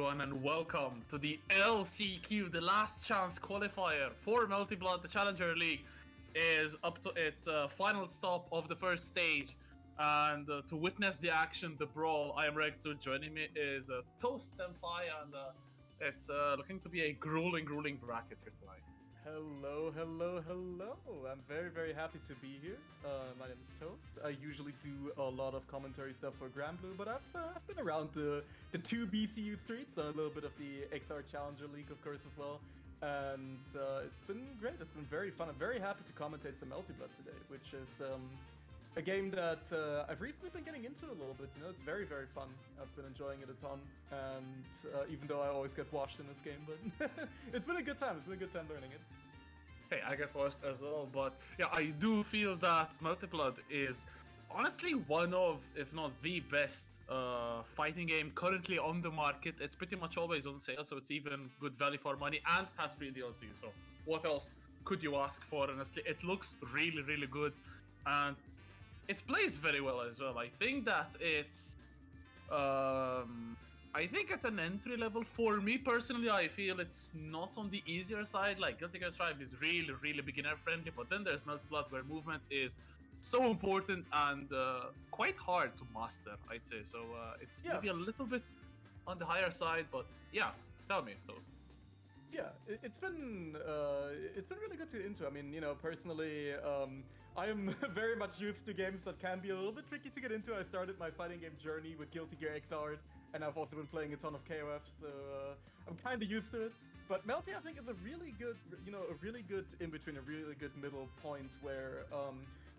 everyone, and welcome to the LCQ, the last chance qualifier for Melty the Challenger League. Is up to its final stop of the first stage, and to witness the action, the brawl, I am Rexu. Joining me is Toast Senpai, and it's looking to be a grueling bracket here tonight. Hello. I'm very happy to be here. My name is Toast. I usually do a lot of commentary stuff for Grand Blue, but I've been around the two BCU streets, a little bit of the XR Challenger League, of course, as well. And it's been great. It's been very fun. I'm very happy to commentate some Melty today, which is a game that I've recently been getting into a little bit. You know, it's very fun. I've been enjoying it a ton, and even though I always get washed in this game, but it's been a good time. It's been a good time learning it. Hey, I get washed as well, but yeah, I do feel that Melty is honestly one of, if not the best fighting game currently on the market. It's pretty much always on sale, so it's even good value for money, and it has free DLC. So what else could you ask for? Honestly, it looks really good, and it plays very well as well. I think that it's I think at an entry level, for me personally, I feel it's not on the easier side. Like Guilty Gear Strive is really beginner friendly, but then there's Melty where movement is so important and quite hard to master, I'd say. So it's maybe a little bit on the higher side, but yeah, tell me. So yeah, it's been really good to get into. I mean, you know, personally, I am very much used to games that can be a little bit tricky to get into. I started my fighting game journey with Guilty Gear XR, and I've also been playing a ton of KOF, so I'm kind of used to it. But Melty, I think, is a really good, you know, a really good in-between, a really good middle point where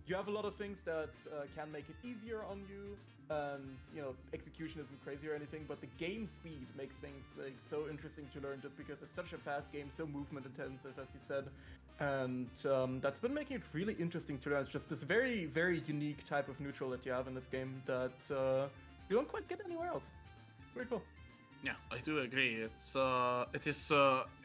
you have a lot of things that can make it easier on you, and, you know, execution isn't crazy or anything, but the game speed makes things like so interesting to learn just because it's such a fast game, so movement intensive, as you said. And that's been making it really interesting to learn. It's just this very unique type of neutral that you have in this game that you don't quite get anywhere else. Very cool. yeah, I do agree. It is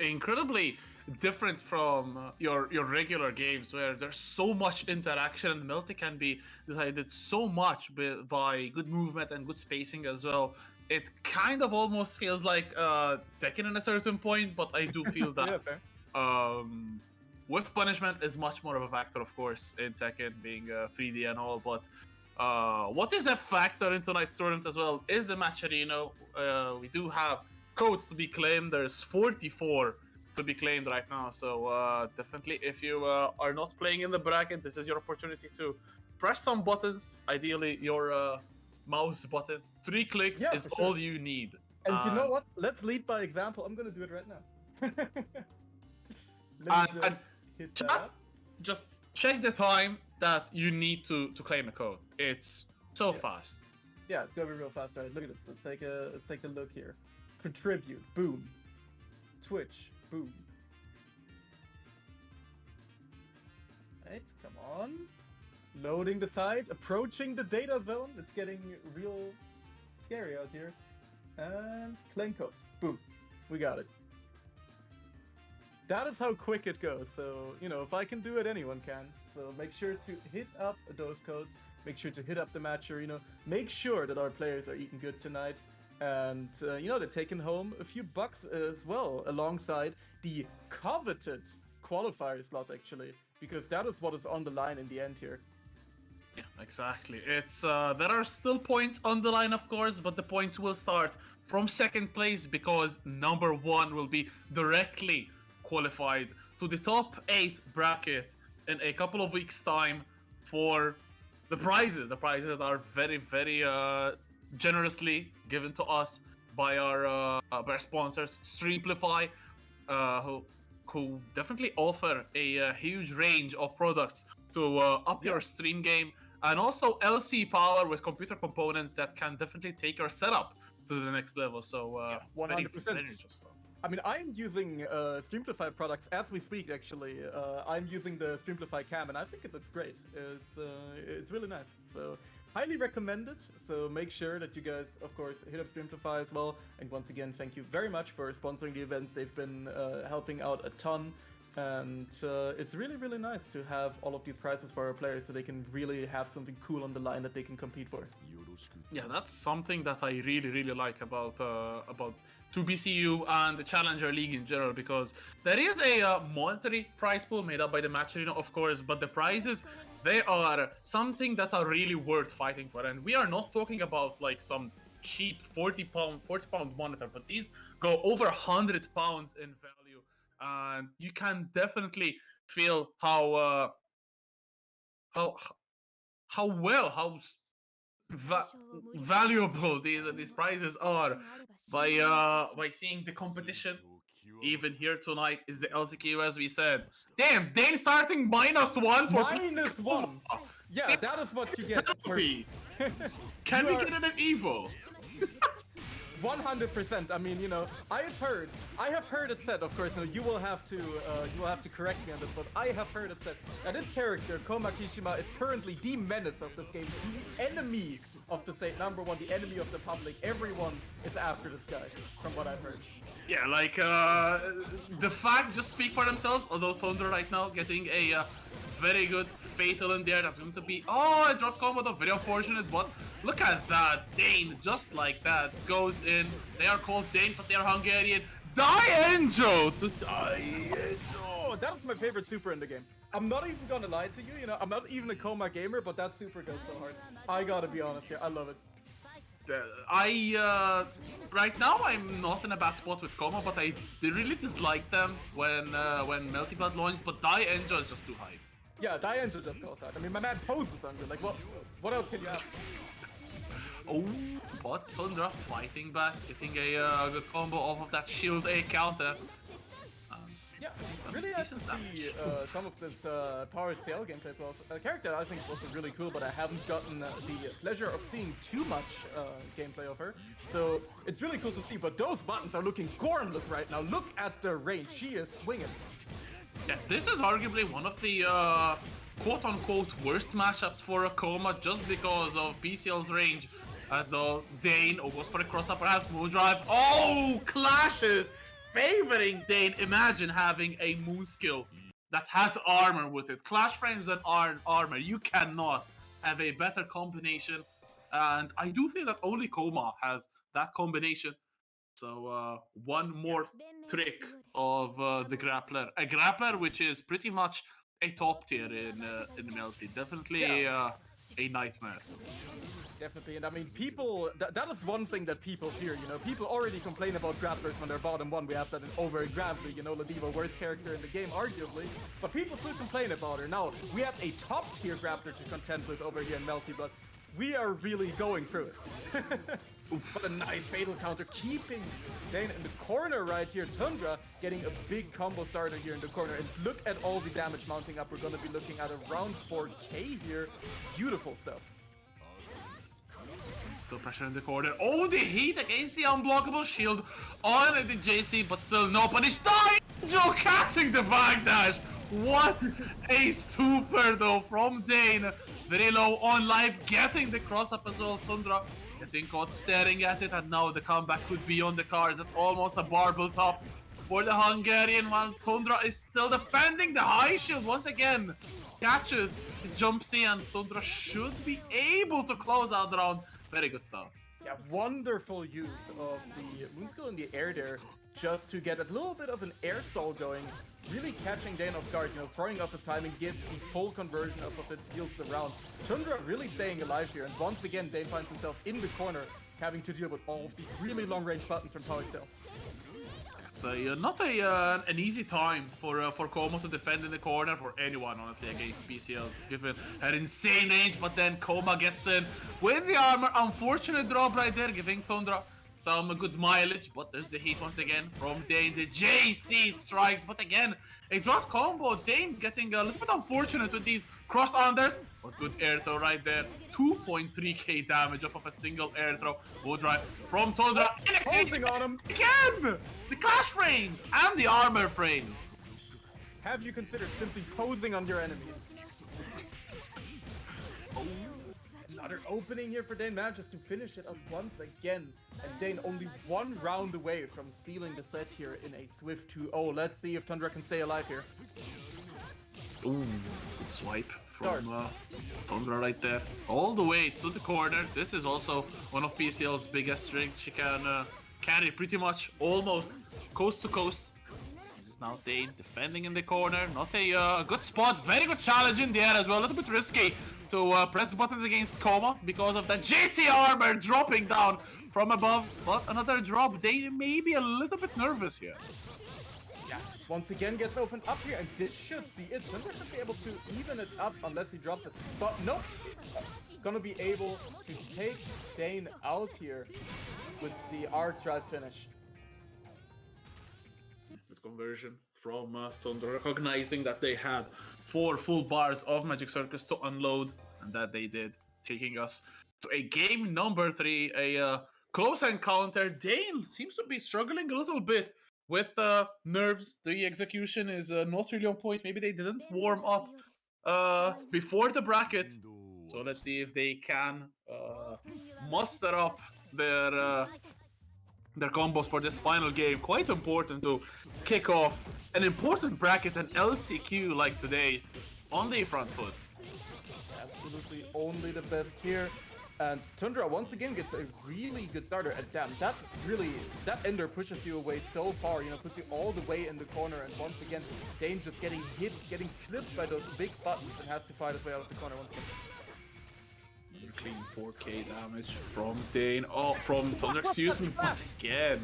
incredibly different from your regular games where there's so much interaction, and Melty can be decided so much by good movement and good spacing as well. It kind of almost feels like Tekken in a certain point, but I do feel that with punishment is much more of a factor, of course, in Tekken being 3D and all, but what is a factor in tonight's tournament as well is the match arena. We do have codes to be claimed. There's 44 to be claimed right now, so definitely if you are not playing in the bracket, this is your opportunity to press some buttons, ideally your mouse button. 3 clicks is all you need. And you know what? Let's lead by example. I'm gonna do it right now. And chat, just check the time that you need to claim a code. It's so fast. Yeah, it's gonna be real fast. All right, look at this. Let's take a look here. Contribute, boom. Twitch, boom. Right, come on. Loading the site, approaching the data zone. It's getting real scary out here. And claim code, boom. We got it. That is how quick it goes. So, you know, if I can do it, anyone can. So make sure to hit up those codes. Make sure to hit up the match arena. Make sure that our players are eating good tonight. And, you know, they're taking home a few bucks as well, alongside the coveted qualifier slot, actually. Because that is what is on the line in the end here. Yeah, exactly. It's there are still points on the line, of course, but the points will start from second place because number 1 will be directly qualified to the top 8 bracket in a couple of weeks' time for the prizes. The prizes are very generously given to us by our sponsors, Streamplify, who definitely offer a huge range of products to up your stream game, and also LC Power with computer components that can definitely take your setup to the next level. So 100%. Very stuff. I mean, I'm using Streamplify products as we speak, actually. I'm using the Streamplify cam, and I think it looks great. It's really nice. So, highly recommended. So, make sure that you guys, of course, hit up Streamplify as well. And once again, thank you very much for sponsoring the events. They've been helping out a ton. And it's really, really nice to have all of these prizes for our players so they can really have something cool on the line that they can compete for. Yeah, that's something that I really, really like about 2BCU and the Challenger League in general, because there is a monetary prize pool made up by the match arena, of course, but the prizes, they are something that are really worth fighting for. And we are not talking about like some cheap 40 pound monitor, but these go over 100 pounds in value, and you can definitely feel how how well va- valuable these prizes are by seeing the competition. Even here tonight is the LCQ, as we said. Damn, Dane starting -1 for -1. Yeah, that is what you get. Penalty. Can we get an Evo? 100%. I mean, you know, I have heard it said. Of course, you will have to correct me on this, but I have heard it said that this character Koma Kishima is currently the menace of this game, the enemy of the state, #1, the enemy of the public. Everyone is after this guy, from what I've heard. Yeah, like the facts just speak for themselves. Although Thunder right now getting a very good fatal in there. That's going to be a drop combo, though. Very unfortunate, but look at that. Dane, just like that, goes in. They are called Dane, but they are Hungarian. Dienjo to Oh, that's my favorite super in the game. I'm not even gonna lie to you, I'm not even a Koma gamer, but that super goes so hard. I gotta be honest here, I love it. Right now I'm not in a bad spot with Koma, but I really dislike them when Melty launched, but Dienjo is just too high. Yeah, Dienjo just goes out. I mean, my man poses under. Like, what else can you have? Oh, but Tundra fighting back, getting a good combo off of that shield A counter. Yeah, really nice to see some of this powered sail gameplay as well. A character I think is also really cool, but I haven't gotten the pleasure of seeing too much gameplay of her. So it's really cool to see, but those buttons are looking gormless right now. Look at the range, she is swinging. Yeah, this is arguably one of the quote-unquote worst matchups for a Koma, just because of PCL's range. As though Dane goes for a cross-up, perhaps Moondrive. Oh, clashes! Favoring Dane. Imagine having a moon skill that has armor with it. Clash frames and armor. You cannot have a better combination. And I do think that only Koma has that combination. So one more trick of the grappler. A grappler which is pretty much a top tier in Melty. Definitely a nightmare. Definitely, and I mean, people, that is one thing that people fear, People already complain about grapplers when they're bottom 1. We have that in over Gravely, Ladiva, worst character in the game, arguably. But people still complain about her. Now, we have a top-tier grappler to contend with over here in Melty, but we are really going through it. What a nice fatal counter, keeping Dane in the corner right here. Tundra getting a big combo starter here in the corner. And look at all the damage mounting up. We're going to be looking at around 4k here. Beautiful stuff. Still pressure in the corner. Oh, the heat against the unblockable shield on the JC, but still no punish. Joe catching the backdash. What a super though from Dane. Very low on life, getting the cross up as well. Tundra getting caught staring at it, and now the comeback could be on the cards. It's almost a barbell top for the Hungarian, while Tundra is still defending the high shield once again. Catches the jump C, and Tundra should be able to close out the round. Very good stuff. Yeah, wonderful use of the moon skill in the air there, just to get a little bit of an air stall going, really catching Dane off guard, throwing off his timing, gives the full conversion of it, seals the round. Tundra really staying alive here, and once again Dane finds himself in the corner, having to deal with all of these really long range buttons from Power Cell. It's not an easy time for Koma to defend in the corner, for anyone honestly against PCL, given her insane range. But then Koma gets in with the armor. Unfortunate drop right there, giving Tundra some good mileage. But there's the heat once again from Dane. The JC strikes, but again a drop combo. Dane getting a little bit unfortunate with these cross unders, but good air throw right there. 2.3k damage off of a single air throw. Will drive from Tundra. Holding on him again. The clash frames and the armor frames. Have you considered simply posing on your enemies? Another opening here for Dane, manages to finish it up once again. And Dane only one round away from sealing the set here in a swift 2-0. Let's see if Tundra can stay alive here. Ooh, good swipe from Tundra right there. All the way to the corner. This is also one of PCL's biggest strengths. She can carry pretty much almost coast to coast. This is now Dane defending in the corner. Not a good spot. Very good challenge in the air as well. A little bit risky to press buttons against Coma because of that JC armor dropping down from above. But another drop. Dane may be a little bit nervous here. Yeah, once again gets opened up here, and this should be it. Tundra should be able to even it up unless he drops it. But nope, gonna be able to take Dane out here with the arc drive finish. Good conversion from Tundra, recognizing that they had 4 full bars of Magic Circus to unload, and that they did, taking us to a game number 3, a close encounter. Dane seems to be struggling a little bit with nerves. The execution is not really on point. Maybe they didn't warm up before the bracket. So let's see if they can muster up their combos for this final game. Quite important to kick off an important bracket, an LCQ like today's, on the front foot. Absolutely only the best here. And Tundra once again gets a really good starter. And damn, that ender pushes you away so far, you know, puts you all the way in the corner. And once again, Dane just getting hit, getting clipped by those big buttons, and has to fight his way out of the corner once again. Clean 4k damage from Dane. Oh, from Tundra, excuse me. But again,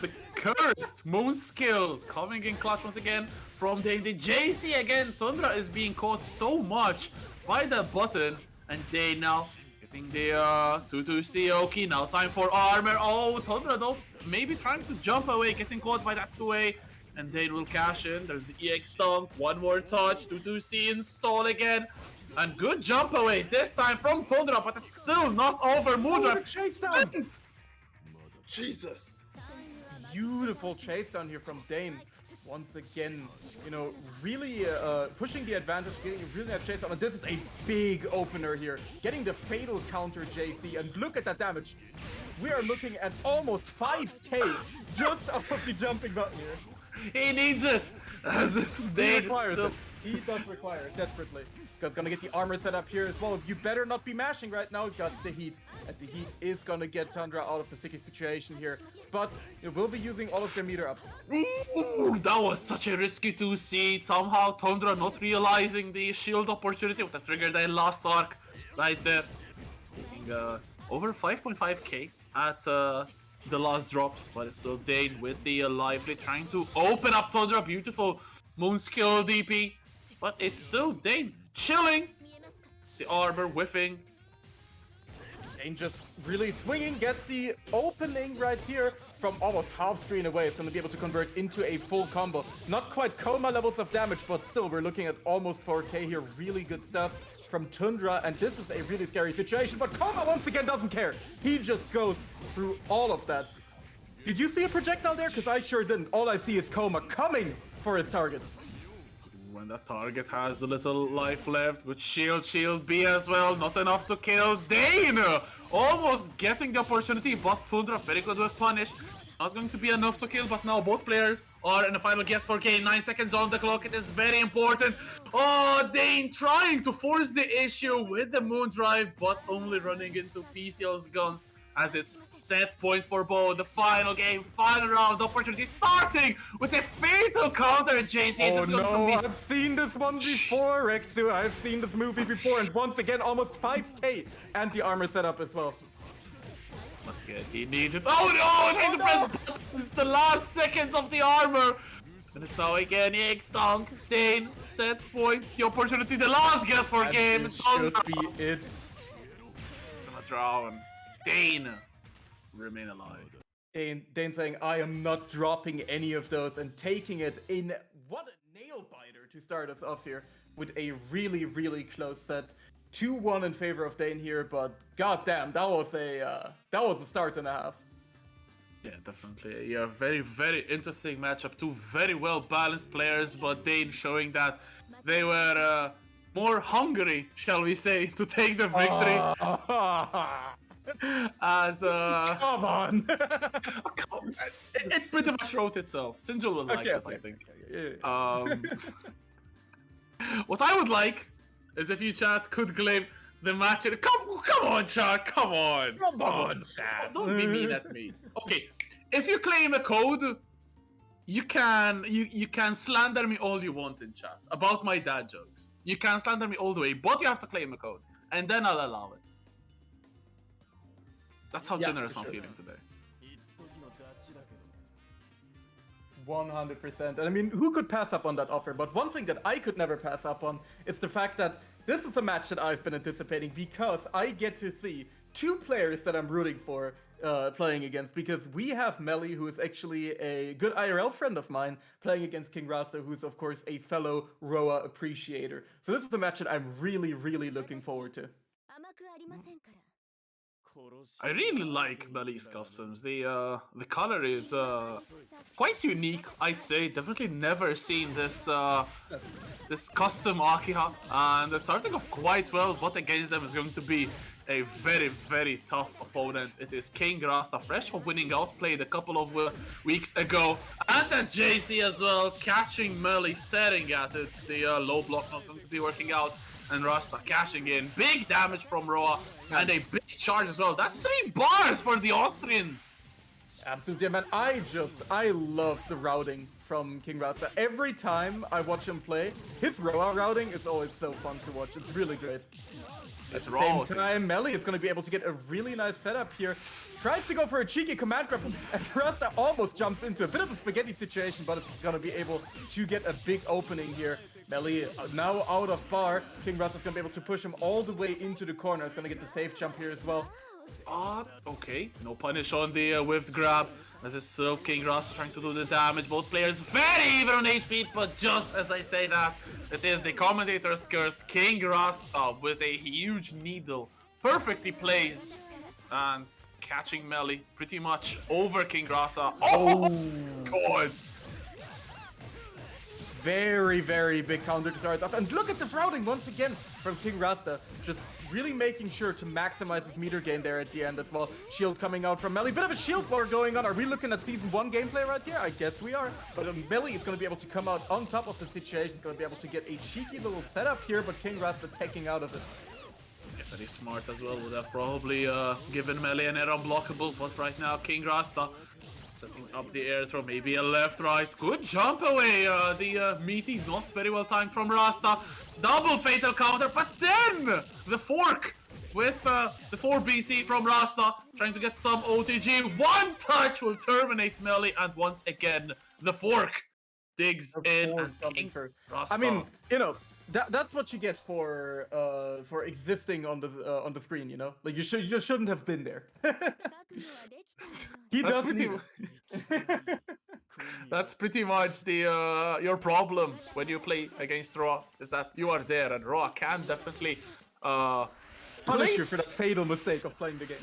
the cursed moon skill coming in clutch once again from Dane. The JC again. Tundra is being caught so much by the button. And Dane now getting the 2-2 Sioki. Now time for armor. Oh, Tundra though, maybe trying to jump away, getting caught by that 2A. And Dane will cash in. There's the EX dunk. One more touch. 2-2C install again. And good jump away this time from Tundra, but it's still not over. Moondrive chase down. Jesus. Beautiful chase down here from Dane. Once again, you know, really pushing the advantage, getting a really nice chase down. And this is a big opener here. Getting the fatal counter JC. And look at that damage. We are looking at almost 5k just off of the jumping button here. He needs it. As it's Dane. He does require it desperately. Gonna get the armor set up here as well. You better not be mashing right now. Got the heat. And the heat is gonna get Tundra out of the sticky situation here. But it will be using all of their meter ups. Ooh, that was such a risky 2C. Somehow Tundra not realizing the shield opportunity with the trigger their last arc right there. Taking over 5.5k at the last drops. But it's still Dane with the lively trying to open up Tundra. Beautiful moon skill DP. But it's still Dane chilling. The armor whiffing. Dane just really swinging, gets the opening right here from almost half screen away. It's going to be able to convert into a full combo. Not quite Coma levels of damage, but still we're looking at almost 4k here. Really good stuff from Tundra, and this is a really scary situation. But Coma once again doesn't care. He just goes through all of that. Did you see a projectile there? Because I sure didn't. All I see is Coma coming for his target. When that target has a little life left, with shield B as well, not enough to kill Dane. Almost getting the opportunity, but Tundra very good with punish. Not going to be enough to kill, but now both players are in the final guess for game. 9 seconds on the clock, it is very important. Oh, Dane trying to force the issue with the moon drive, but only running into PCL's guns as it's set point for both. The final game, final round opportunity starting with a fatal counter, JC. Oh no, I've seen this one before, Rexu. I've seen this movie before, and once again, almost 5k anti-armor setup as well. Let's get, he needs it. Oh no, trying to press buttons. The last seconds of the armor. And it's now again EX dunk. Dane, set point, the opportunity, the last guess for game. Should be it. Gonna drown. Dane remain alive. Dane saying, I am not dropping any of those, and taking it in. What a nail biter to start us off here with a really, really close set. 2-1 in favor of Dane here, but goddamn, that was a start and a half. Yeah, definitely. Yeah, very, very interesting matchup. Two very well balanced players, but Dane showing that they were more hungry, shall we say, to take the victory. As Come on. it pretty much wrote itself. Sinjul will like it, I think. What I would like is if you chat could claim the match. Come on, chat. Come on, chat. Don't be mean at me. Okay, if you claim a code, you can slander me all you want in chat about my dad jokes. You can slander me all the way, but you have to claim a code, and then I'll allow it. That's how generous I'm feeling today. 100%. And I mean, who could pass up on that offer? But one thing that I could never pass up on is the fact that this is a match that I've been anticipating because I get to see two players that I'm rooting for playing against, because we have Melty, who is actually a good IRL friend of mine, playing against King Rasta, who's of course a fellow Roa appreciator. So this is a match that I'm really, really looking forward to. I really like Melty's customs. The color is quite unique, I'd say. Definitely never seen this this custom Akiha, and it's starting off quite well. But against them is going to be a very, very tough opponent. It is King Rasta, fresh of winning Outplayed a couple of weeks ago, and then JC as well, catching Melty, staring at it. The low block not going to be working out, and Rasta cashing in. Big damage from Roa, and a big charge as well. That's 3 bars for the Austrian. Absolutely, man. I love the routing from King Rasta. Every time I watch him play, his Roa routing is always so fun to watch. It's really great. At the same time, Melty is going to be able to get a really nice setup here. Tries to go for a cheeky command grab, and Rasta almost jumps into a bit of a spaghetti situation, but is going to be able to get a big opening here. Melty now out of bar. King Rasta is going to be able to push him all the way into the corner. It's going to get the safe jump here as well. Okay. No punish on the whiffed grab. As it's still King Rasta trying to do the damage. Both players very even on HP, but just as I say that, it is the commentator's curse. King Rasta with a huge needle, perfectly placed, and catching Melty pretty much over King Rasta. Oh, God. Very, very big counter to start off. And look at this routing once again from King Rasta. Just really making sure to maximize his meter gain there at the end as well. Shield coming out from Melty. Bit of a shield war going on. Are we looking at Season 1 gameplay right here? I guess we are. But Melty is going to be able to come out on top of the situation. He's going to be able to get a cheeky little setup here, but King Rasta taking out of it. Yeah, very smart as well. Would have probably given Melty an air unblockable, but right now King Rasta setting up the air throw, maybe a left, right. Good jump away. The meaty, not very well timed from Rasta. Double fatal counter, but then the fork with the 4 BC from Rasta, trying to get some OTG. One touch will terminate Melty, and once again, the fork digs in and King Rasta. I mean, you know, that's what you get for existing on the screen, you know? Like you just shouldn't have been there. That's pretty much the your problem when you play against Raw, is that you are there, and Raw can definitely punish you for the fatal mistake of playing the game.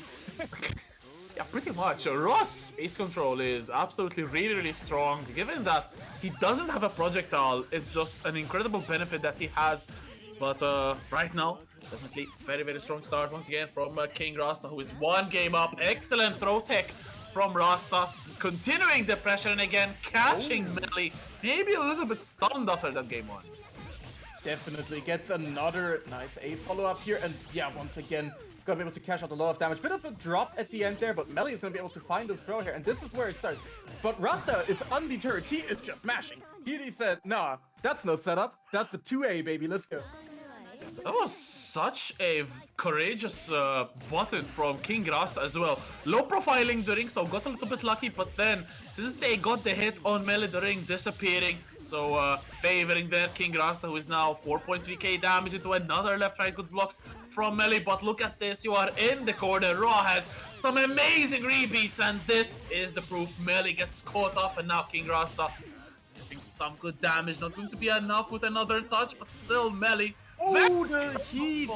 Yeah, pretty much. Raw's space control is absolutely really strong. Given that he doesn't have a projectile, it's just an incredible benefit that he has. But right now, definitely very strong start once again from King Rasta, who is 1 game up. Excellent throw tech from Rasta, continuing the pressure, and again catching Melty. Maybe a little bit stunned after that game 1. Definitely gets another nice A follow-up here, and yeah, once again, gonna be able to cash out a lot of damage. Bit of a drop at the end there, but Melty is gonna be able to find this throw here, and this is where it starts. But Rasta is undeterred. He is just mashing. He said, nah, that's no setup. That's a 2A, baby. Let's go. That was such a courageous button from King Rasta as well. Low profiling the ring, so got a little bit lucky, but then since they got the hit on Melty, the ring disappearing, so favoring their King Rasta, who is now 4.3k damage into another left-right good blocks from Melty. But look at this, you are in the corner. Raw has some amazing rebeats, and this is the proof. Melty gets caught up, and now King Rasta getting some good damage. Not going to be enough with another touch, but still Melty. Oh, the heat!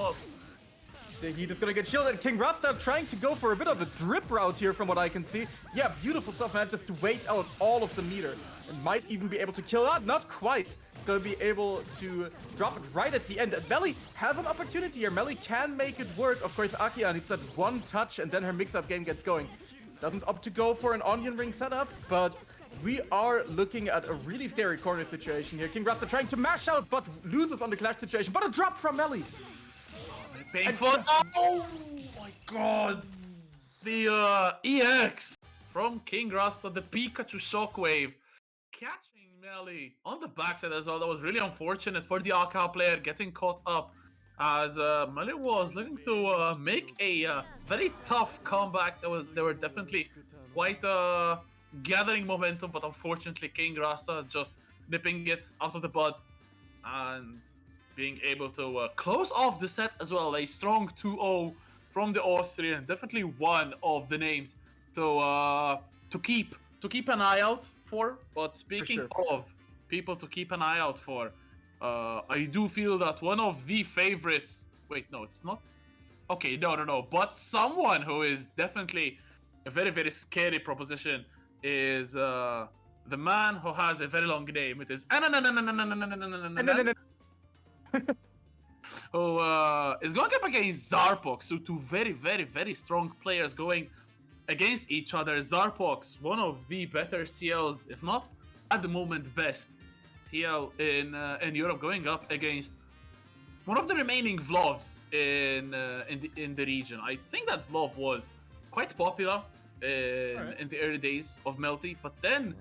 The heat is gonna get shielded. King Rasta trying to go for a bit of a drip route here from what I can see. Yeah, beautiful stuff, man. Just to wait out all of the meter. And might even be able to kill that. Not quite. Gonna be able to drop it right at the end. And Melly has an opportunity here. Melly can make it work. Of course, Akia needs that one touch and then her mix-up game gets going. Doesn't opt to go for an onion ring setup, but we are looking at a really scary corner situation here. King Rasta trying to mash out, but loses on the clash situation. But a drop from Melly. Painful. Oh my god. The EX from King Rasta, the Pikachu Shockwave, catching Melly on the backside as well. That was really unfortunate for the Aka player getting caught up as Melly was looking to make a very tough comeback. They were definitely quite gathering momentum, but unfortunately King Rasta just nipping it out of the bud and being able to close off the set as well. A strong 2-0 from the Austrian. Definitely one of the names to keep an eye out for. But speaking of people to keep an eye out for, I do feel that one of the favorites... Wait, no, it's not. Okay, no. But someone who is definitely a very, very scary proposition is the man who has a very long name. It is who is going up against Zarpox. So two very, very, very strong players going against each other. Zarpox, one of the better CLs, if not at the moment best CL in Europe, going up against one of the remaining Vlovs in the region. I think that Vlov was quite popular in the early days of Melty, but then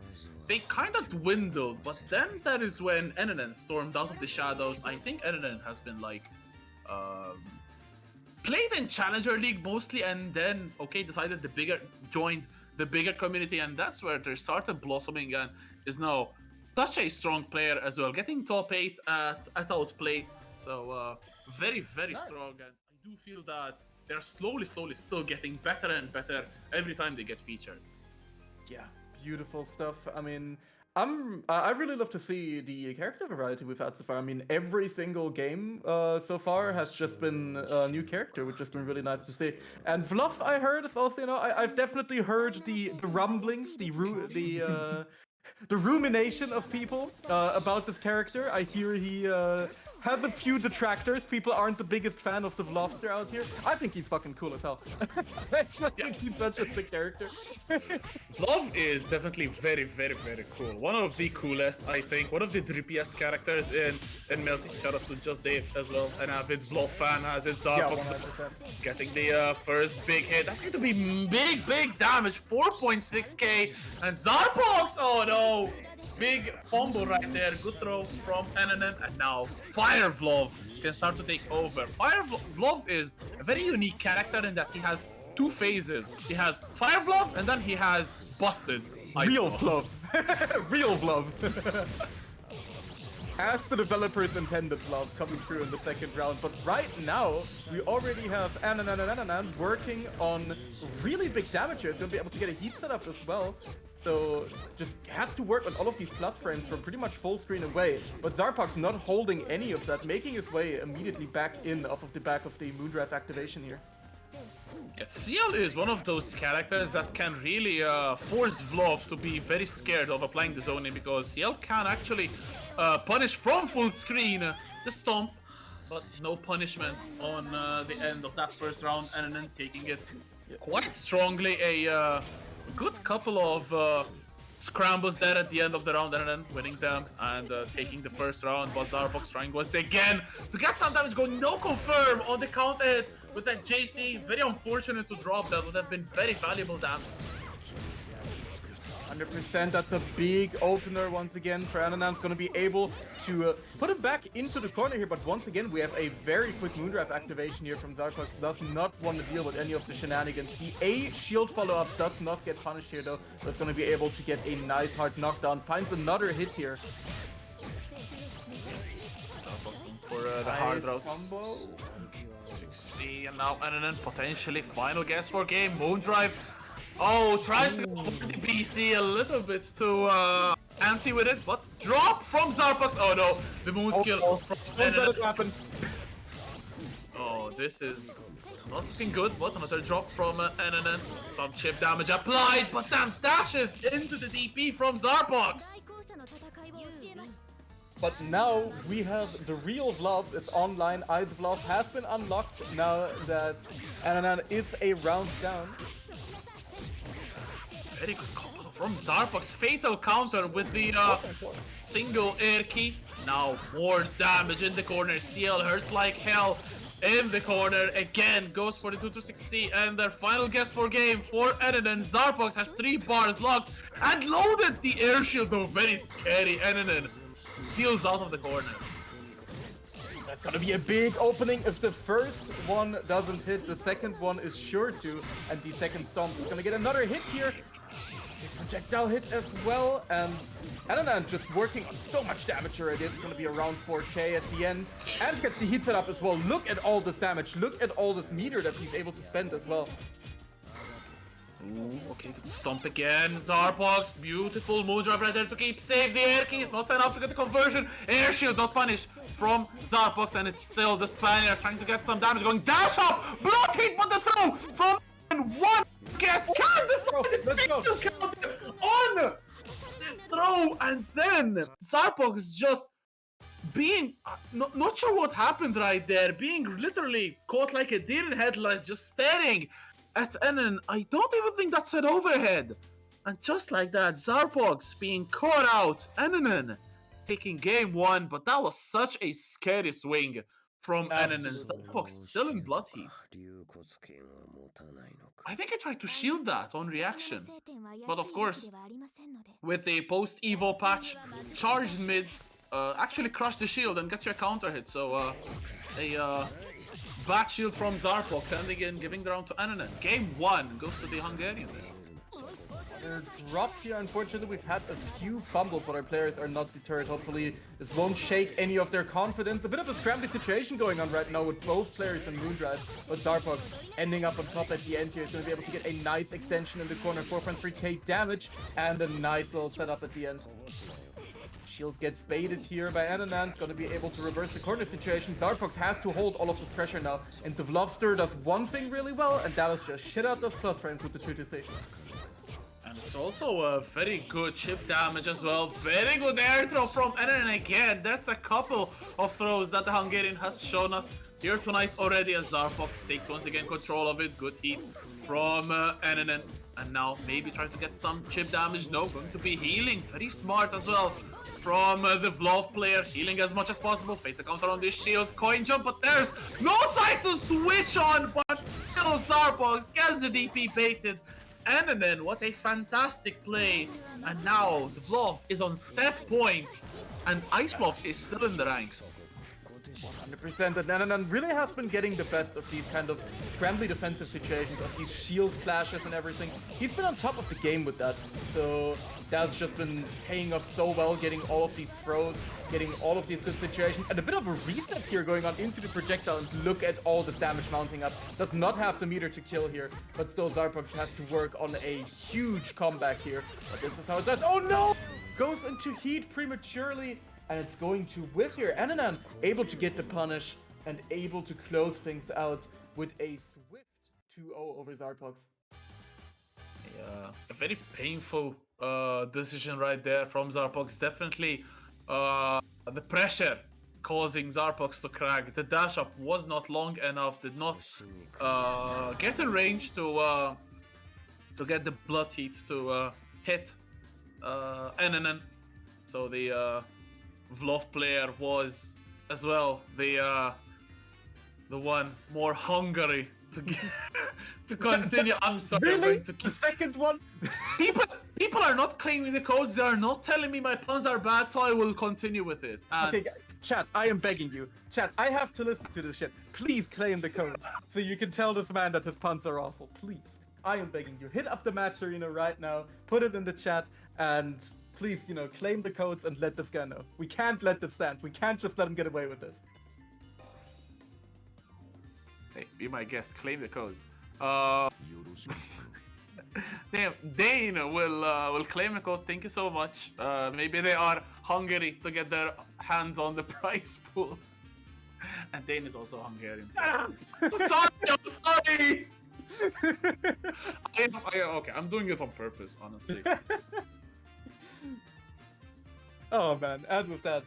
they kind of dwindled. But then that is when NNN stormed out of the shadows. I think NNN has been like played in Challenger League mostly, and then decided joined the bigger community, and that's where they started blossoming and is now such a strong player as well, getting top 8 at Outplay. So very, very strong, and I do feel that they're slowly still getting better and better every time they get featured. Yeah, beautiful stuff. I mean, I really love to see the character variety we've had so far. I mean, every single game so far has just been a new character, which has been really nice to see. And Vlov, I heard, is also, I've definitely heard the rumblings, the rumination of people about this character. I hear he has a few detractors. People aren't the biggest fan of the Vlovster out here. I think he's fucking cool as hell. I actually think he's such a sick character. Vlov is definitely very, very, very cool. One of the coolest, I think. One of the drippiest characters in Melty. Shout out to Just Dave as well. An avid Vlov fan, as it's Zarpox getting the first big hit. That's going to be big damage. 4.6k. And Zarpox! Oh no! Big fumble right there. Good throw from NNN. And now Fire Vlov can start to take over. Fire Vlov is a very unique character in that he has two phases. He has Fire Vlov and then he has Busted. Real Vlov. Real Vlov. As the developers intended, Vlov coming through in the second round. But right now, we already have NNN working on really big damage here. He's going to be able to get a heat setup as well. So just has to work on all of these plus frames from pretty much full screen away. But Zarpox not holding any of that, making his way immediately back in off of the back of the Moondraft activation here. Yeah, CL is one of those characters that can really force Vlov to be very scared of applying the zoning, because CL can actually punish from full screen the stomp, but no punishment on the end of that first round, and then taking it quite strongly. A good couple of scrambles there at the end of the round, and then winning them and taking the first round. But Zarpox trying once again to get some damage going. No confirm on the counter hit with that JC. Very unfortunate to drop. That would have been very valuable damage. 100%, that's a big opener once again for Ananam's going to be able to put it back into the corner here, but once again we have a very quick Moondraft activation here from Zarpox. Does not want to deal with any of the shenanigans. The A shield follow-up does not get punished here though, but it's going to be able to get a nice hard knockdown. Finds another hit here. For the hard routes. See, and now Ananan potentially final guess for game. Moondrive. Oh, tries to go for the BC a little bit too antsy with it, but drop from Zarpox. Oh no, the moon skill from Don't let it happen. Oh, this is not looking good, but another drop from NNN. Some chip damage applied, but damn dashes into the DP from Zarbox. But now we have the real Vlav is online. Eyes Vlav has been unlocked now that Ananan is a round down. Very good combo from Zarbox. Fatal counter with the single air key. Now more damage in the corner. CL hurts like hell in the corner. Again goes for the 226C, and their final guess for game for Ananan. Zarbox has 3 bars locked and loaded the air shield, though very scary. Ananan heals out of the corner. That's gonna be a big opening. If the first one doesn't hit, the second one is sure to, and the second stomp is gonna get another hit here. A projectile hit as well, and Ananan just working on so much damage already. It's gonna be around 4k at the end, and gets the heat set up as well. Look at all this damage. Look at all this meter that he's able to spend as well. Ooh, okay, good stomp again. Zarbox, beautiful moondrive right there to keep safe. The air key is not enough to get the conversion. Air shield not punished from Zarbox, and it's still the Spaniard trying to get some damage going. Dash up! Blood hit, but the throw from one guess can't decide the fatal counter on the throw, and then Zarbox just being not sure what happened right there, being literally caught like a deer in headlights, just staring at Ennen. I don't even think that's an overhead. And just like that, Zarbox being caught out. Ennen taking game 1, but that was such a scary swing from Ennen. And Zarbox still in blood heat. I think I tried to shield that on reaction. But of course, with a post-evo patch, charged mids actually crush the shield and gets your counter hit. So a back shield from Zarbox, ending in giving the round to Ananan. Game 1 goes to the Hungarian there. Dropped here, unfortunately. We've had a few fumbles, but our players are not deterred. Hopefully this won't shake any of their confidence. A bit of a scrambly situation going on right now with both players in Moondrive, but Zarbox ending up on top at the end here is going to be able to get a nice extension in the corner. 4.3k damage and a nice little setup at the end. Shield gets baited here by Ananan, gonna be able to reverse the corner situation. Zarbox has to hold all of this pressure now, and the Vlovster does one thing really well, and that is just shit out those plus frames with the 226. And it's also a very good chip damage as well. Very good air throw from Ananan again. That's a couple of throws that the Hungarian has shown us here tonight already, as Zarbox takes once again control of it. Good heat from Ananan. And now maybe trying to get some chip damage. No, going to be healing. Very smart as well from the Vlov player, healing as much as possible. Fatal counter on this shield, coin jump, but there's no side to switch on, but still Zarbox gets the DP baited. And then what a fantastic play. And now the Vlov is on set point, and Ice Vlov is still in the ranks. 100%, and Ananan really has been getting the best of these kind of scrambly defensive situations, of these shield splashes and everything. He's been on top of the game with that, so that's just been paying off so well, getting all of these throws, getting all of these good situations, and a bit of a reset here going on into the projectile, and look at all this damage mounting up. Does not have the meter to kill here, but still Zarbox has to work on a huge comeback here. But this is how it does. Oh no! Goes into heat prematurely, and it's going to whiff here. Ananan able to get the punish and able to close things out with a swift 2-0 over Zarbox. Yeah, a very painful decision right there from Zarbox. Definitely the pressure causing Zarbox to crack. The dash up was not long enough, did not get in range to get the blood heat to hit Ananan. So the Vlov player was as well the one more hungry to get, to continue. I'm sorry, really? I'm going to The keep... second one? people are not claiming the codes. They are not telling me my puns are bad, so I will continue with it. And... Okay, chat, I am begging you. Chat, I have to listen to this shit. Please claim the code so you can tell this man that his puns are awful. Please. I am begging you. Hit up the match arena right now, put it in the chat, and please, you know, claim the codes and let this guy know. We can't let this stand. We can't just let him get away with this. Hey, be my guest. Claim the codes. Damn, Dane will claim the code. Thank you so much. Maybe they are hungry to get their hands on the prize pool. And Dane is also Hungarian. So. Sorry, I'm sorry! Okay, I'm doing it on purpose, honestly. Oh man, and with that,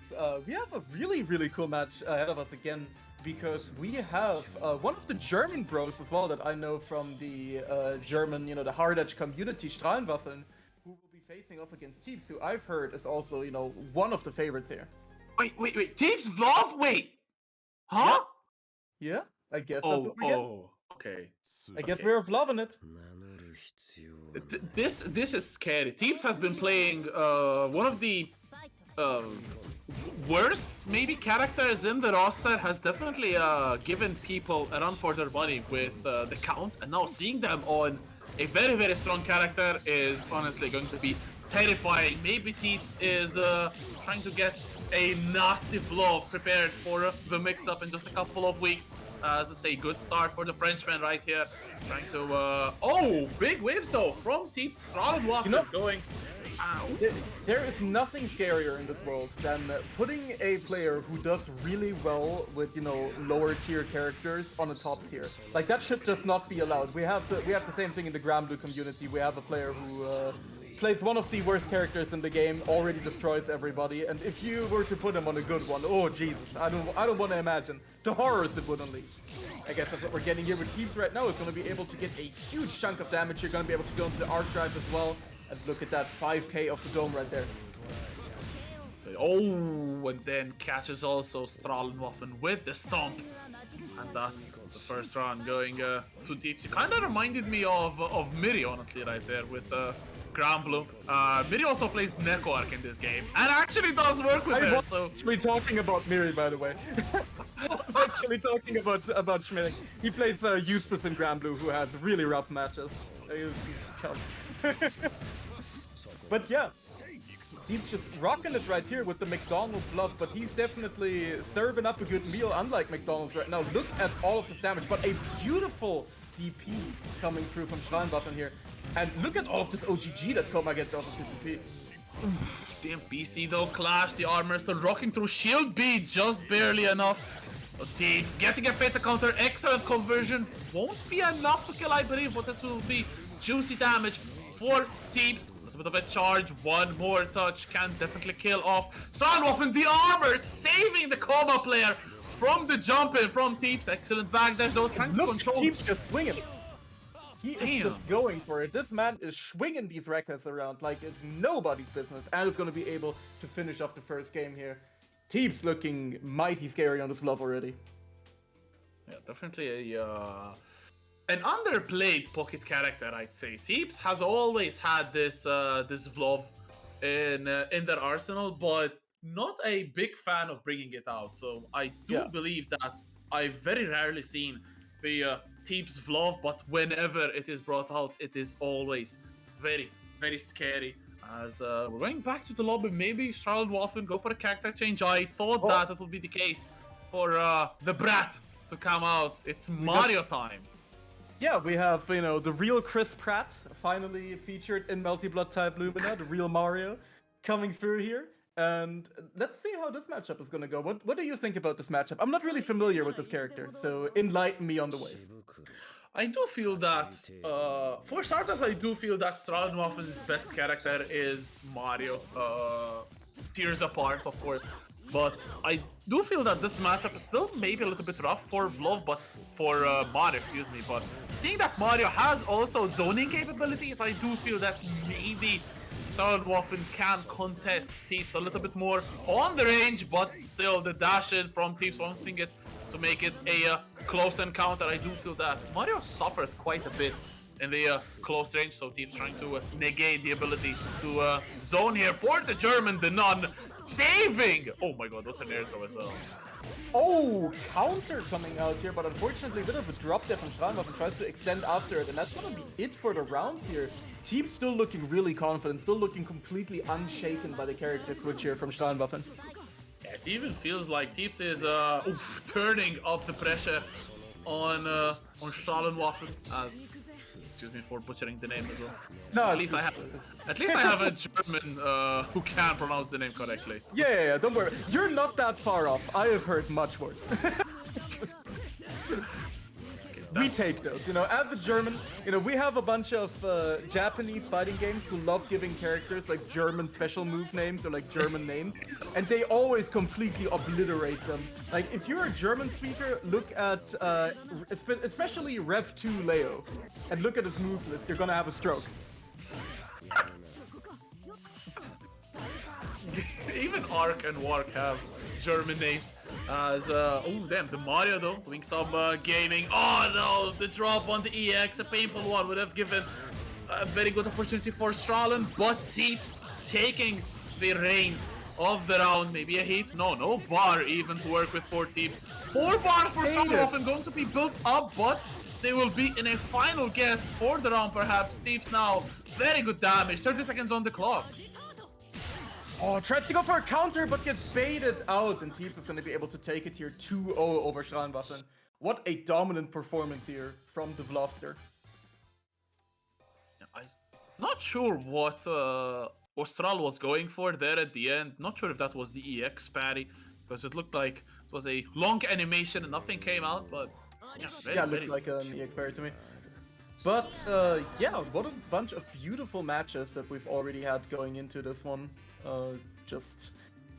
we have a really, really cool match ahead of us again, because we have one of the German bros as well that I know from the German, the hard edge community, Strahlenwaffeln, who will be facing off against Teeps, who I've heard is also, one of the favorites here. Wait, Teeps Vlov? Wait! Huh? Yeah, I guess that's what we get. Okay. I guess we're loving it. This is scary. Teeps has been playing one of the worst maybe characters in the roster, has definitely given people a run for their money with the count, and now seeing them on a very, very strong character is honestly going to be terrifying. Maybe Teeps is trying to get a nasty Vlov prepared for the mix-up in just a couple of weeks. As it's a good start for the Frenchman right here. Trying to... big waves though from Teeps. Strahlenwaffeln going... Ow. There is nothing scarier in this world than putting a player who does really well with, lower tier characters on a top tier. Like, that should just not be allowed. We have the same thing in the Granblue community. We have a player who plays one of the worst characters in the game, already destroys everybody, and if you were to put him on a good one, oh Jesus, I don't want to imagine the horrors it would unleash. I guess that's what we're getting here with Teeps right now. Is going to be able to get a huge chunk of damage. You're going to be able to go into the arc drive as well. And look at that 5k of the dome right there. Oh, and then catches also Strahlenwaffeln with the stomp. And that's the first round going to Teeps. It kind of reminded me of Miri, honestly, right there with Granblue. Miri also plays Neko Arc in this game, and actually does work with her, so... I was actually talking about Miri, by the way. I was actually talking about Schmidt. He plays Eustace in Granblue, who has really rough matches. But yeah, he's just rocking it right here with the McDonald's love, but he's definitely serving up a good meal, unlike McDonald's right now. Look at all of this damage, but a beautiful DP coming through from Strahlenwaffeln here. And look at all of this OGG that Koma gets off of this DP. Damn, BC though, Clash, the armor still rocking through shield B just barely enough. But Teeps getting a fatal counter, excellent conversion. Won't be enough to kill, I believe, but it will be juicy damage for Teeps. A little bit of a charge, one more touch can definitely kill off Strahlenwaffeln. The armor saving the Koma player from the jump in from Teeps. Excellent backdash though, trying to control. Teeps just swinging. He is just going for it. This man is swinging these records around like it's nobody's business, and is going to be able to finish off the first game here. Teeps looking mighty scary on this Vlov already. Yeah, definitely an underplayed pocket character, I'd say. Teeps has always had this Vlov in their arsenal, but not a big fan of bringing it out. So I do believe that I've very rarely seen the Teeps Vlov, but whenever it is brought out, it is always very, very scary. As we're going back to the lobby, maybe Strahlenwaffeln go for a character change. I thought that it would be the case for the Brat to come out. It's Mario time. Yeah, we have, the real Chris Pratt finally featured in Melty Blood type Lumina, the real Mario, coming through here. And let's see how this matchup is going to go. What do you think about this matchup? I'm not really familiar with this character, so enlighten me on the ways. I do feel that, for starters, I do feel that Strahlenwaffeln's best character is Mario. Tears apart, of course. But I do feel that this matchup is still maybe a little bit rough for Vlov, but for Mario, excuse me. But seeing that Mario has also zoning capabilities, I do feel that maybe Strahlenwaffeln can contest Teeps a little bit more on the range, but still the dash in from Teeps wanting it to make it a close encounter. I do feel that Mario suffers quite a bit in the close range, so Teeps trying to negate the ability to zone here for the German, the Nun. Daving! Oh my god, what an air throw as well. Oh, counter coming out here, but unfortunately a bit of a drop there from Strahlenwaffeln, tries to extend after it, and that's gonna be it for the round here. Teeps still looking really confident, still looking completely unshaken by the character switch here from Strahlenwaffeln. Yeah, it even feels like Teeps is turning up the pressure on Strahlenwaffeln, as... Excuse me for butchering the name as well. No, at least I have a German who can pronounce the name correctly. Yeah, don't worry. You're not that far off. I have heard much worse. we take those. You know, as a German, you know, we have a bunch of Japanese fighting games who love giving characters like German special move names or like German names, and they always completely obliterate them. Like, if you're a German speaker, look at especially Rev 2 Leo, and look at his move list. You're gonna have a stroke. Even Ark and Wark have German names. Oh damn, the Mario though, doing some gaming. Oh no, the drop on the EX, a painful one, would have given a very good opportunity for Strahlen, but Teeps taking the reins of the round. Maybe a hit? No bar even to work with for Teeps. 4 bars for Strahlen and going to be built up, but they will be in a final guess for the round perhaps. Teeps now, very good damage, 30 seconds on the clock. Oh, tries to go for a counter, but gets baited out, and Teeps is going to be able to take it here 2-0 over Strahlenwasser. What a dominant performance here from the Vlovster. I'm not sure what Austral was going for there at the end. Not sure if that was the EX parry, because it looked like it was a long animation and nothing came out, but yeah, it looked like an EX parry to me. But yeah, what a bunch of beautiful matches that we've already had going into this one. Just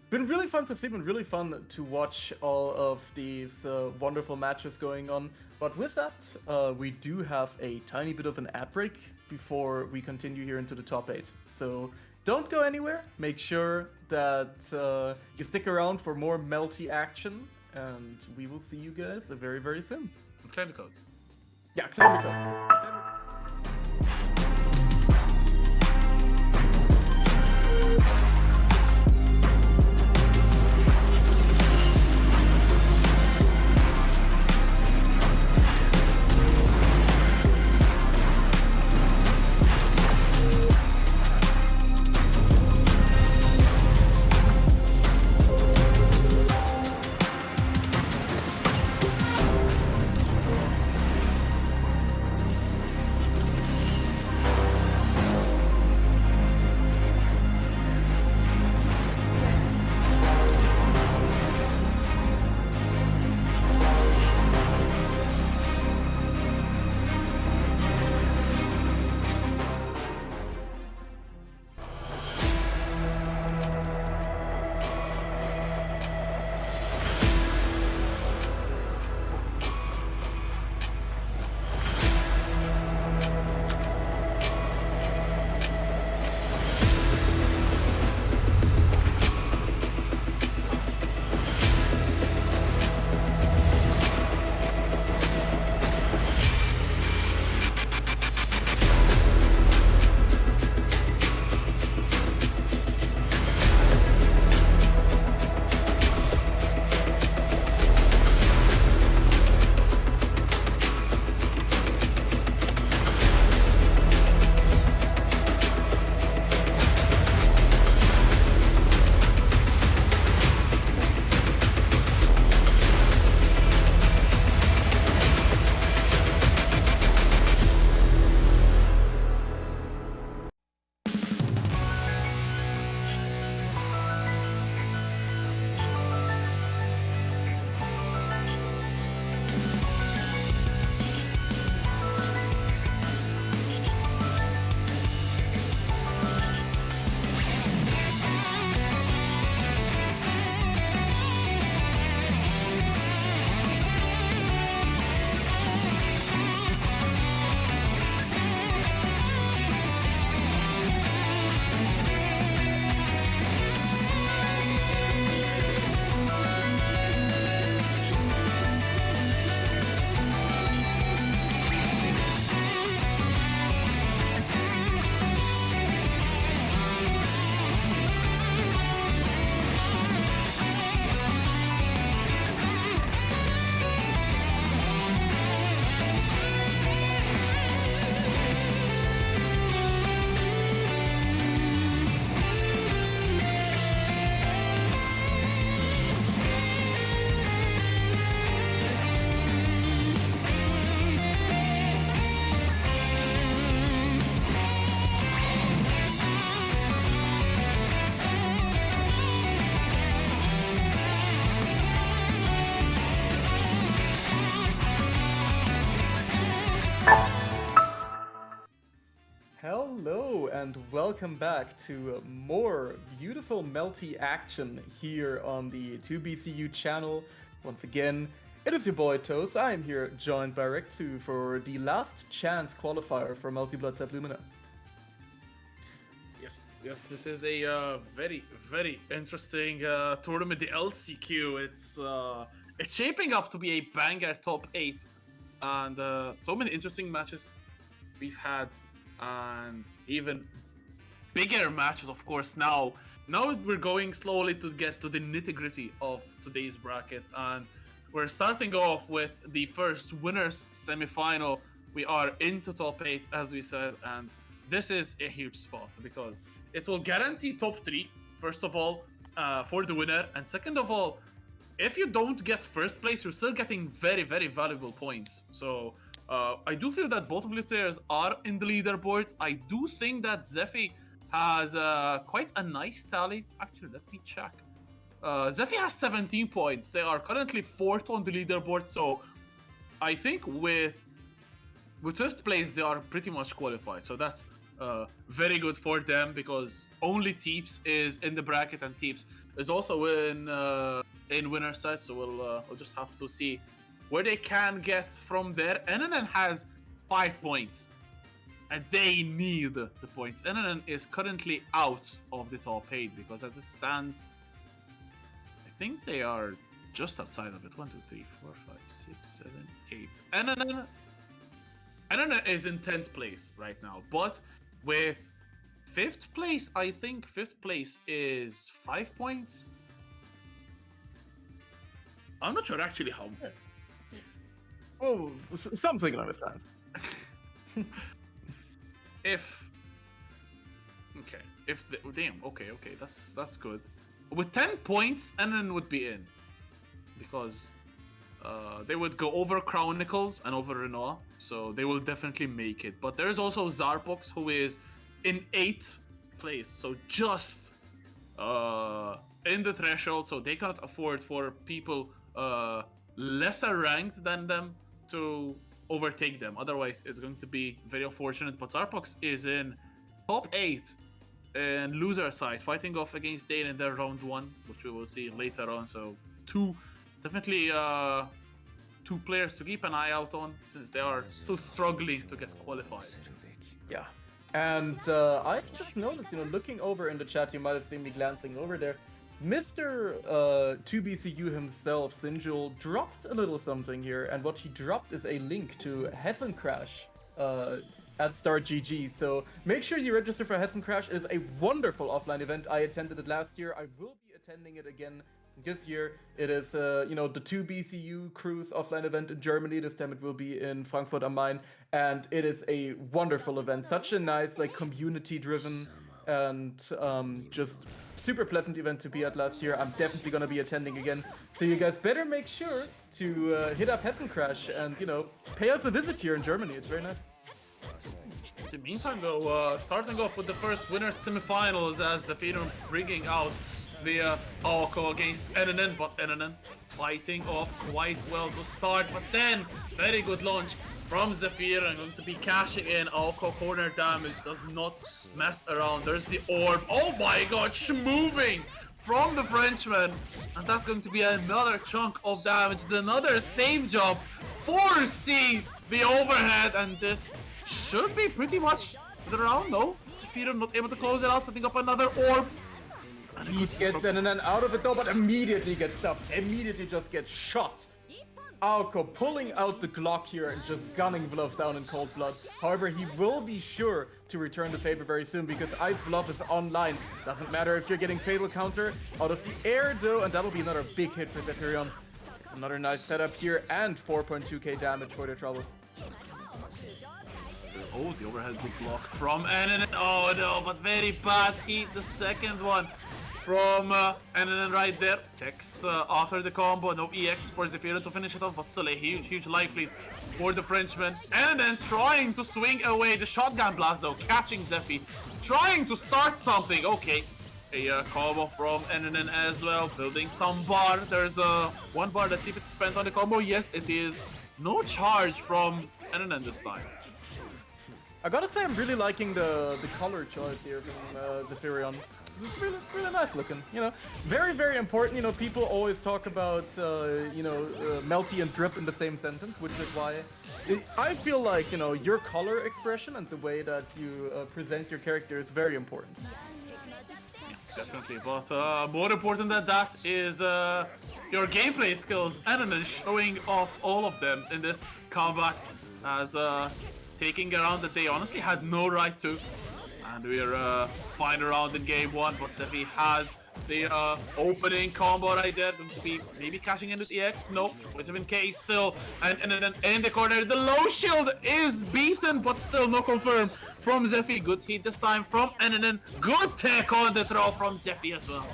been really fun to see, been really fun to watch all of these wonderful matches going on. But with that, we do have a tiny bit of an ad break before we continue here into the top 8. So don't go anywhere. Make sure that you stick around for more Melty action, and we will see you guys very, very soon. Claim the codes. Yeah, claim the codes. Hello and welcome back to more beautiful Melty action here on the 2BCU channel. Once again, it is your boy Toast. I am here joined by Rexu for the last chance qualifier for Melty Blood Type Lumina. Yes, this is a very interesting tournament, the LCQ. It's shaping up to be a banger top 8, and so many interesting matches we've had, and even bigger matches, of course. Now we're going slowly to get to the nitty-gritty of today's bracket, and we're starting off with the first winners semi-final. We are into top 8, as we said, and this is a huge spot because it will guarantee top 3, first of all, for the winner, and second of all, if you don't get first place, you're still getting very valuable points. So I do feel that both of the players are in the leaderboard. I do think that Zephy has quite a nice tally. Actually, let me check. Zephy has 17 points. They are currently 4th on the leaderboard, so I think with 5th place, they are pretty much qualified. So that's very good for them because only Teeps is in the bracket, and Teeps is also in winner's side. So we'll just have to see where they can get from there. NNN has 5 points, and they need the points. NNN is currently out of the top 8 because as it stands, I think they are just outside of it. 1, 2, 3, 4, 5, 6, 7, 8. NNN is in 10th place right now, but with 5th place, I think 5th place is 5 points. I'm not sure actually how. Oh, something along those lines. Okay, that's good. With 10 points, NNN would be in because they would go over Chronicles and over Renault, so they will definitely make it. But there's also Zarbox, who is in 8th place, so just in the threshold, so they cannot afford for people lesser ranked than them to overtake them. Otherwise, it's going to be very unfortunate. But Zarbox is in top 8 and loser side, fighting off against Dane in their round 1, which we will see later on. So definitely two players to keep an eye out on, since they are still struggling to get qualified. Yeah. And I just noticed, looking over in the chat, you might have seen me glancing over there. Mr. 2BCU himself, Sinjul, dropped a little something here, and what he dropped is a link to Hessen Crash at Start GG. So make sure you register for Hessen Crash. It is a wonderful offline event. I attended it last year. I will be attending it again this year. It is, the 2BCU cruise offline event in Germany. This time it will be in Frankfurt am Main, and it is a wonderful event. Such a nice, community-driven and just super pleasant event to be at last year. I'm definitely going to be attending again. So you guys better make sure to hit up Hessen Crash and, pay us a visit here in Germany. It's very nice. In the meantime, though, starting off with the first winners semifinals as Zephyr bringing out the Aoko against NNN, but NNN fighting off quite well to start, but then very good launch from Zephyr and going to be cashing in. Aoko corner damage, does not mess around. There's the orb. Oh my god, moving from the Frenchman, and that's going to be another chunk of damage. Another save job, forcing the overhead, and this should be pretty much the round, though. Zephyr not able to close it out, setting up another orb. He gets in and then out of it though, but immediately gets stuffed. Immediately just gets shot. Aoko pulling out the Glock here and just gunning Vlove down in cold blood. However, he will be sure to return the favor very soon because Ice Vlove is online. Doesn't matter if you're getting Fatal Counter out of the air though, and that'll be another big hit for Zephyrion. It's another nice setup here and 4.2k damage for their troubles. Oh, the overhead good block from NNN. Oh no, but very bad heat. The second one from NNN right there. Checks after the combo. No EX for Zephyr to finish it off, but still a huge life lead for the Frenchman. NNN trying to swing away the shotgun blast though, catching Zephy. Trying to start something. Okay. A combo from NNN as well, building some bar. There's one bar. Let's see if it's spent on the combo. Yes, it is. No charge from NNN this time. I gotta say I'm really liking the color choice here from Zephyrion. It's really, really nice looking, you know. Very, very important, you know, people always talk about, Melty and Drip in the same sentence, which is why I feel like, you know, your color expression and the way that you present your character is very important. Definitely, but more important than that is your gameplay skills, and then showing off all of them in this comeback as taking a round that they honestly had no right to. And we're fine around in game one, but Zephy has the opening combo right there. Going to be maybe cashing in with EX. No, was in case still. And then in the corner, the low shield is beaten, but still no confirm from Zephy. Good hit this time from NNN. Good take on the throw from Zephy as well.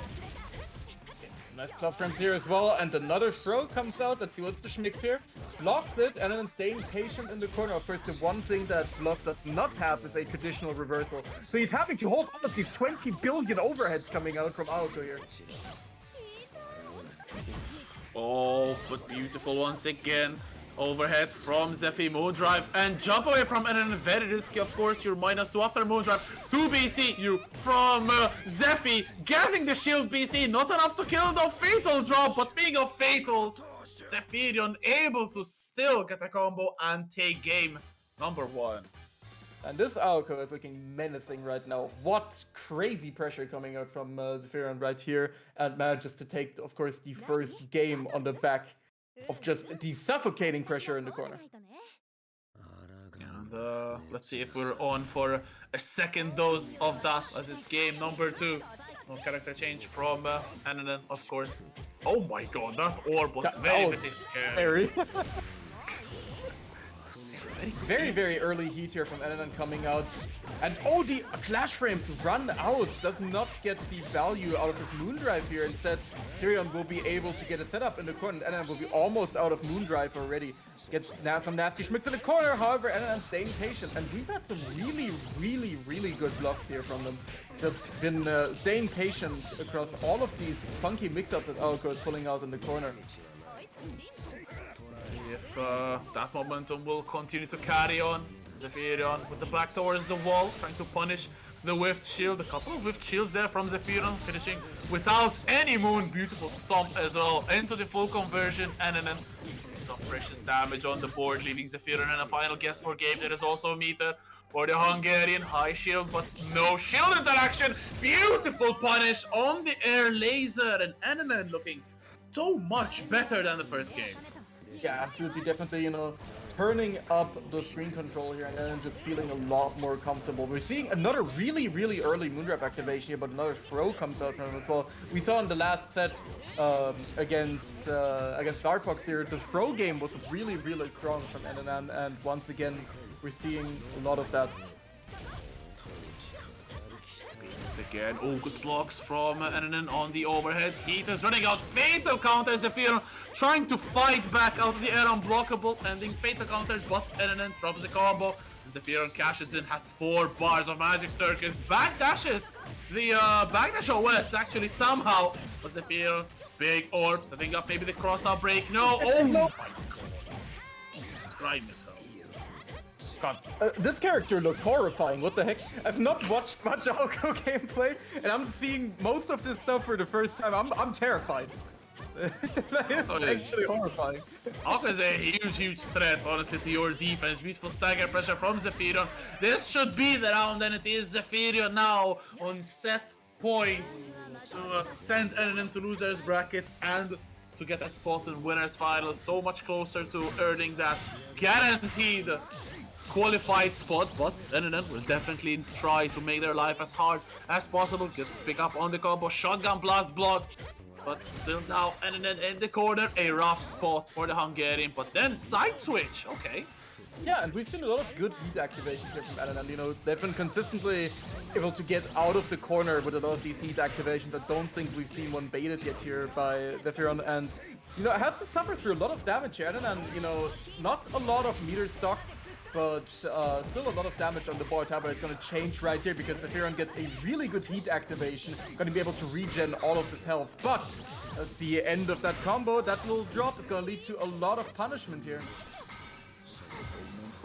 Nice club frames here as well, and another throw comes out. Let's see what's the schmicks here. Blocks it, and then staying patient in the corner. Of course, the one thing that Bluff does not have is a traditional reversal. So he's having to hold all of these 20 billion overheads coming out from Aoko here. Oh, but beautiful once again. Overhead from Zephy, Moondrive, and jump away from NN. Very risky, of course. You're -2 after Moondrive. 2 BC, you from Zephy, getting the shield BC. Not enough to kill the fatal drop, but speaking of fatals, Zephyrion able to still get a combo and take game number 1. And this Aoko is looking menacing right now. What crazy pressure coming out from Zephyrion right here, and manages to take, of course, the first game on the back of just the suffocating pressure in the corner. And let's see if we're on for a second dose of that, as it's game number 2. No character change from NNN, of course. Oh my god, that orb was very scary. Very, very early heat here from NNN coming out. And oh, the clash frames run out. Does not get the value out of his Moondrive here. Instead, Tyrion will be able to get a setup in the corner. And NNN will be almost out of Moondrive already. Gets now some nasty schmicks in the corner. However, NNN staying patient. And we've had some really, really, really good blocks here from them. Just been staying patient across all of these funky mix-ups that Aoko is pulling out in the corner. See if that momentum will continue to carry on. Zephyrion with the back towards the wall, trying to punish the Whiffed Shield. A couple of Whiffed Shields there from Zephyrion, finishing without any Moon. Beautiful stomp as well into the full conversion, and then some precious damage on the board, leaving Zephyrion in a final guess for game. There is also a meter for the Hungarian. High shield, but no shield interaction. Beautiful punish on the air laser, and NNN looking so much better than the first game. Yeah, absolutely, definitely, you know, turning up the screen control here and then just feeling a lot more comfortable. We're seeing another really, really early Moondrive activation here, but another throw comes out from him as well. We saw in the last set against Starfox here, the throw game was really, really strong from NNN, and once again, we're seeing a lot of that. Again, oh, good blocks from NNN on the overhead. Heat is running out. Fatal counter. Zephyrion trying to fight back out of the air, unblockable, ending fatal counter, but NNN drops a combo. And Zephyrion cashes in, has 4 bars of magic circus. Backdashes the backdash OS actually somehow. But Zephyrion, big orb, setting up maybe the cross-out break. No, oh my god. Prime missile. God, this character looks horrifying. What the heck? I've not watched much Aoko gameplay, and I'm seeing most of this stuff for the first time. I'm terrified. That is actually horrifying. Aoko is a huge threat, honestly, to your defense. Beautiful stagger pressure from Zephyrion. This should be the round, and it is Zephyrion now on set point to send NNN to losers bracket and to get a spot in winners finals. So much closer to earning that guaranteed qualified spot, but NNN will definitely try to make their life as hard as possible. Pick up on the combo, shotgun blast block, but still now NNN in the corner. A rough spot for the Hungarian, but then side switch. Okay. Yeah, and we've seen a lot of good heat activations here from NNN. You know, they've been consistently able to get out of the corner with a lot of these heat activations. I don't think we've seen one baited yet here by Zephyrion, and you know, it has to suffer through a lot of damage here. NNN, you know, not a lot of meters stocked, but still a lot of damage on the board. However, it's going to change right here because Zephyrion gets a really good heat activation, going to be able to regen all of his health. But at the end of that combo, that little drop is going to lead to a lot of punishment here.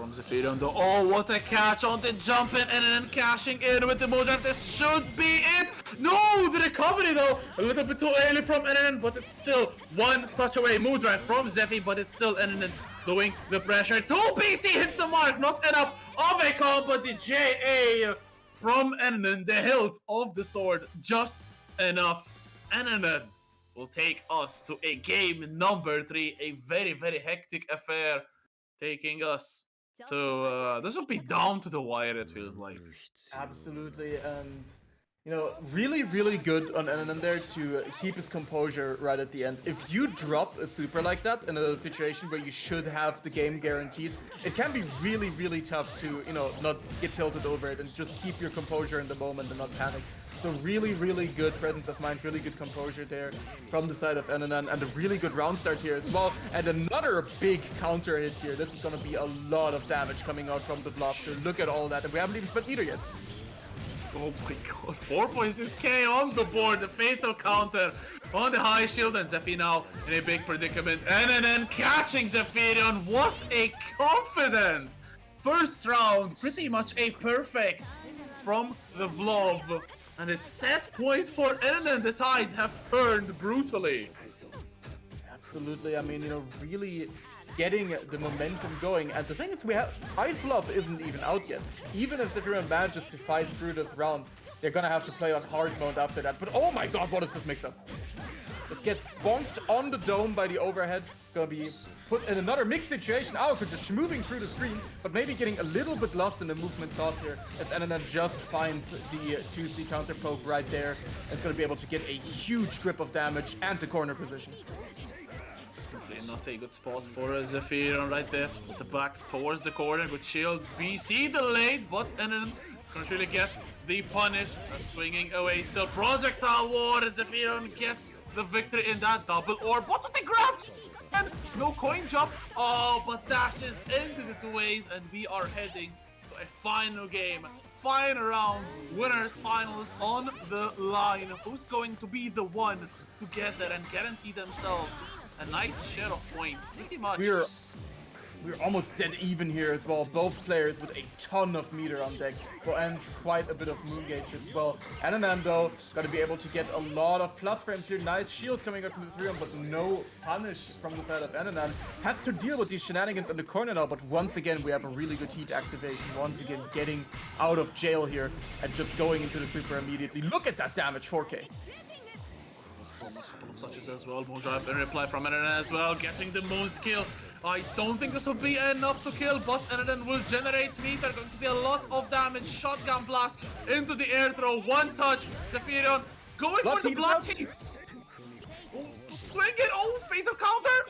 from Zephyrion though. Oh, what a catch on the jump in and then cashing in with the Modrive. This should be it. No, the recovery though. A little bit too early from NNN, but it's still one touch away. Modrive from Zephy, but it's still NNN doing the pressure. 2 BC hits the mark. Not enough of a comp, but the JA from NNN, the hilt of the sword, just enough. NNN will take us to a game number 3, a very, very hectic affair, taking us to, this will be down to the wire, it feels like. Absolutely, and you know, really, really good on NNN there to keep his composure right at the end. If you drop a super like that in a situation where you should have the game guaranteed, it can be really, really tough to, you know, not get tilted over it and just keep your composure in the moment and not panic. So really, really good presence of mind, really good composure there from the side of NNN, and a really good round start here as well. And another big counter hit here. This is going to be a lot of damage coming out from the block. So look at all that, and we haven't even spent meter yet. Oh my god, 4.6k on the board, the fatal counter on the high shield, and Zephy now in a big predicament. NNN catching Zephyrion, what a confident first round, pretty much a perfect from the Vlov. And it's set point for NNN, the tides have turned brutally. Absolutely, I mean, you know, really getting the momentum going. And the thing is, we have Ice Love isn't even out yet. Even if Zephyrion manages to fight through this round, they're gonna have to play on hard mode after that. But oh my god, what is this mix-up? This gets bonked on the dome by the overhead. It's gonna be put in another mixed situation. Aoko just moving through the screen, but maybe getting a little bit lost in the movement toss here, as NNN just finds the 2C counter poke right there. It's gonna be able to get a huge grip of damage and the corner position. Not a good spot for Zephyrion right there, with the back towards the corner, good shield. BC delayed, but NNN can't really get the punish. Swinging away still, projectile war. Zephyrion gets the victory in that double orb. What did they grab? And no coin jump. Oh, but dashes into the 2 ways, and we are heading to a final game, final round, winners finals on the line. Who's going to be the one to get there and guarantee themselves a nice share of points? Pretty much. We're almost dead even here as well. Both players with a ton of meter on deck, and quite a bit of moon gauge as well. NNN though, gonna be able to get a lot of plus frames here. Nice shield coming up from the 3-on, but no punish from the side of NNN. Has to deal with these shenanigans in the corner now, but once again we have a really good heat activation. Once again getting out of jail here and just going into the super immediately. Look at that damage, 4k. Couple of touches as well. Modrive in reply from NNN as well, getting the moon skill. I don't think this will be enough to kill, but NNN will generate meter. Going to be a lot of damage. Shotgun blast into the air throw. One touch. Zephyrion going for the blood heat. Oh, swing it. Oh, fatal counter.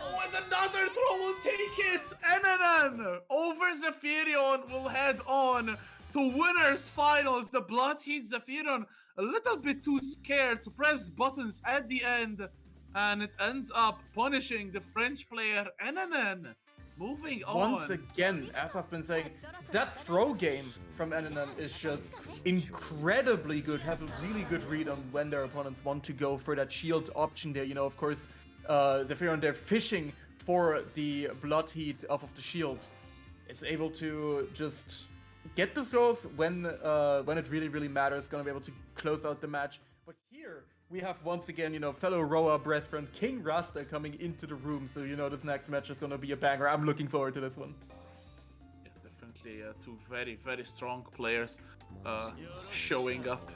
Oh, and another throw will take it. NNN over Zephyrion will head on to winners finals. The blood heat. Zephyrion a little bit too scared to press buttons at the end, and it ends up punishing the French player NNN. Moving on. Once again, as I've been saying, that throw game from NNN is just incredibly good. Has a really good read on when their opponents want to go for that shield option there. You know, of course, Zephyrion, they're fishing for the blood heat off of the shield. It's able to just get the throws when it really, really matters. Gonna be able to close out the match. But here we have once again, you know, fellow Roa brethren, King Rasta coming into the room. So you know this next match is gonna be a banger. I'm looking forward to this one. Yeah, definitely two very, very strong players showing up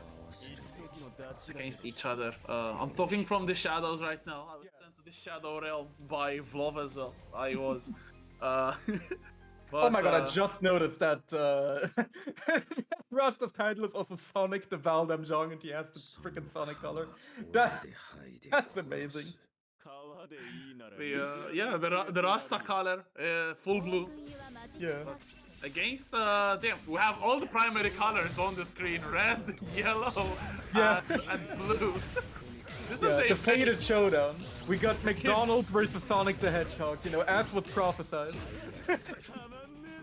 against each other. I'm talking from the shadows right now. I was sent to the shadow realm by Vlov as well. I was. But, oh my god, I just noticed that Rasta's title is also Sonic the Val Damjong, and he has the freaking Sonic color. That's amazing. Yeah, the Rasta color, full blue. Yeah. But against, damn, we have all the primary colors on the screen: red, yellow, and blue. This is a the fated showdown. We got McDonald's versus Sonic the Hedgehog, you know, as was prophesied.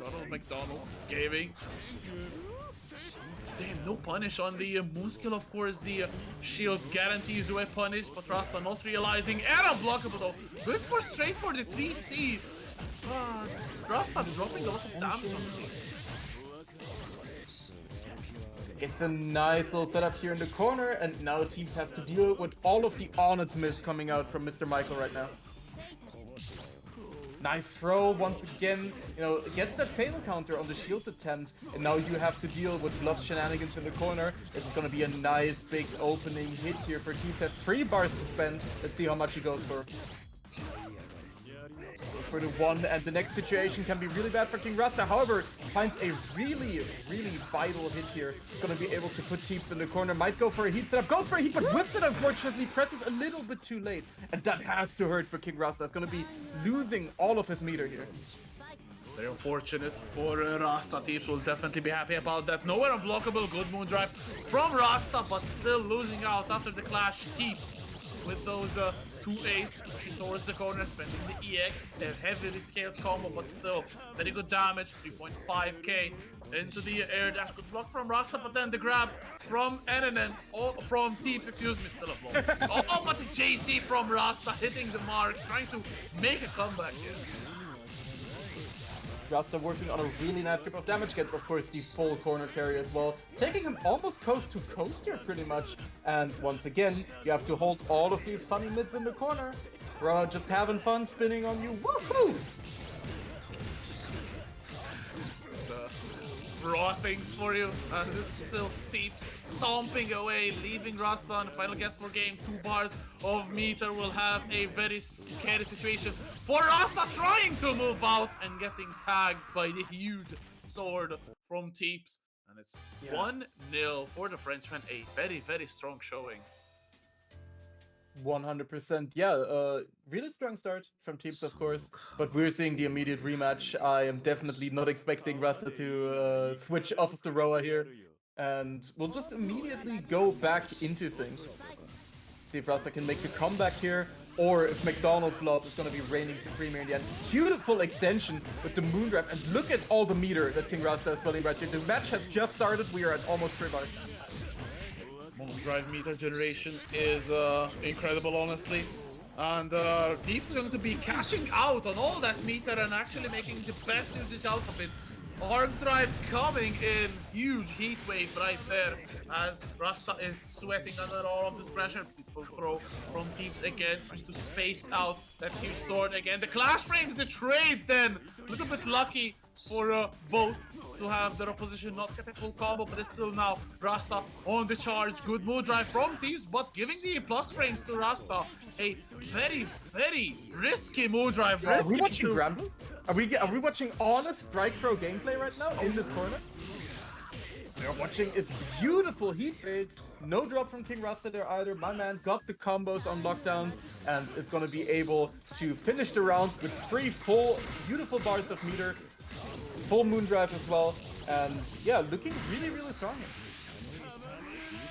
Ronald McDonald gaming. Damn, no punish on the moon skill. Of course, the shield guarantees you a punish, but Rasta not realizing. And unblockable though. Good for straight for the 3C. Rasta dropping a lot of damage on the team. It's a nice little setup here in the corner, and now Teams has to deal with all of the honest miss coming out from Mr. Michael right now. Nice throw once again, gets that fatal counter on the shield attempt, and now you have to deal with Bluff's shenanigans in the corner. It's gonna be a nice big opening hit here for Teams. Has 3 bars to spend. Let's see how much he goes for. For the 1, and the next situation can be really bad for King Rasta. However, finds a really vital hit here. Gonna be able to put Teeps in the corner. Might go for a heat setup. Goes for a heat, but whips it, unfortunately. Presses a little bit too late. And that has to hurt for King Rasta. It's gonna be losing all of his meter here. Very unfortunate for Rasta. Teeps will definitely be happy about that. Nowhere unblockable. Good moon drive from Rasta, but still losing out after the clash. Teeps with those 2 A's pushing towards the corner, spending the EX, a heavily scaled combo, but still very good damage, 3.5k into the air dash. Good block from Rasta, but then the grab from NNN, from Teeps, excuse me, still a block. Oh, but the JC from Rasta hitting the mark, trying to make a comeback here. Rasta working on a really nice grip of damage, gets of course the full corner carry as well, taking him almost coast to coast here pretty much. And once again, you have to hold all of these funny mids in the corner. Bro, just having fun spinning on you. Woohoo! Raw things for you, as it's still Teeps stomping away, leaving Rasta on the final guess for game. 2 bars of meter will have a very scary situation for Rasta, trying to move out and getting tagged by the huge sword from Teeps. And it's 1-0 for the Frenchman, a very strong showing. 100%, yeah, really strong start from Teeps, of course, but we're seeing the immediate rematch. I am definitely not expecting Rasta to switch off of the Roa here, and we'll just immediately go back into things. See if Rasta can make the comeback here, or if McDonald's Love is going to be reigning supreme here in the end. Beautiful extension with the Moondrive, and look at all the meter that King Rasta is building right here. The match has just started, we are at almost 3 bars. Drive meter generation is incredible, honestly, and Teeps is going to be cashing out on all that meter and actually making the best usage out of it. Arc drive coming in, huge heat wave right there as Rasta is sweating under all of this pressure. Beautiful throw from Teeps again, trying to space out that huge sword again. The clash frames, the trade then, a little bit lucky for both to have their opposition not get a full combo, but it's still now Rasta on the charge. Good move drive from Teeps, but giving the plus frames to Rasta. A very risky move drive. Are we watching Ramble? Are we watching honest strike throw gameplay right now in this corner? We're watching its beautiful heat phase. No drop from King Rasta there either. My man got the combos on lockdowns and is going to be able to finish the round with 3 full beautiful bars of meter. Full moon drive as well, and yeah, looking really strong.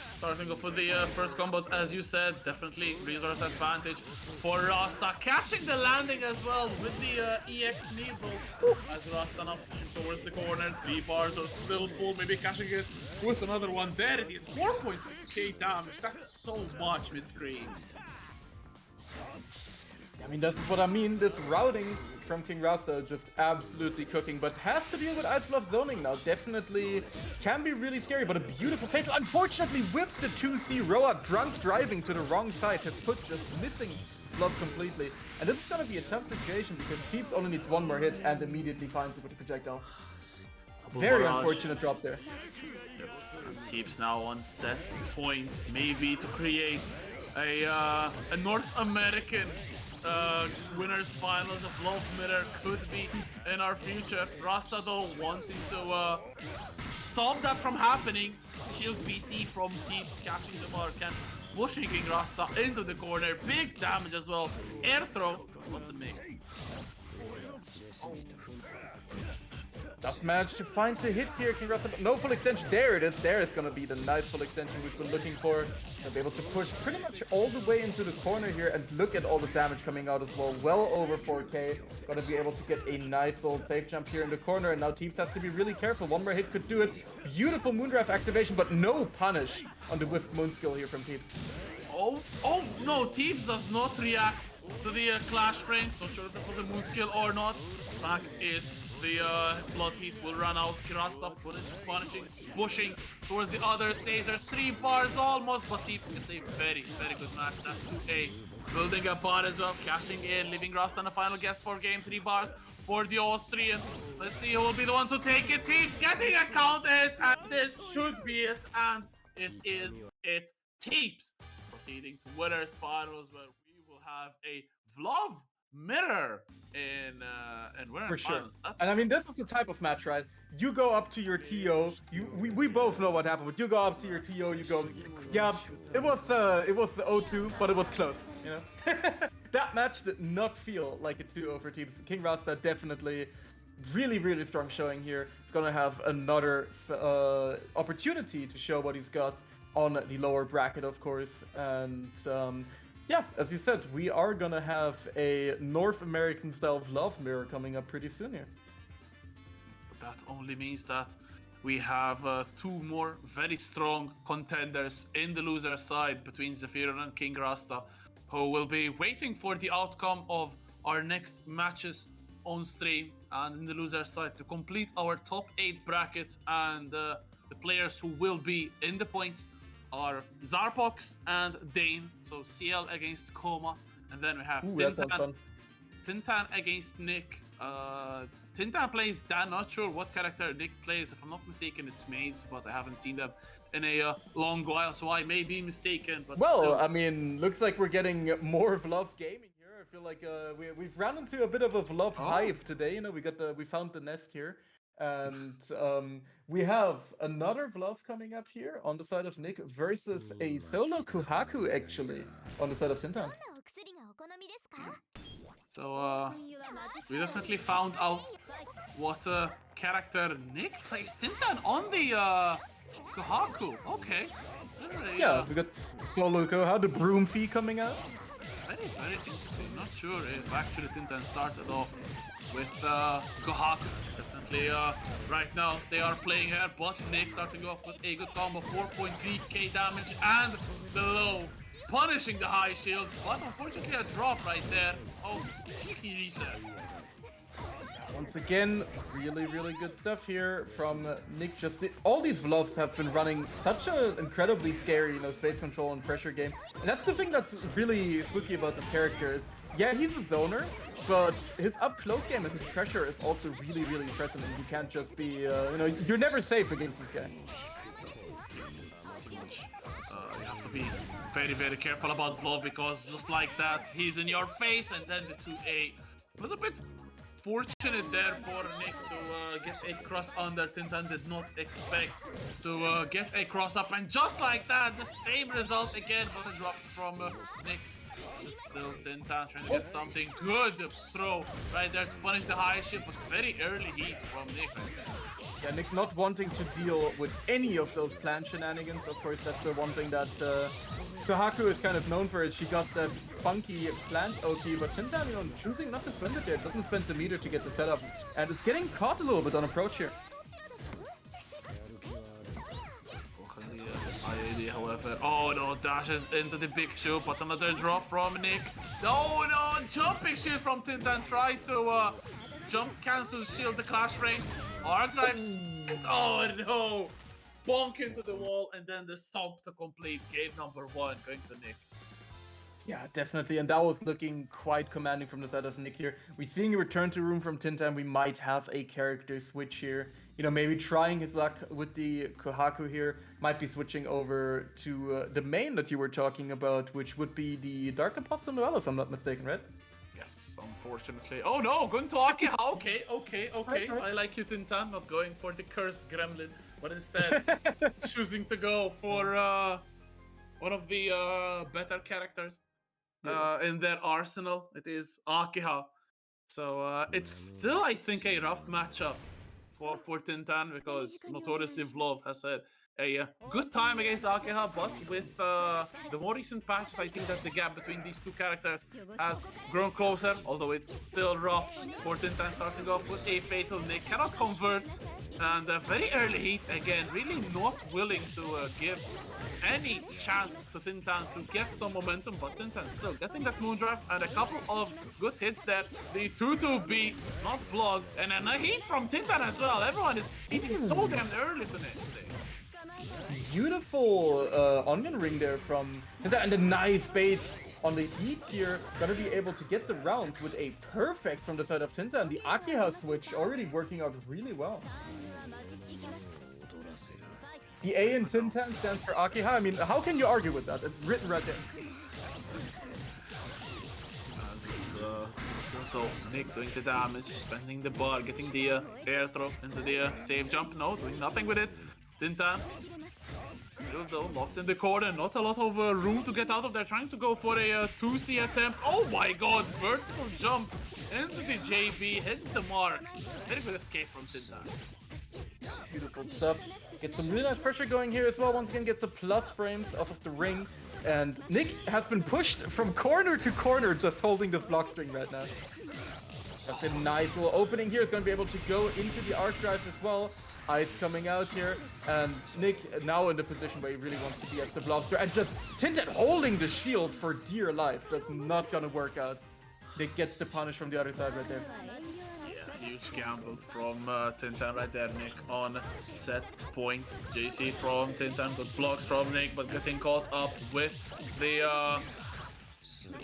Starting off with the first combos, as you said, definitely resource advantage for Rasta. Catching the landing as well with the EX needle, as Rasta now pushing towards the corner. 3 bars are still full, maybe catching it with another one. There it is, 4.6k damage. That's so much mid-screen. I mean, that's what I mean. This routing from King Rasta just absolutely cooking, but has to deal with Ice Love zoning now. Definitely can be really scary, but a beautiful fatal. Unfortunately, whips the 2C Roa, drunk driving to the wrong side. His foot just missing Love completely. And this is going to be a tough situation because Teeps only needs 1 more hit and immediately finds it with the projectile. Very unfortunate drop there. Teeps now on set point, maybe to create a North American winners finals of Love Mirror could be in our future. Rasta though wanting to stop that from happening. Shield BC from Teeps catching the mark and pushing King Rasta into the corner. Big damage as well. Air throw was the mix. Just managed to find the hit here, King Rasta. No full extension. There it is. There is going to be the nice full extension we've been looking for. They'll be able to push pretty much all the way into the corner here, and look at all the damage coming out as well. Well over 4k. Going to be able to get a nice little safe jump here in the corner, and now Teeps has to be really careful. 1 more hit could do it. Beautiful Moondrive activation, but no punish on the whiffed moon skill here from Teeps. Oh no, Teeps does not react to the clash frames. Not sure if it was a moon skill or not. fact is the Blood Heat will run out. Kirasta punishing, pushing towards the other stage. There's 3 bars almost, but Teeps gets a very, very good match. That 2A. Building a bar as well, cashing in, leaving Rasta on the final guess for game. 3 bars for the Austrian. Let's see who will be the one to take it. Teeps getting a count hit, and this should be it. And it is it. Teeps proceeding to winners finals, where we will have a Vlov mirror in winners finals. And I mean, this is the type of match, right? You go up to your TO. We both know what happened, but you go up to your TO. You go, yeah, it was the 0-2, but it was close. You know, that match did not feel like a 2-0 for Teeps. King Rasta definitely really, really strong showing here. He's gonna have another opportunity to show what he's got on the lower bracket, of course, and yeah, as you said, we are gonna have a North American style Vlov mirror coming up pretty soon here. But that only means that we have 2 more very strong contenders in the loser side between Zephyr and King Rasta, who will be waiting for the outcome of our next matches on stream, and in the loser side to complete our top 8 bracket. And the players who will be in the points are Zarpox and Dane, so CL against Koma, and then we have Tintan against Nick. Tintan plays Dan, not sure what character Nick plays. If I'm not mistaken, it's Maids, but I haven't seen them in a long while, so I may be mistaken. But well, still. I mean, looks like we're getting more Vlov gaming here. I feel like we've run into a bit of a Vlov hive today. You know, we found the nest here. And we have another Vlov coming up here on the side of Nick versus a solo Kohaku, actually, on the side of Tintan. So we definitely found out what character Nick plays. Tintan on the Kohaku. Okay. Yeah, we got solo Koha, the broom fee coming out. Very, very interesting. Not sure if actually Tintan started off with Kohaku. Definitely right now they are playing here, but Nick starting off with a good combo, 4.3k damage and the low, punishing the high shield, but unfortunately a drop right there. Oh, cheeky reset. Once again, really, really good stuff here from Nick. All these Vlovs have been running such an incredibly scary, space control and pressure game. And that's the thing that's really spooky about the character is, yeah, he's a zoner, but his up-close game and his pressure is also really, really threatening. You can't just be, you're never safe against this guy. You have to be very, very careful about Vlov, because just like that, he's in your face, and then the 2A. A little bit fortunate there for Nick to get a cross under. Tintan did not expect to get a cross up, and just like that, the same result again, but a drop from Nick. Still Tintan trying to get something good throw right there to punish the high shield, but very early heat from Nick right there. Yeah, Nick not wanting to deal with any of those plant shenanigans. Of course, that's the one thing that Kohaku is kind of known for, is she got that funky plant OT, but Tintan, choosing not to spend it there, doesn't spend the meter to get the setup, and it's getting caught a little bit on approach here. However, oh no, dashes into the big shield, but another drop from Nick. Oh no, jumping shield from Tintan, try to jump cancel shield the clash range. Arc drives. Oh no, bonk into the wall, and then the stomp to complete game number 1 going to Nick. Yeah, definitely, and that was looking quite commanding from the side of Nick here. We're seeing a return to room from Tintan. We might have a character switch here. Maybe trying his luck with the Kohaku here. Might be switching over to the main that you were talking about, which would be the Dark Apostle Noel, if I'm not mistaken, right? Yes, unfortunately. Oh no, going to Akiha. Okay. I like you, Tintan, not going for the cursed gremlin, but instead choosing to go for one of the better characters in their arsenal. It is Akiha. So it's still, I think, a rough matchup for Tintan, because notoriously Vlov has had a good time against Akiha, but with the more recent patches, I think that the gap between these two characters has grown closer, although it's still rough for Tintan, starting off with a fatal. Nick cannot convert, And a very early heat again, really not willing to give any chance to Tintan to get some momentum, but Tintan still getting that Moondrive and a couple of good hits there. The 2-2-B not blocked, and then a heat from Tintan as well. Everyone is heating so damn early today. Beautiful onion ring there from Tintan, and a nice bait on the heat here. Gonna be able to get the round with a perfect from the side of Tintan. The Akiha switch already working out really well. The A in Tintan stands for Akiha. I mean, how can you argue with that? It's written right there. Still Nick doing the damage, spending the bar, getting the air throw into the save jump. No, doing nothing with it. Tintan, still though, locked in the corner. Not a lot of room to get out of there. Trying to go for a 2C attempt. Oh my god, vertical jump into the JB. Hits the mark. Very good escape from Tintan. Beautiful stuff. Get some really nice pressure going here as well. Once again, gets the plus frames off of the ring. And Nick has been pushed from corner to corner, just holding this block string right now. That's a nice little opening here. He's going to be able to go into the arc drive as well. Ice coming out here. And Nick now in the position where he really wants to be at the blaster. And just Tintan holding the shield for dear life. That's not going to work out. Nick gets the punish from the other side right there. Huge gamble from Tintan right there, Nick on set point. JC from Tintan, good blocks from Nick, but getting caught up with the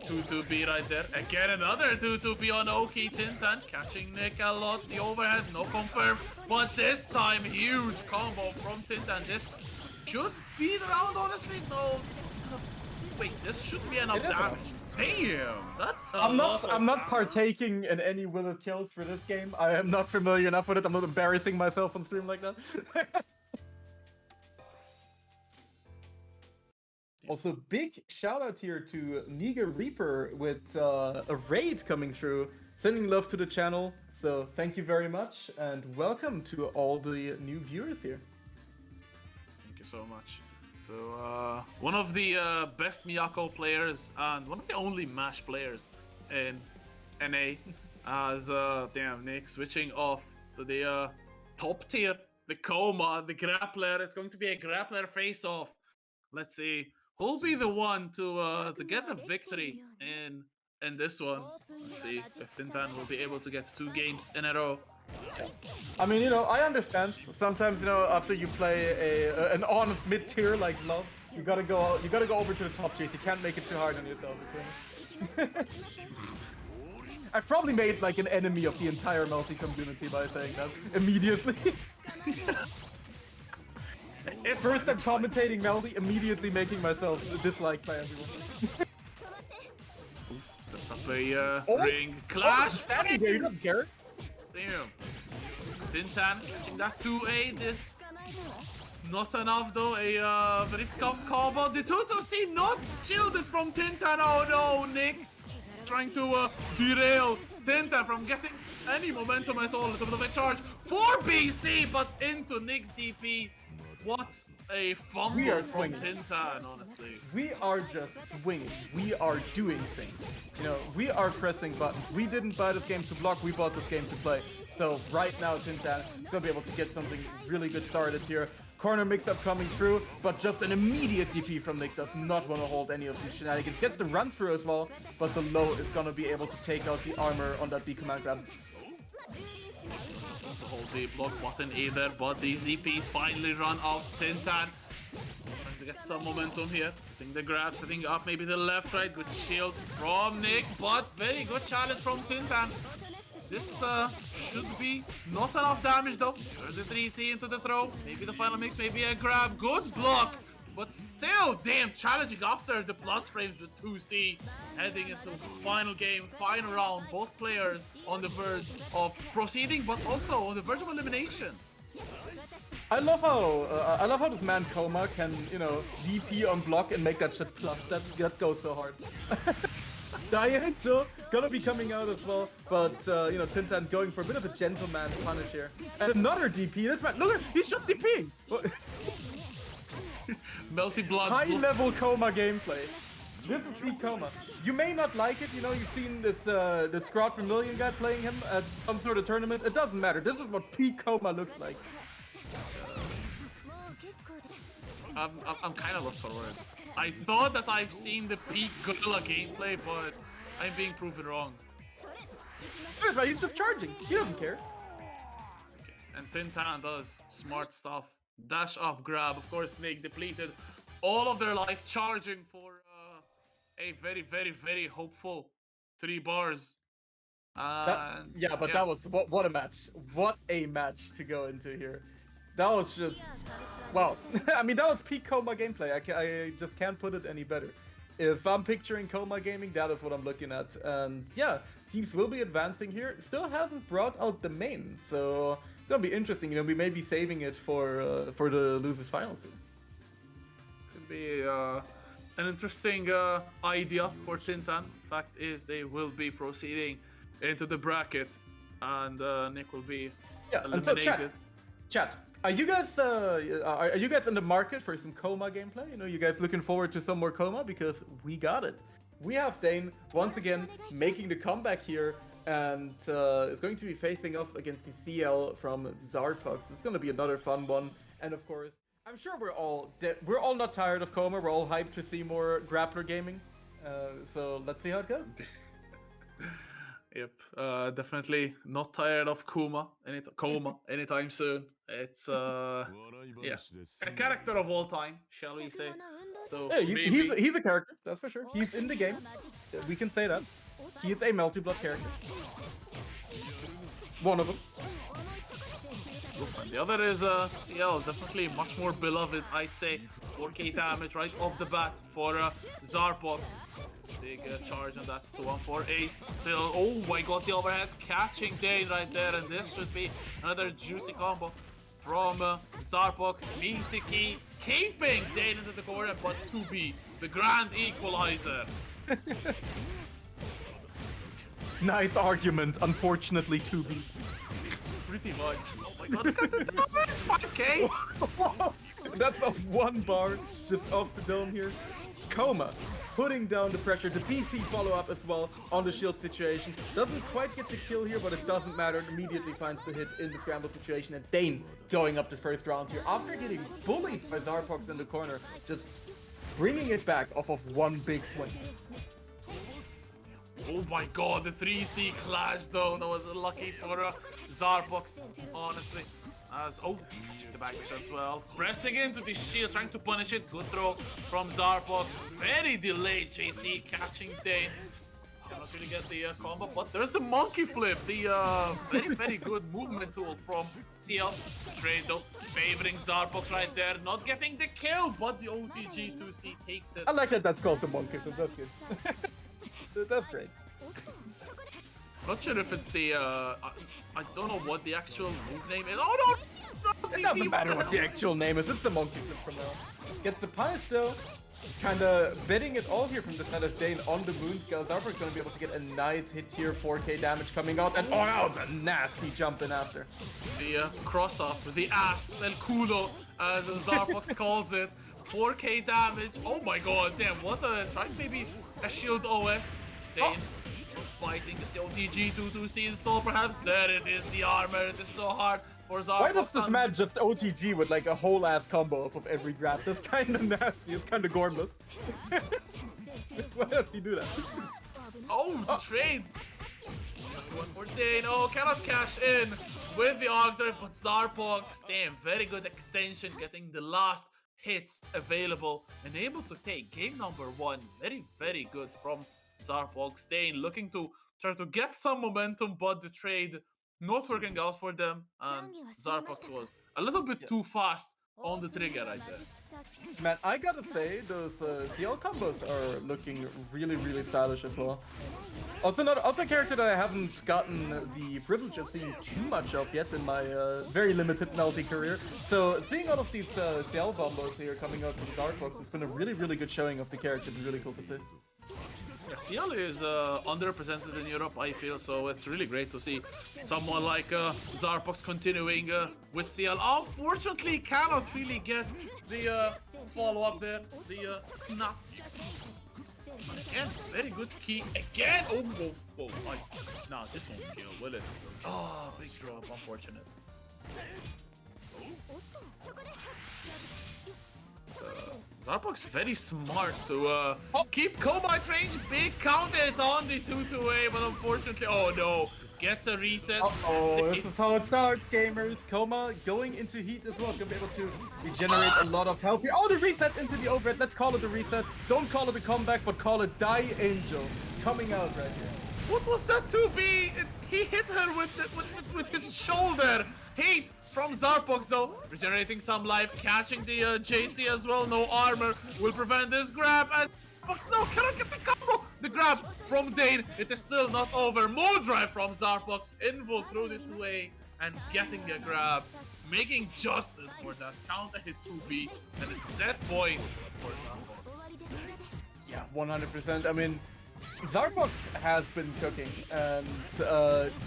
2-2-B right there. Again, another 2-2-B on Oki. Tintan catching Nick a lot. The overhead, no confirm, but this time huge combo from Tintan. This should be the round, honestly. No, wait, this should be enough damage. Damn, that's I'm not partaking in any will it kills for this game. I am not familiar enough with it. I'm not embarrassing myself on stream like that. Also, big shout out here to Niga Reaper with a raid coming through, sending love to the channel. So thank you very much and welcome to all the new viewers here. Thank you so much. So, one of the best Miyako players and one of the only MASH players in NA as, damn, Nick switching off to the top tier, the Coma, the grappler. It's going to be a grappler face-off. Let's see who'll be the one to get the victory in this one. Let's see if Tintan will be able to get 2 games in a row. I mean, you know, I understand. Sometimes, you know, after you play an honest mid-tier like Love, you gotta go over to the top tiers. You can't make it too hard on yourself. Okay? I've probably made like an enemy of the entire Melty community by saying that immediately. First, I'm commentating Melty, immediately making myself disliked by everyone. Sets up a ring clash. Damn. Tintan catching that 2A. This not enough though. A very scuffed combo. The 2-2-C not shielded from Tintan. Oh no, Nick trying to derail Tintan from getting any momentum at all. A little bit of a charge for BC, but into Nick's DP. What a fumble from Tintan, honestly. We are just swinging. We are doing things. You know, we are pressing buttons. We didn't buy this game to block, we bought this game to play. So right now, Tintan is going to be able to get something really good started here. Corner mix-up coming through, but just an immediate DP from Nick. Does not want to hold any of these shenanigans. Gets the run through as well, but the low is going to be able to take out the armor on that B command grab. To hold the block button either, but the ZPs finally run out. Tintan trying to get some momentum here. Getting the grab, setting up maybe the left, right. Good shield from Nick, but very good challenge from Tintan. This should be not enough damage though. There's a 3C into the throw. Maybe the final mix, maybe a grab. Good block. But still, damn, challenging after the plus frames with 2C. Heading into the final game, final round. Both players on the verge of proceeding, but also on the verge of elimination. I love how this man Coma can, you know, DP on block and make that shit plus. That goes so hard. Dianto gonna be coming out as well, but you know, Tintan going for a bit of a gentleman punish here. And another DP. This man, look, he's just DPing. Melty blood. High level Coma gameplay. This is peak Coma. You may not like it, you know, you've seen this Scrod Vermilion guy playing him at some sort of tournament. It doesn't matter. This is what peak Coma looks like. I'm kind of lost for words. I thought that I've seen the peak Gorilla gameplay, but I'm being proven wrong. Right, he's just charging. He doesn't care. Okay. And Tintan does smart stuff. Dash up, grab. Of course, Snake depleted all of their life, charging for a very, very, very hopeful 3 bars. That was what a match. What a match to go into here. That was just, wow. I mean, that was peak Coma gameplay. I just can't put it any better. If I'm picturing Coma gaming, that is what I'm looking at. And yeah, teams will be advancing here. Still hasn't brought out the main, so that'll be interesting. You know, we may be saving it for the losers final soon. Could be an interesting idea for Tintan. Fact is, they will be proceeding into the bracket, and Nick will be eliminated. So chat. Are you guys in the market for some Coma gameplay? You know, you guys looking forward to some more Coma? Because we got it. We have Dane once again making the comeback here, and is going to be facing off against the CL from Zarpox. It's going to be another fun one, and of course, I'm sure we're all not tired of Coma. We're all hyped to see more grappler gaming. So let's see how it goes. Yep, definitely not tired of Coma anytime soon. It's a character of all time, shall we say? So yeah, he's a character, that's for sure. He's in the game. We can say that. He is a Melty Blood character. One of them. And the other is CL, definitely much more beloved, I'd say. 4k damage right off the bat for Zarpox. Big charge on that 2-1-4 ace still. Oh my god, the overhead catching Dane right there, and this should be another juicy combo from Zarpox. Melty keeping Dane into the corner, but 2B, the grand equalizer. Nice argument, unfortunately 2B. Pretty much. Oh my god, look at the damage, 5k! That's off 1 bar, just off the dome here. Coma putting down the pressure. The BC follow-up as well on the shield situation. Doesn't quite get the kill here, but it doesn't matter. Immediately finds the hit in the scramble situation. And Dane going up the first round here after getting bullied by Zarpox in the corner. Just bringing it back off of 1 big swing. Oh my god, the 3C clash though. That was unlucky for Zarpox, honestly. As catching the back as well. Pressing into the shield, trying to punish it. Good throw from Zarpox. Very delayed JC catching Dane. Cannot really get the combo, but there's the monkey flip. The very, very good movement tool from CL. Trade though, favoring Zarpox right there. Not getting the kill, but the OTG 2C takes it. I like that that's called the monkey flip. That's good. That's great. Not sure if it's the I don't know what the actual move name is. Oh no! It doesn't matter what the actual name is. It's the monkey flip from now. Gets the punish though. Kind of betting it all here from the side of Dane on the moon scale. Zarpox going to be able to get a nice hit here. 4k damage coming out, and oh, that was a nasty jump in after. The cross up, the ass, el culo, as Zarpox calls it. 4k damage. Oh my god, damn! What a try, maybe a shield OS. Dane. Fighting the OTG 2-2C install, perhaps. There it is, the armor. It is so hard for Zarpox. Why does this man just OTG with like a whole ass combo off of every grab? That's kind of nasty. It's kind of gormless. Why does he do that? Oh, the trade. One for Dane. Oh, cannot cash in with the Ogder, but Zarpox, damn, very good extension, getting the last hits available and able to take game number 1. Very, very good from Zarpox. Dane looking to try to get some momentum, but the trade not working out for them, and Zarpox was a little bit too fast on the trigger right there. Man, I gotta say, those CL combos are looking really, really stylish as well. Also a character that I haven't gotten the privilege of seeing too much of yet in my very limited Melty career. So seeing all of these CL combos here coming out from Zarpox has been a really, really good showing of the character. It's really cool to see. Yeah, CL is underrepresented in Europe, I feel, so it's really great to see someone like Zarpox continuing with CL. Unfortunately, cannot really get the follow-up there, the snap. Again, very good key. Again! Oh, whoa, whoa. No, this won't kill, will it? Oh, big drop. Unfortunate. Zarbox very smart, so keep Coma at range, big counter hit on the 2-2-A, but unfortunately, oh no, gets a reset. Oh, this is how it starts, gamers. Coma going into heat as well, gonna be able to regenerate a lot of health here. Oh, the reset into the overhead. Let's call it a reset. Don't call it a comeback, but call it Die Angel coming out right here. What was that 2B? He hit her with his shoulder. Heat from Zarbox though, regenerating some life, catching the JC as well. No armor will prevent this grab as Zarbox no cannot get the combo. The grab from Dane, it is still not over. More drive from Zarbox, invul through the 2A and getting a grab, making justice for that counter hit 2B, and it's set point for Zarbox. Yeah, 100%. I mean, Zarbox has been cooking, and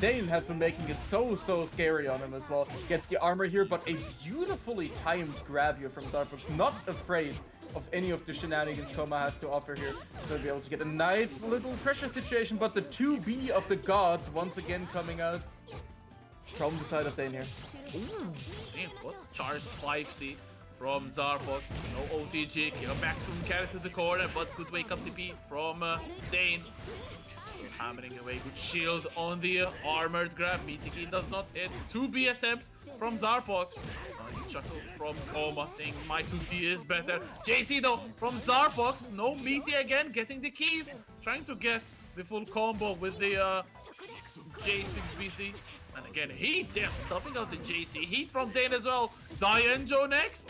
Dane has been making it so scary on him as well. Gets the armor here, but a beautifully timed grab here from Zarbox. Not afraid of any of the shenanigans Coma has to offer here. So be able to get a nice little pressure situation, but the 2B of the gods once again coming out from the side of Dane here. Ooh, damn, what? Charged 5C from Zarbox. No OTG, maximum carry to the corner, but good wake up TP from Dane. Hammering away, good shield on the armored grab. Mitiki does not hit. 2B attempt from Zarbox. Nice chuckle from Coma, saying my 2B is better. JC though, from Zarbox. No Meaty again, getting the keys. Trying to get the full combo with the J6BC. And again, Heat there, stuffing out the JC. Heat from Dane as well. Dienjo next.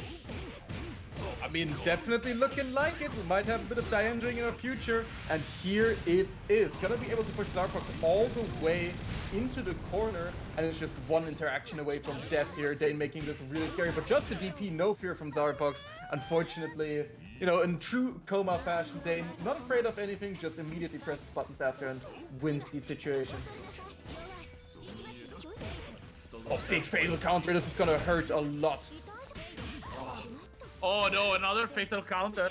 I mean, definitely looking like it. We might have a bit of Dienjoing in the future. And here it is. Gonna be able to push Zarbox all the way into the corner. And it's just one interaction away from death here. Dane making this really scary. But just the DP, no fear from Zarbox. Unfortunately, you know, in true Coma fashion, Dane not afraid of anything. Just immediately presses buttons after and wins the situation. Oh, big fatal counter. This is gonna hurt a lot. Oh no, another fatal counter.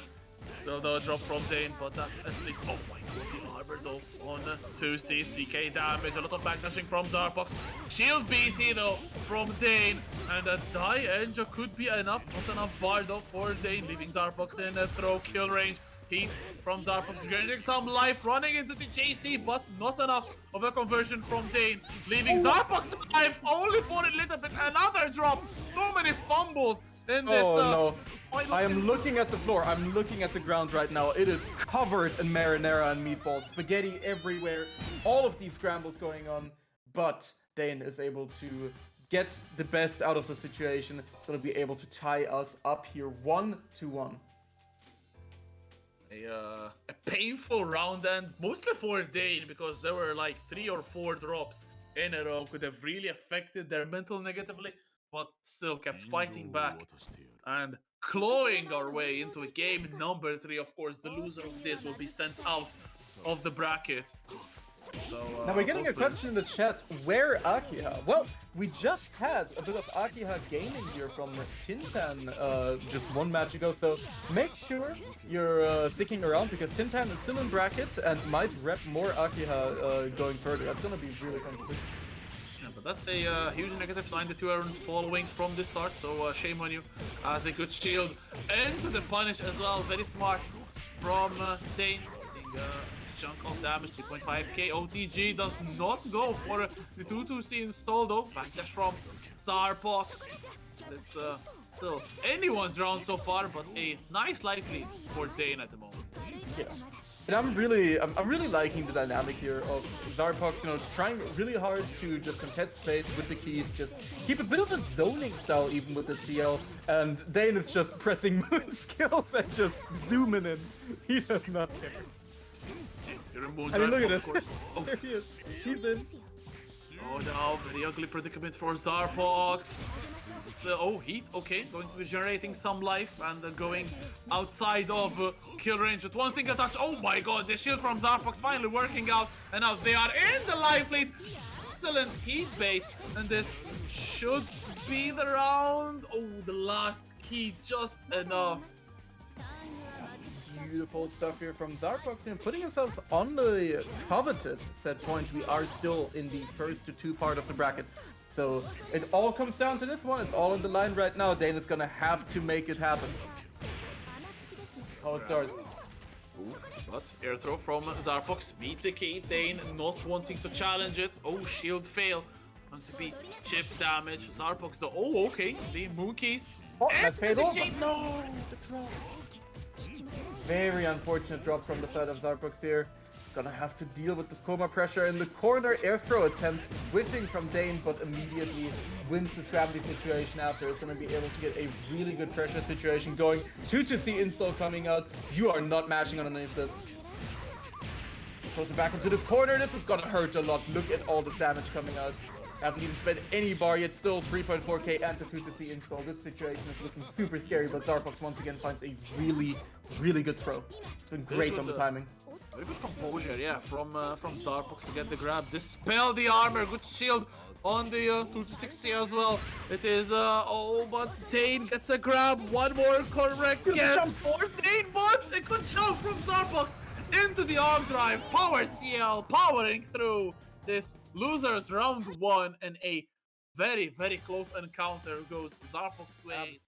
So the drop from Dane, but that's at least. Oh my god, the armor though on 2C, 3k damage, a lot of backdashing from Zarbox. Shield BC though from Dane, and a Dienjo could be enough. Not enough VAR though for Dane, leaving Zarbox in a throw kill range. Heat from Zarbox, getting some life, running into the JC, but not enough of a conversion from Dane, leaving Zarbox alive only for a little bit. Another drop, so many fumbles in this. Oh no, I am looking at the floor, I'm looking at the ground right now. It is covered in marinara and meatballs, spaghetti everywhere, all of these scrambles going on, but Dane is able to get the best out of the situation, so to be able to tie us up here 1-1. A painful round end, mostly for Dane, because there were like 3 or 4 drops in a row, could have really affected their mental negatively, but still kept fighting back and clawing our way into a game number 3. Of course, the loser of this will be sent out of the bracket. So, now we're getting a question in the chat, where Akiha? Well, we just had a bit of Akiha gaming here from Tintan just one match ago, so make sure you're sticking around because Tintan is still in bracket and might rep more Akiha going further. That's gonna be really fun. Yeah, but that's a huge negative sign that you aren't following from the start, so shame on you. As a good shield into the punish as well, very smart from Dane. Chunk of damage, 2.5k. OTG does not go for the 2-2C install though. Backdash from Zarbox. It's still anyone's round so far, but a nice life lead for Dane at the moment. Yeah. And I'm really liking the dynamic here of Zarbox, you know, trying really hard to just contest space with the keys, just keep a bit of a zoning style even with the CL, and Dane is just pressing moon skills and just zooming in. He does not care. I mean, look at this. Oh. There he is. He's in. Oh no, very ugly predicament for Zarbox. Still, oh, Heat, okay, going to be generating some life and going outside of kill range with one single touch. Oh my god, the shield from Zarbox finally working out, and now they are in the life lead. Excellent Heat bait, and this should be the round. Oh, the last key, just enough. beautiful stuff here from Zarbox and putting themselves on the coveted set point. We are still in the first to two part of the bracket. So it all comes down to this one. It's all on the line right now. Dane is gonna have to make it happen. How it starts. Ooh, but air throw from Zarbox. BTK Dane not wanting to challenge it. Oh, shield fail. Want to be chip damage. Zarbox though. Oh, okay. The Moonkeys. Oh, that's fatal. No, the drop. Very unfortunate drop from the side of Zarbox here. Gonna have to deal with this coma pressure in the corner. Air throw attempt, whiffing from Dane, but immediately wins the scramble situation after. It's gonna be able to get a really good pressure situation going. 2-2C install coming out. You are not mashing underneath this. Throws it back into the corner. This is gonna hurt a lot. Look at all the damage coming out. Haven't even spent any bar yet. Still 3.4k and the 2-2C install. This situation is looking super scary, but Zarbox once again finds a really, really good throw. Doing great on the timing. Very good composure, yeah, from Zarbox to get the grab. Dispel the armor, good shield on the 2-2-6C as well. It is, oh, but Dane gets a grab. One more correct guess for Dane, but a good jump from Zarbox into the arm drive. Powered CL, powering through this losers round one, and a very, very close encounter goes Zarbox's way.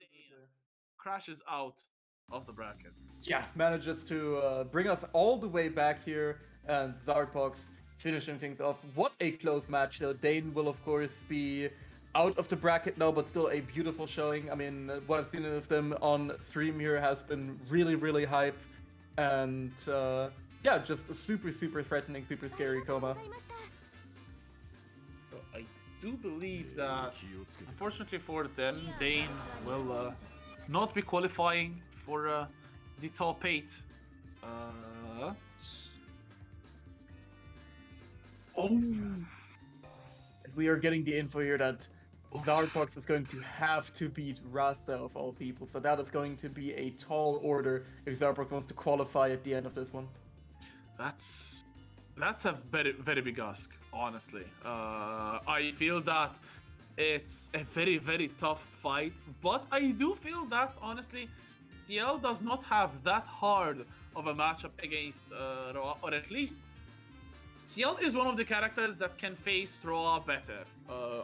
Crashes out of the bracket. Yeah, manages to bring us all the way back here, and Zarbox finishing things off. What a close match though. Dane will of course be out of the bracket now, but still a beautiful showing. I mean, what I've seen of them on stream here has been really, really hype, and yeah, just a super, super threatening, super scary coma. So I do believe that, unfortunately for them, Dane will not be qualifying for the top 8. We are getting the info here that Zarbox is going to have to beat Rasta of all people, so that is going to be a tall order if Zarbox wants to qualify at the end of this one. That's a very, very big ask, honestly. I feel that it's a very, very tough fight, but I do feel that, honestly, CL does not have that hard of a matchup against Roa, or at least CL is one of the characters that can face Roa better.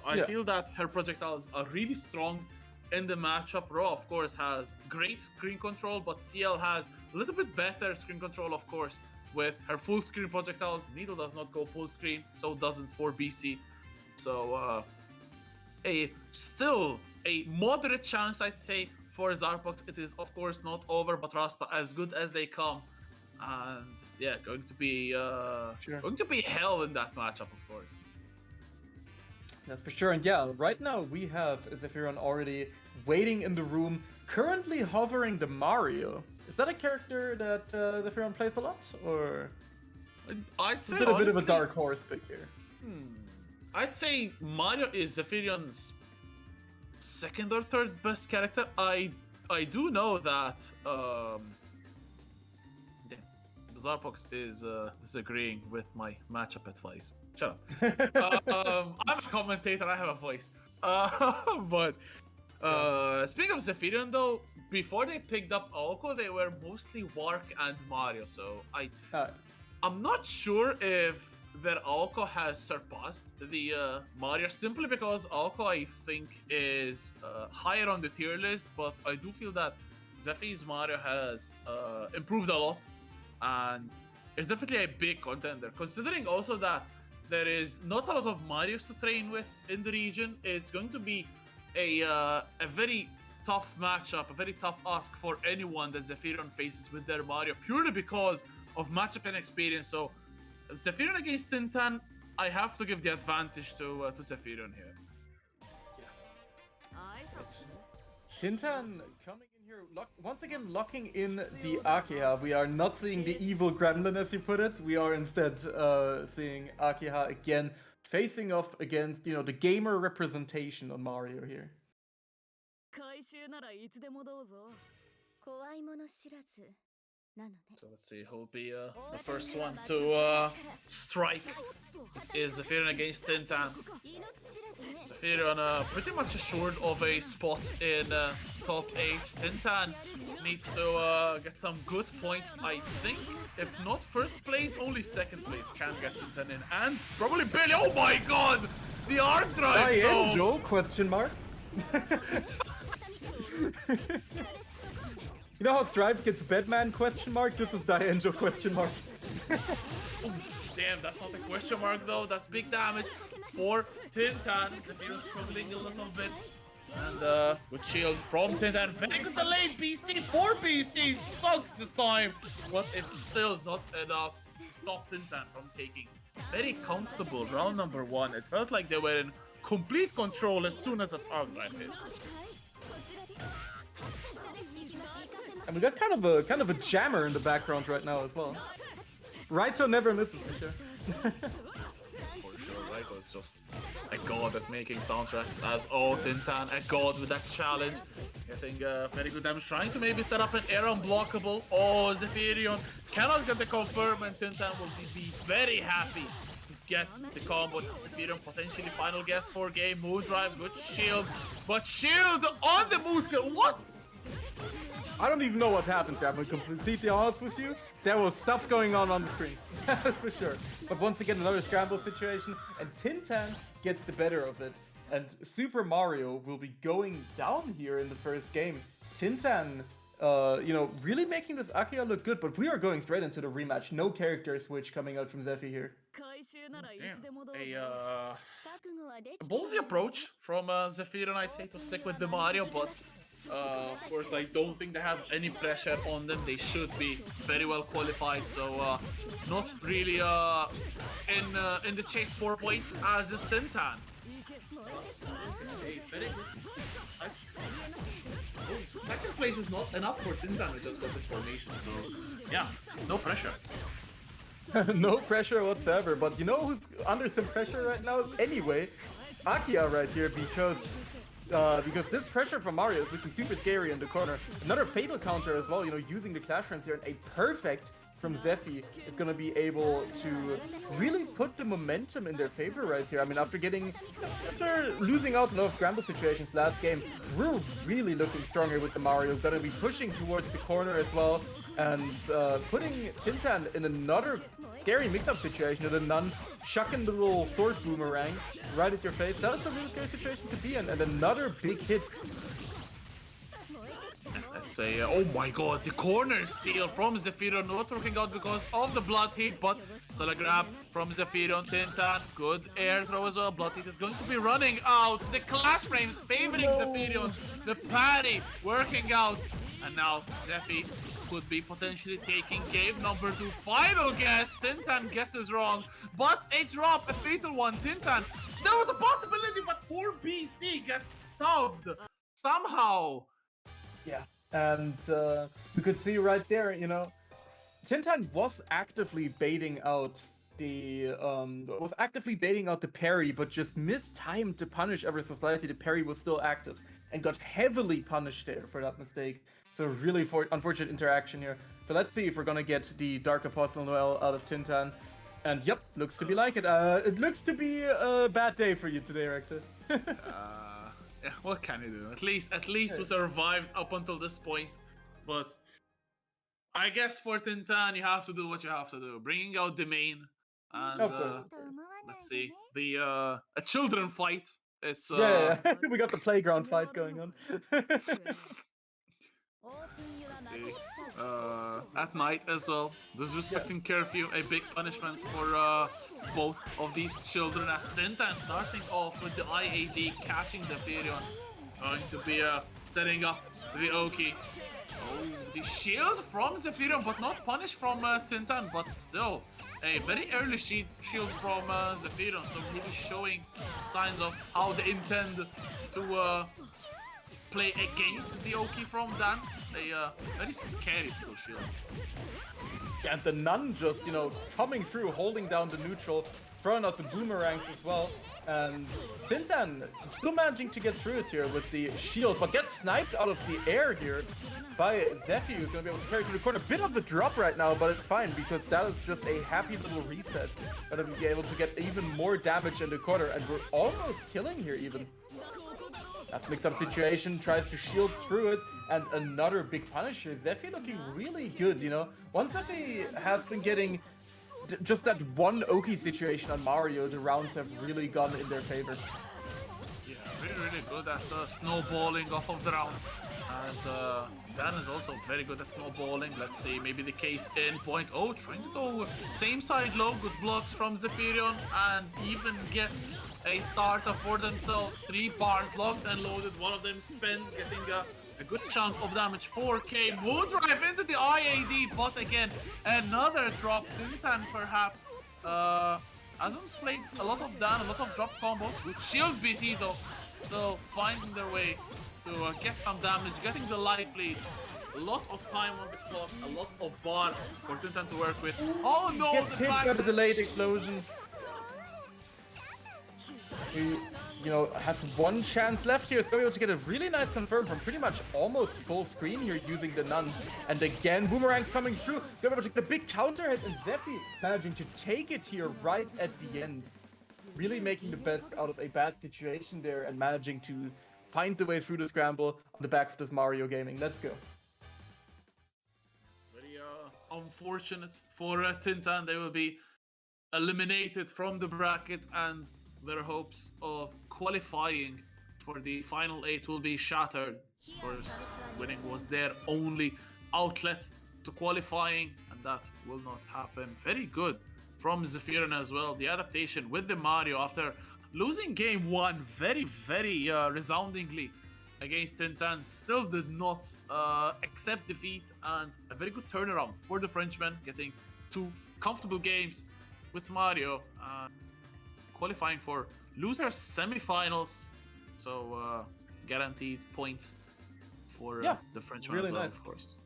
I feel that her projectiles are really strong in the matchup. Roa, of course, has great screen control, but CL has a little bit better screen control, of course, with her full screen projectiles. Needle does not go full screen, so doesn't for BC. So, still a moderate chance, I'd say, for Zarbox. It is, of course, not over, but Rasta as good as they come, and yeah, going to be hell in that matchup, of course. That's for sure. And yeah, right now we have Zephyron already waiting in the room, currently hovering the Mario. Is that a character that Zephyron plays a lot, or I'd say a bit of a dark horse pick here? I'd say Mario is Zephyrion's second or third best character. I do know that Zarbox is disagreeing with my matchup advice. Shut up. I'm a commentator, I have a voice. But speaking of Zephyrion though, before they picked up Aoko, they were mostly Wark and Mario, so I'm not sure if their Aoko has surpassed the Mario, simply because Aoko, I think, is higher on the tier list, but I do feel that Zephy's Mario has improved a lot, and it's definitely a big contender, considering also that there is not a lot of Marios to train with in the region. It's going to be a very tough matchup, a very tough ask for anyone that Zephyrion faces with their Mario, purely because of matchup and experience. So Zephyrion against Tintan, I have to give the advantage to Zephyrion here. Tintan coming in here, once again locking in the Akiha. We are not seeing the evil gremlin, as you put it. We are instead seeing Akiha again facing off against, you know, the gamer representation on Mario here. So let's see who'll be the first one to strike. It is Zephyrion against Tintan. Zephyrion pretty much assured of a spot in top 8. Tintan needs to get some good points, I think. If not first place, only second place can get Tintan in. And probably Billy. Oh my god! The arc drive! Angel? Question mark. You know how Stripes gets Batman? Question mark. This is Angel? Question mark. Damn, that's not a question mark though. That's big damage for Tintan. Zephyrion struggling a little bit. And good shield from Tintan. Very good delayed BC. 4 BC. Sucks this time. But it's still not enough to stop Tintan from taking very comfortable round number 1. It felt like they were in complete control as soon as that arc drive hits. And we got kind of a jammer in the background right now as well. Raito never misses for sure. For sure, Raito is just a god at making soundtracks, as Tintan, a god with that challenge. Getting very good damage, trying to maybe set up an air unblockable. Oh, Zephyrion cannot get the confirm, and Tintan will be very happy to get the combo. Zephyrion potentially final guess for game. Moon drive, good shield, but shield on the moon skill. What? I don't even know what happened there, I'm completely honest with you. There was stuff going on the screen, for sure. But once again, another scramble situation, and Tintan gets the better of it. And Super Mario will be going down here in the first game. Tintan, you know, really making this Akia look good, but we are going straight into the rematch. No character switch coming out from Zephy here. Damn. A ballsy approach from Zephyrion, I'd say, to stick with the Mario, but of course, I don't think they have any pressure on them. They should be very well qualified, so not really in the chase for points as is Tintan. Okay, very good. Second place is not enough for Tintan with just got the formation, so yeah, no pressure. No pressure whatsoever, but you know who's under some pressure right now anyway? Akia right here, because this pressure from Mario is looking super scary in the corner. Another fatal counter as well, you know, using the Clash Runs here, and a perfect from Zephy is going to be able to really put the momentum in their favor right here. I mean, after losing out in a lot of scramble situations last game, we're really looking stronger with the Mario. Going to be pushing towards the corner as well, and putting Tintan in another scary mix-up situation, and the Nun chucking the little sword boomerang right at your face. That's a really scary situation to be in, and another big hit. Let's say, oh my god, the corner steal from Zephyrion, not working out because of the blood heat, but still a grab from Zephyrion. Tintan, good air throw as well. Blood heat is going to be running out. The clash frames favoring Zephyrion, the parry working out, and now Zephy could be potentially taking cave number 2. Final guess, Tintan guesses wrong, but a drop, a fatal one. Tintan, there was a possibility, but 4 BC gets stuffed somehow. Yeah, and you could see right there, you know, Tintan was actively baiting out the parry, but just mistimed to punish ever so slightly. The parry was still active and got heavily punished there for that mistake. So really unfortunate interaction here. So let's see if we're gonna get the Dark Apostle Noel out of Tintan. And yep, looks to be like it. It looks to be a bad day for you today, Rector. Yeah, what can you do? At least we survived up until this point. But I guess for Tintan, you have to do what you have to do. Bringing out the main, and let's see the a children fight. It's yeah. We got the playground fight going on. Let's see. At night as well. Disrespecting curfew, a big punishment for both of these children, as Tintan starting off with the IAD, catching Zephyrion. Going to be setting up the Oki. Oh, the shield from Zephyrion, but not punished from Tintan, but still a very early shield from Zephyrion, so really showing signs of how they intend to play against the Oki from Dan. A very scary still shield. Yeah, and the Nun just, you know, coming through, holding down the neutral, throwing out the boomerangs as well. And Tintan still managing to get through it here with the shield, but gets sniped out of the air here by Zephy, who's going to be able to carry to the corner. Bit of a drop right now, but it's fine because that is just a happy little reset. Going to be able to get even more damage in the corner, and we're almost killing here even. That's mix-up situation, tries to shield through it, and another big punish here. Zephy looking really good, you know. Once Zephy has been getting just that one Oki situation on Mario, the rounds have really gone in their favor. Yeah, really good at snowballing off of the round. As Dan is also very good at snowballing. Let's see, maybe the case in point. Oh, trying to go with same side low, good blocks from Zephyrion, and even get a starter for themselves. 3 bars locked and loaded. One of them spent, getting a good chunk of damage. 4k. Moon drive into the IAD, but again, another drop. Tintan perhaps hasn't played a lot of Dan, a lot of drop combos. Good shield BC though. So finding their way to get some damage, getting the life lead. A lot of time on the clock, a lot of bar for Tintan to work with. Oh no! Gets hit by the delayed explosion. He, you know, has one chance left here. He's going to be able to get a really nice confirm from pretty much almost full screen here using the Nun. And again, Boomerang's coming through. Going to be able to get a big counter hit, and Zephy managing to take it here right at the end. Really making the best out of a bad situation there and managing to find the way through the scramble on the back of this Mario gaming. Let's go. Very unfortunate for Tintan. They will be eliminated from the bracket, and their hopes of qualifying for the final 8 will be shattered. Of course, winning was their only outlet to qualifying, and that will not happen. Very good from Zephyrion as well. The adaptation with the Mario after losing game 1 very resoundingly against Tintan, still did not accept defeat, and a very good turnaround for the Frenchman, getting 2 comfortable games with Mario, qualifying for losers semifinals. So guaranteed points for the Frenchman really as well, nice. of course.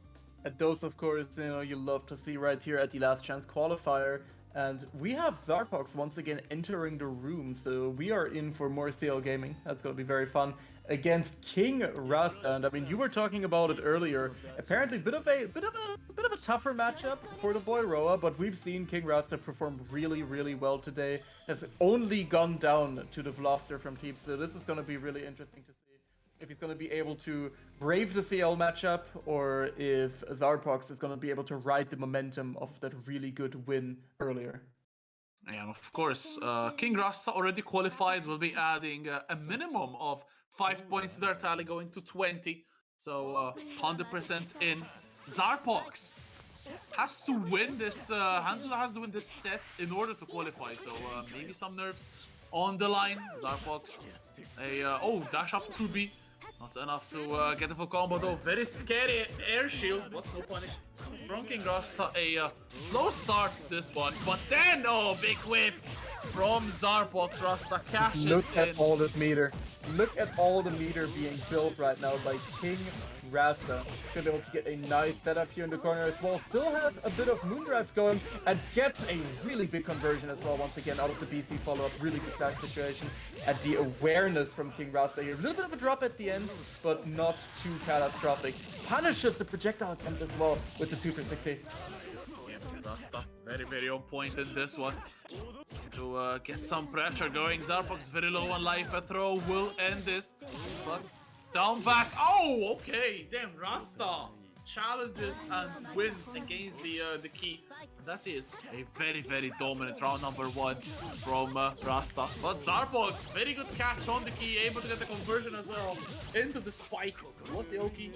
And those, of course, you know, you love to see right here at the last chance qualifier. And we have Zarpox once again entering the room, so we are in for more CL gaming. That's going to be very fun against King Rasta. And I mean, you were talking about it earlier. Apparently, bit of a tougher matchup for the boy Roa, but we've seen King Rasta perform really well today. Has only gone down to the Veloster from Teep, so this is going to be really interesting to see if he's going to be able to brave the CL matchup, or if Zarpox is going to be able to ride the momentum of that really good win earlier. And of course, King Rasta already qualified, will be adding a minimum of 5 points to their tally, going to 20. So 100% in. Zarpox has to win this, has to win this set in order to qualify. So maybe some nerves on the line. Zarpox, oh, dash up 2B. Not enough to get the full combo though. Very scary air shield, but no punish from King Rasta. A slow start this one, but then, oh, big whiff from Zarpox. Rasta cashes Look in. at all this meter. Look at all the meter being built right now by King Rasta. Gonna be able to get a nice setup here in the corner as well. Still has a bit of Moondrive going and gets a really big conversion as well once again out of the BC follow-up. Really good back situation. And the awareness from King Rasta here. A little bit of a drop at the end, but not too catastrophic. Punishes the projectile attempt as well with the 2-3-60. Rasta very on point in this one to get some pressure going. Zarpox very low on life. A throw will end this, but down back. Oh, okay. Damn, Rasta challenges and wins against the key. That is a very dominant round number 1 from Rasta. But Zarpox, very good catch on the key, able to get the conversion as well into the spike. Was the Oki?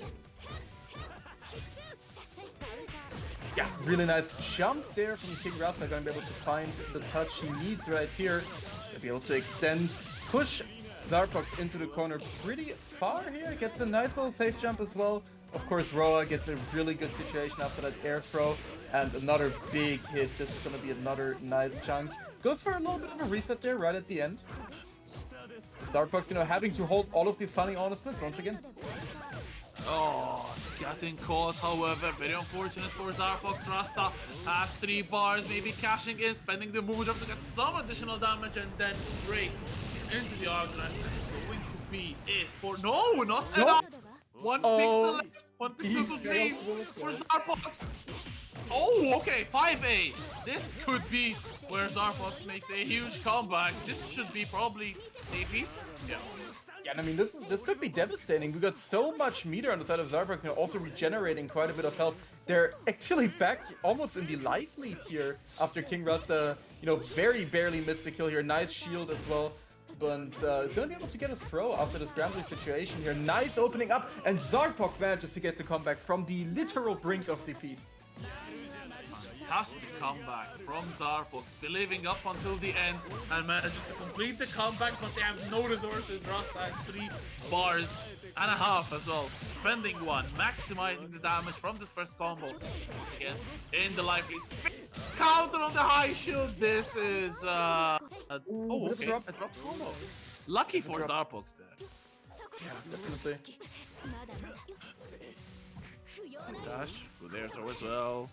Yeah, really nice jump there from King Rasta. Going to be able to find the touch he needs right here. To be able to extend, push Zarpox into the corner pretty far here. Gets a nice little safe jump as well. Of course, Roa gets a really good situation after that air throw. And another big hit. This is going to be another nice chunk. Goes for a little bit of a reset there right at the end. Zarpox, you know, having to hold all of these funny honestness once again. Oh, getting caught, however. Very unfortunate for Zarbox. Rasta has 3 bars, maybe cashing in, spending the move up to get some additional damage, and then straight into the argument. That's going to be it for... No, not enough! One pixel left, 1 pixel to dream for Zarbox. Oh, okay, 5A. This could be where Zarbox makes a huge comeback. This should be probably safe. Yeah. Yeah, and I mean, this could be devastating. We got so much meter on the side of Zarbox, you know, also regenerating quite a bit of health. They're actually back almost in the life lead here after King Rasta, you know, very barely missed the kill here. Nice shield as well. But is going to be able to get a throw after the scrambling situation here. Nice opening up, and Zarbox manages to get the comeback from the literal brink of defeat. Fantastic comeback from Zarbox, believing up until the end and manages to complete the comeback, but they have no resources. Rasta has 3 bars and a half as well, spending 1, maximizing the damage from this first combo. Once again, in the life lead, counter on the high shield. This is a drop combo. Lucky for Zarbox there. Yeah, definitely. Dash, good there as well.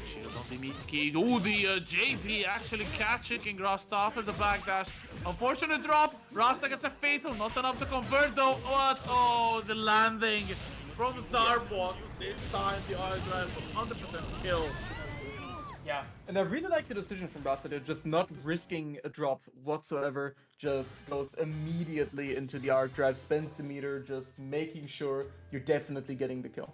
Shield on the meat key. Oh, the JB actually catching King Rasta after the backdash. Unfortunate drop. Rasta gets a fatal, not enough to convert though. What? Oh, the landing from Zarbox. This time the R drive 100% kill. Yeah, and I really like the decision from Rasta. They're just not risking a drop whatsoever. Just goes immediately into the arc drive, spends the meter, just making sure you're definitely getting the kill.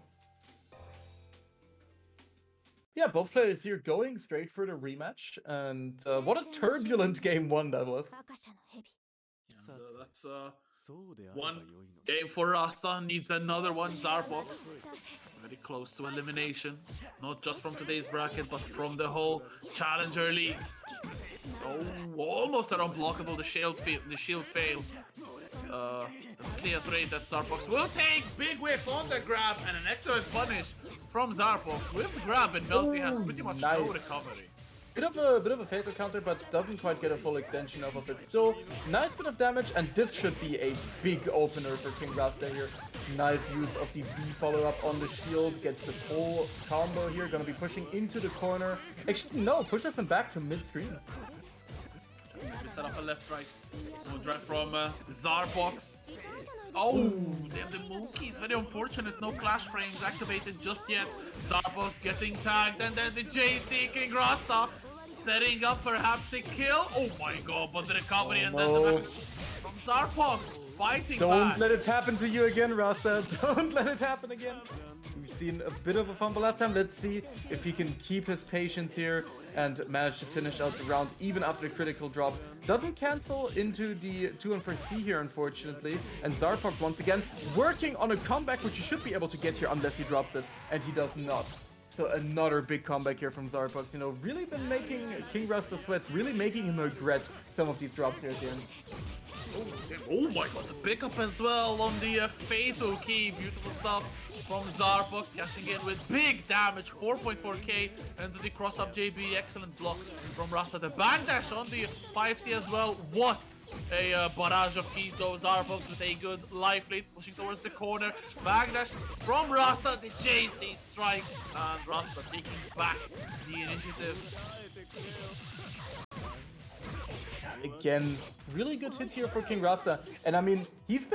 Yeah, both players here going straight for the rematch, and what a turbulent game 1 that was. Yeah, that's one game for Rasta, needs another one. Zarbox very close to elimination, not just from today's bracket, but from the whole Challenger League. So almost an unblockable. The shield fail. Definitely a trade that Zarbox will take. Big whip on the grab and an excellent punish from Zarbox with the grab, and Melty has pretty much no recovery. Bit of a fatal counter, but doesn't quite get a full extension off of it. Still, nice bit of damage, and this should be a big opener for King Rasta here. Nice use of the B follow-up on the shield, gets the full combo here, gonna be pushing into the corner. Actually, no, pushes him back to mid-screen. We set up a left-right. We'll drive from Zarbox. Oh, damn, the Mookie is very unfortunate. No clash frames activated just yet. Zarbox getting tagged, and then the JC King Rasta setting up perhaps a kill. Oh my god, but the recovery and then the damage from Zarbox fighting back. Don't let it happen to you again, Rasta. Don't let it happen again. We've seen a bit of a fumble last time. Let's see if he can keep his patience here and manage to finish out the round even after the critical drop. Doesn't cancel into the 2-4C here, unfortunately. And Zarbox once again working on a comeback, which he should be able to get here unless he drops it, and he does not. So another big comeback here from Zarbox. You know, really been making King Rasta sweat, really making him regret some of these drops here at the end. Oh my god, the pickup as well on the fatal key. Beautiful stuff from Zarbox, cashing in with big damage, 4.4k into the cross-up JB. Excellent block from Rasta. The backdash on the 5C as well. What a barrage of keys though. Zarbox with a good life lead, pushing towards the corner. Backdash from Rasta. The JC strikes, and Rasta taking back the initiative. Again, really good hit here for King Rasta, and I mean, he's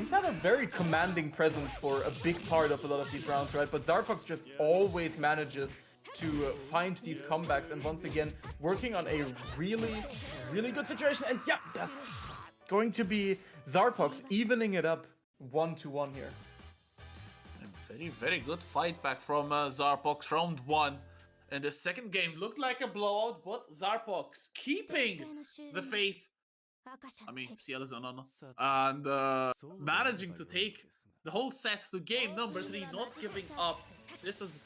had a very commanding presence for a big part of a lot of these rounds, right? But Zarbox just always manages to find these comebacks, and once again, working on a really good situation. And yeah, that's going to be Zarbox evening it up 1-1 here. Very good fight back from Zarbox. Round 1. And the second game looked like a blowout, but Zarbox keeping the faith. I mean, CL is an honor. And managing to take the whole set to game number 3, not giving up. This is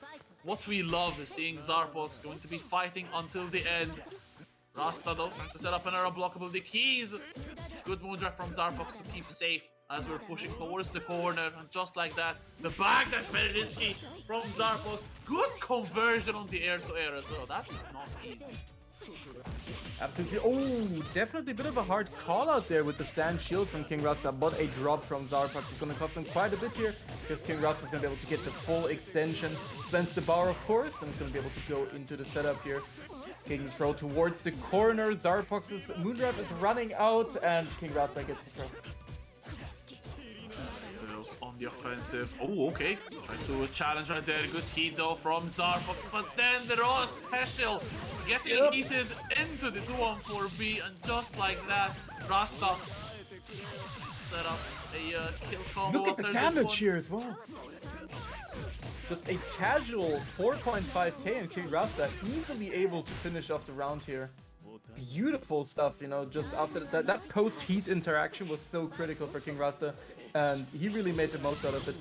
what we love, is seeing Zarbox going to be fighting until the end. Rasta though, to set up another unblockable. The keys. Good moondraft from Zarbox to keep safe as we're pushing towards the corner, and just like that, the backdash very risky from Zarbox. Good conversion on the air-to-air as well. That is not easy. Absolutely. Oh, definitely a bit of a hard call out there with the stand shield from King Rasta, but a drop from Zarpak is going to cost him quite a bit here because King Rasta is going to be able to get the full extension. Spends the bar, of course, and is going to be able to go into the setup here. Taking the throw towards the corner. Zarpox's Moondrive is running out, and King Rasta gets the throw. Still on the offensive. Oh, okay. Trying to challenge right there. Good heat though from Zarbox, but then the raw special getting heated into the 2-1-4B, and just like that, Rasta set up a kill combo. Look at the damage here as well. Just a casual 4.5k, and King Rasta easily able to finish off the round here. Beautiful stuff, you know, just after that post-heat interaction was so critical for King Rasta, and he really made the most out of it.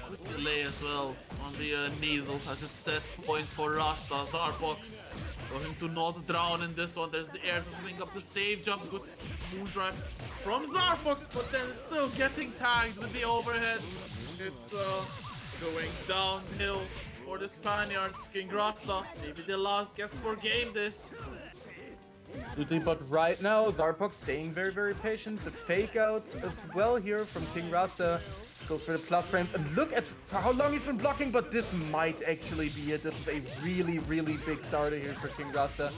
Good delay as well on the needle as it's set point for Rasta. Zarbox going to not drown in this one. There's the air filling up the save jump. Good Moondrive from Zarbox, but then still getting tagged with the overhead. It's going downhill for the Spaniard. King Rasta, maybe the last guess for game this. Absolutely, but right now, Zarbox staying very, very patient. The fake out as well here from King Rasta. Goes for the plus frames, and look at how long he's been blocking, but this might actually be it. This is a really, really big starter here for King Rasta.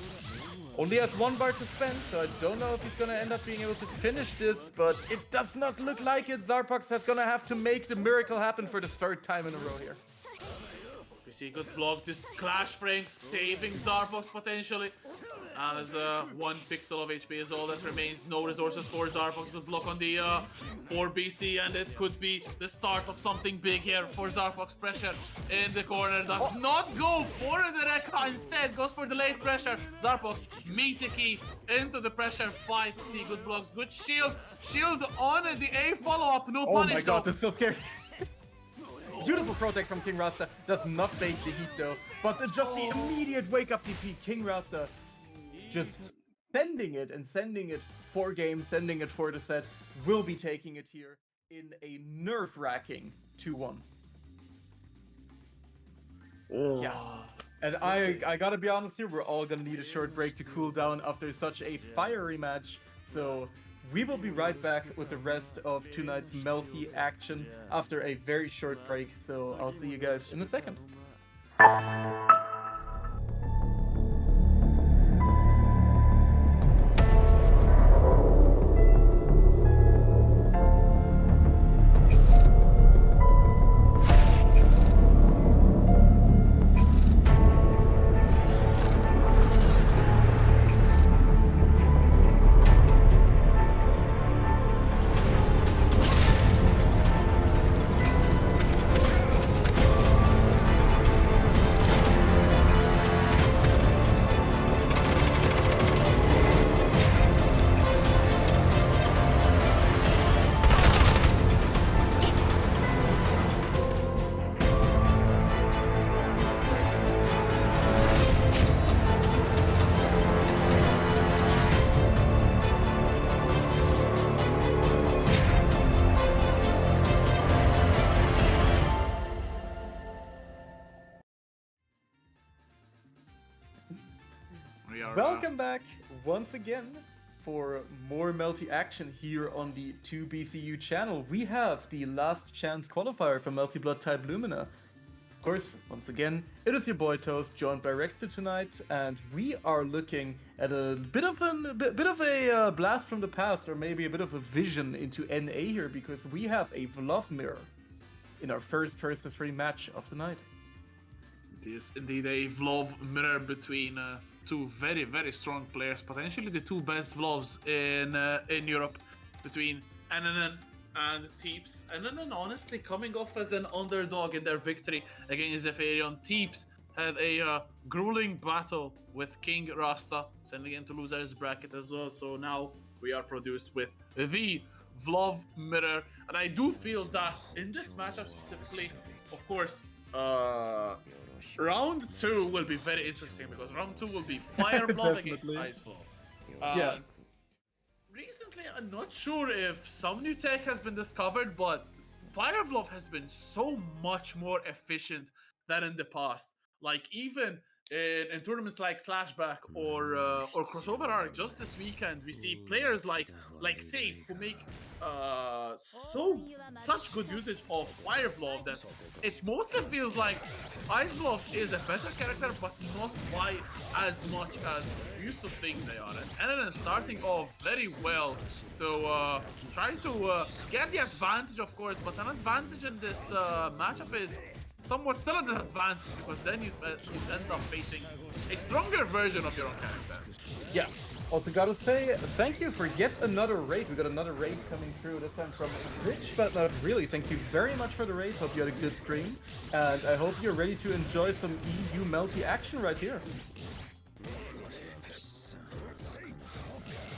Only has 1 bar to spend, so I don't know if he's gonna end up being able to finish this, but it does not look like it. Zarbox is gonna have to make the miracle happen for the 3rd time in a row here. We see good block, this clash frame saving Zarbox potentially. And as 1 pixel of HP is all that remains. No resources for Zarbox. Good block on the 4BC, and it could be the start of something big here for Zarbox. Pressure in the corner, does not go for the Rekka, instead goes for the late pressure. Zarbox meaty key into the pressure fight. We see good blocks, good shield on the A follow-up, no punish. Oh my god, this is so scary. Beautiful protect from King Rasta, does not bait the heat though, but just the immediate wake up DP. King Rasta just sending it for game, sending it for the set, will be taking it here in a nerve-wracking 2-1. Oh. Yeah. And I gotta be honest here, we're all gonna need a short break to cool down after such a fiery match. So we will be right back with the rest of tonight's Melty action after a very short break. So I'll see you guys in a second. Welcome back once again for more Melty action here on the 2BCU channel. We have the last chance qualifier for Melty Blood type Lumina. Of course, once again, it is your boy Toast, joined by Rexer tonight, and we are looking at a bit of a blast from the past, or maybe a bit of a vision into NA here, because we have a Vlov mirror in our first to 3 match of the night. It is indeed a Vlov mirror between 2 very, very strong players, potentially the 2 best Vlovs in Europe, between NNN and Teeps. NNN honestly coming off as an underdog in their victory against Zephyrion. Teeps had a grueling battle with King Rasta, sending him to losers bracket as well. So now we are produced with the Vlov mirror, and I do feel that in this matchup specifically, of course, round 2 will be very interesting, because round 2 will be Fire Vlov against Ice Vlov. Yeah. Recently, I'm not sure if some new tech has been discovered, but Fire Vlov has been so much more efficient than in the past. Like, even in tournaments like Slashback or Crossover Arc. Just this weekend, we see players like Safe who make such good usage of Fire Glove that it mostly feels like Ice Glove is a better character, but not quite as much as we used to think they are. And then starting off very well to try to get the advantage, of course, but an advantage in this matchup is somewhat still a disadvantage because then you end up facing a stronger version of your own character. Yeah. Also gotta say, thank you for yet another raid. We got another raid coming through, this time from Rich, but not really. Thank you very much for the raid. Hope you had a good stream. And I hope you're ready to enjoy some EU Melty action right here.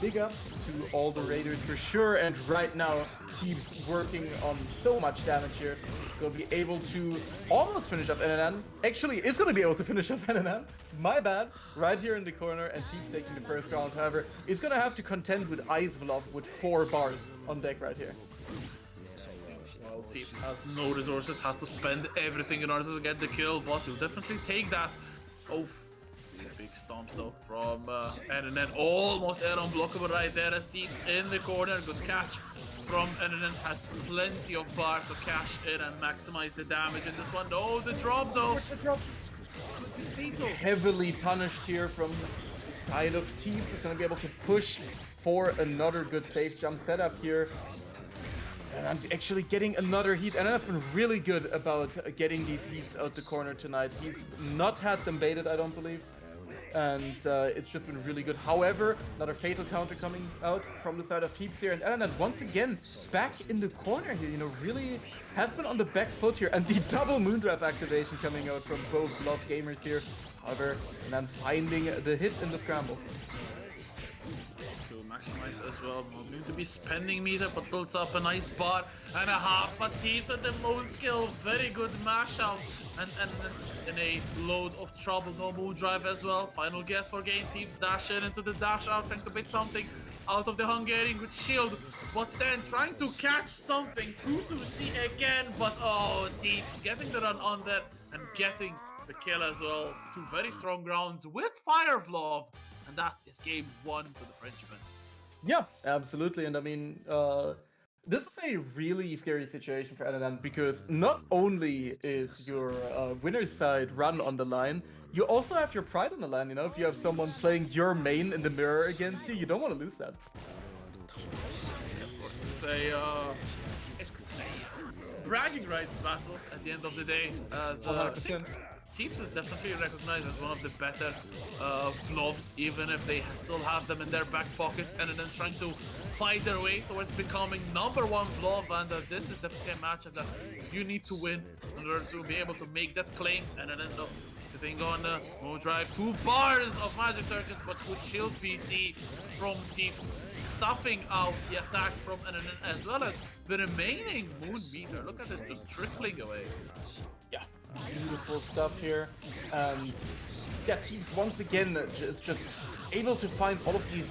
Big up to all the raiders for sure. And right now, team's working on so much damage here. Gonna be able to almost finish up NNN. Actually, is gonna be able to finish up NNN. My bad. Right here in the corner, and Team's taking the first round. However, is gonna have to contend with Icevlov with 4 bars on deck right here. Well, Teams has no resources, had to spend everything in order to get the kill, but he'll definitely take that. Oh, big stomps though from NNN. Almost air unblockable right there as Teams in the corner. Good catch from NNN, has plenty of bar to cash in and maximize the damage in this one. Oh, the drop though. Heavily punished here from the side of Teams. Is going to be able to push for another good safe jump setup here. And I'm actually getting another heat. And that's been really good about getting these heats out the corner tonight. He's not had them baited, I don't believe. And it's just been really good. However, another fatal counter coming out from the side of Teeps here. And Ellen once again back in the corner here, you know, really has been on the back foot here. And the double Moondraft activation coming out from both Love Gamers here. However, and then finding the hit in the scramble. To maximize as well, not going to be spending meter, but builds up a nice bar and a half. But Teeps with the most skill, very good mash out. And in a load of trouble, no moon drive as well. Final guess for game. Teams dash in into the dash out, trying to bait something out of the Hungarian with shield, but then trying to catch something. 2-2-C again, but oh, Teams getting the run on there and getting the kill as well. 2 very strong rounds with Fire Glove, and that is game 1 for the Frenchman. Yeah, absolutely. And I mean, this is a really scary situation for NNN because not only is your winner's side run on the line, you also have your pride on the line. You know, if you have someone playing your main in the mirror against you, you don't want to lose that. Yeah, of course, it's a bragging rights battle at the end of the day. As 100%. Teeps is definitely recognized as one of the better Vlovs, even if they still have them in their back pocket, and then trying to fight their way towards becoming #1 Vlov. And this is definitely a matchup that you need to win in order to be able to make that claim, and then end up sitting on Moon Drive. 2 bars of magic circuits, but good shield PC from Teeps, stuffing out the attack from NNN as well as the remaining Moon meter. Look at it just trickling away. Yeah, beautiful stuff here. And yeah, Teeps once again is just able to find all of these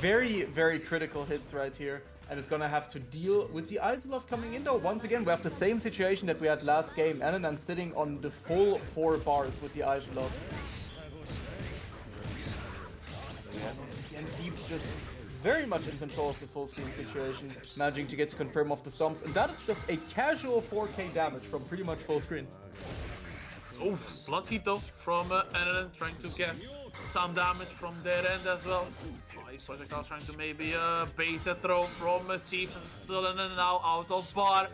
very, very critical hits right here. And it's gonna have to deal with the Isolov coming in though. Once again, we have the same situation that we had last game. NNN sitting on the full 4 bars with the Isolov. And Teeps just very much in control of the full screen situation, managing to get to confirm off the stomps, and that is just a casual 4k damage from pretty much full screen. Oh, blood heat though from NNN, trying to get some damage from their end as well. Nice projectile trying to maybe bait a throw from Teeps, still in and now out of bar.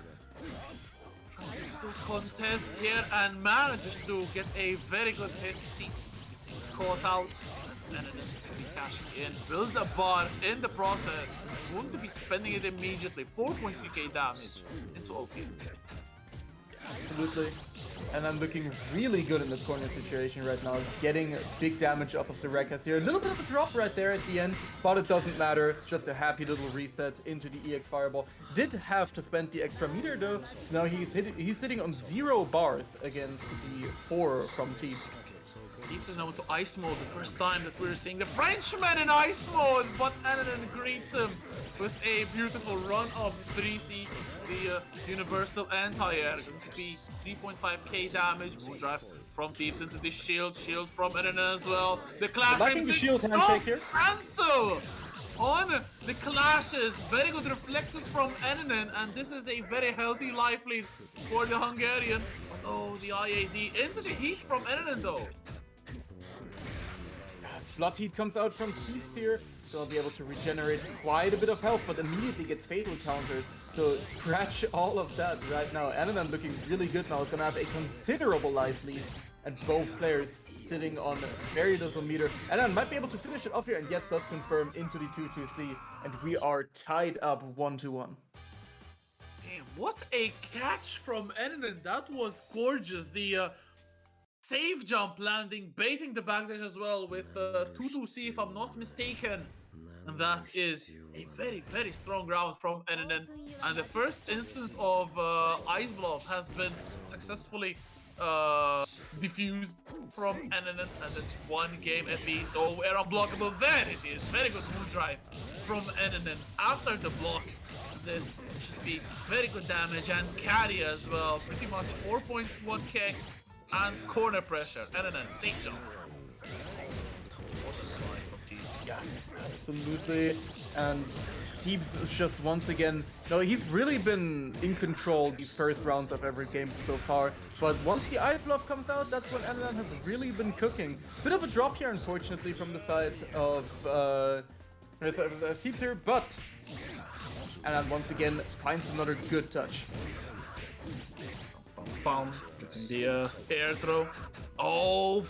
Trying to still contest here and manages to get a very good hit. Teeps caught out. And then cashing in, builds a bar in the process. Going to be spending it immediately. 4.3k damage into OP. Absolutely. And I'm looking really good in this corner situation right now. Getting big damage off of the Rekkas here. A little bit of a drop right there at the end, but it doesn't matter. Just a happy little reset into the EX Fireball. Did have to spend the extra meter though. Now he's sitting on 0 bars against the 4 from Teeps. Teeps is now into ice mode, the first time that we're seeing the Frenchman in ice mode, but Ananan greets him with a beautiful run of 3C, the universal anti-air, going to be 3.5k damage, Moondrive from Teeps into the shield from Ananan as well, the clash liking the shield handshake here. Cancel! On the clashes, very good reflexes from Ananan, and this is a very healthy life lead for the Hungarian. But oh, the IAD into the heat from Ananan though. Blood Heat comes out from Teeps here, so I'll be able to regenerate quite a bit of health, but immediately gets fatal counters. So scratch all of that right now. Ananan looking really good now. It's gonna have a considerable life lead, and both players sitting on very little meter. Ananan might be able to finish it off here, and yes, does confirm into the 2-2C, and we are tied up 1-1. Damn, what a catch from Ananan. That was gorgeous. The save jump landing, baiting the backdash as well with 2-2C if I'm not mistaken. And that is a very, very strong round from Ananan. And the first instance of Ice Blob has been successfully diffused from Ananan, as it's one game apiece. So we're unblockable. There it is. Very good Moondrive from Ananan. After the block, this should be very good damage and carry as well. Pretty much 4.1k and corner pressure. Ananan, safe jump. Yeah, absolutely. And Teeps is just once again, no, he's really been in control these first rounds of every game so far. But once the Ice Bluff comes out, that's when Ananan has really been cooking. Bit of a drop here, unfortunately, from the side of Teeps here, but Ananan once again finds another good touch. Bum, getting the air throw. Oh,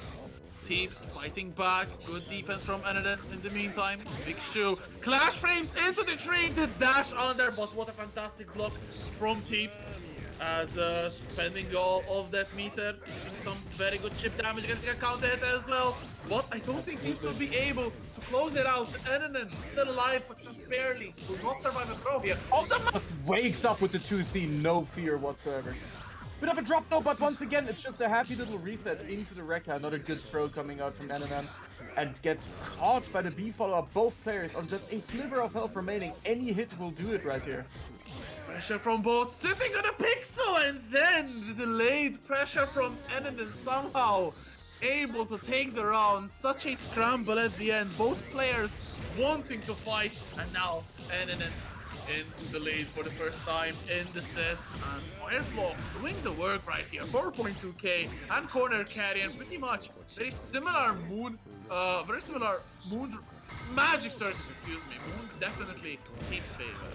Teeps fighting back. Good defense from Ananan in the meantime. Big shoe. Clash frames into the tree. The dash on there, but what a fantastic block from Teeps. As spending all of that meter, getting some very good chip damage, getting a counter hit as well. But I don't think Teeps will be able to close it out. Ananan still alive, but just barely. Will not survive a throw here. Oh, the Just wakes up with the 2C, no fear whatsoever. Bit of a drop though, but once again, it's just a happy little reset into the Rekka. Another good throw coming out from Ananan. And gets caught by the B follow-up. Both players on just a sliver of health remaining. Any hit will do it right here. Pressure from both, sitting on a pixel, and then the delayed pressure from Ananan somehow able to take the round. Such a scramble at the end. Both players wanting to fight, and now Ananan in the lead for the first time in the set, and Fireflow doing the work right here. 4.2k and corner carry, and pretty much very similar moon magic circus, excuse me. Moon definitely Teeps' favor.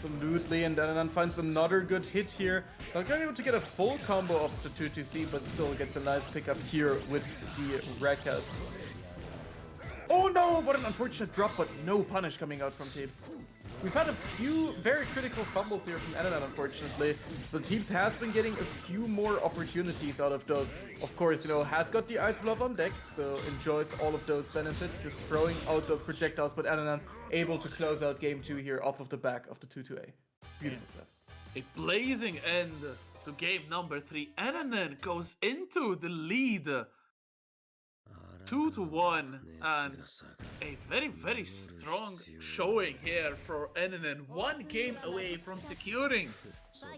Absolutely, and Ananan finds another good hit here. Not going to be able to get a full combo of the 2-2C, but still gets a nice pickup here with the Rekkas. Oh no, what an unfortunate drop, but no punish coming out from Teeps. We've had a few very critical fumbles here from Ananan, unfortunately. So Teeps has been getting a few more opportunities out of those. Of course, you know, has got the Ice Glove on deck, so enjoys all of those benefits, just throwing out those projectiles, but Ananan able to close out game 2 here off of the back of the 2-2A. Beautiful stuff. A blazing end to game number 3. Ananan goes into the lead. 2-1, and a very, very strong showing here for Ananan. One game away from securing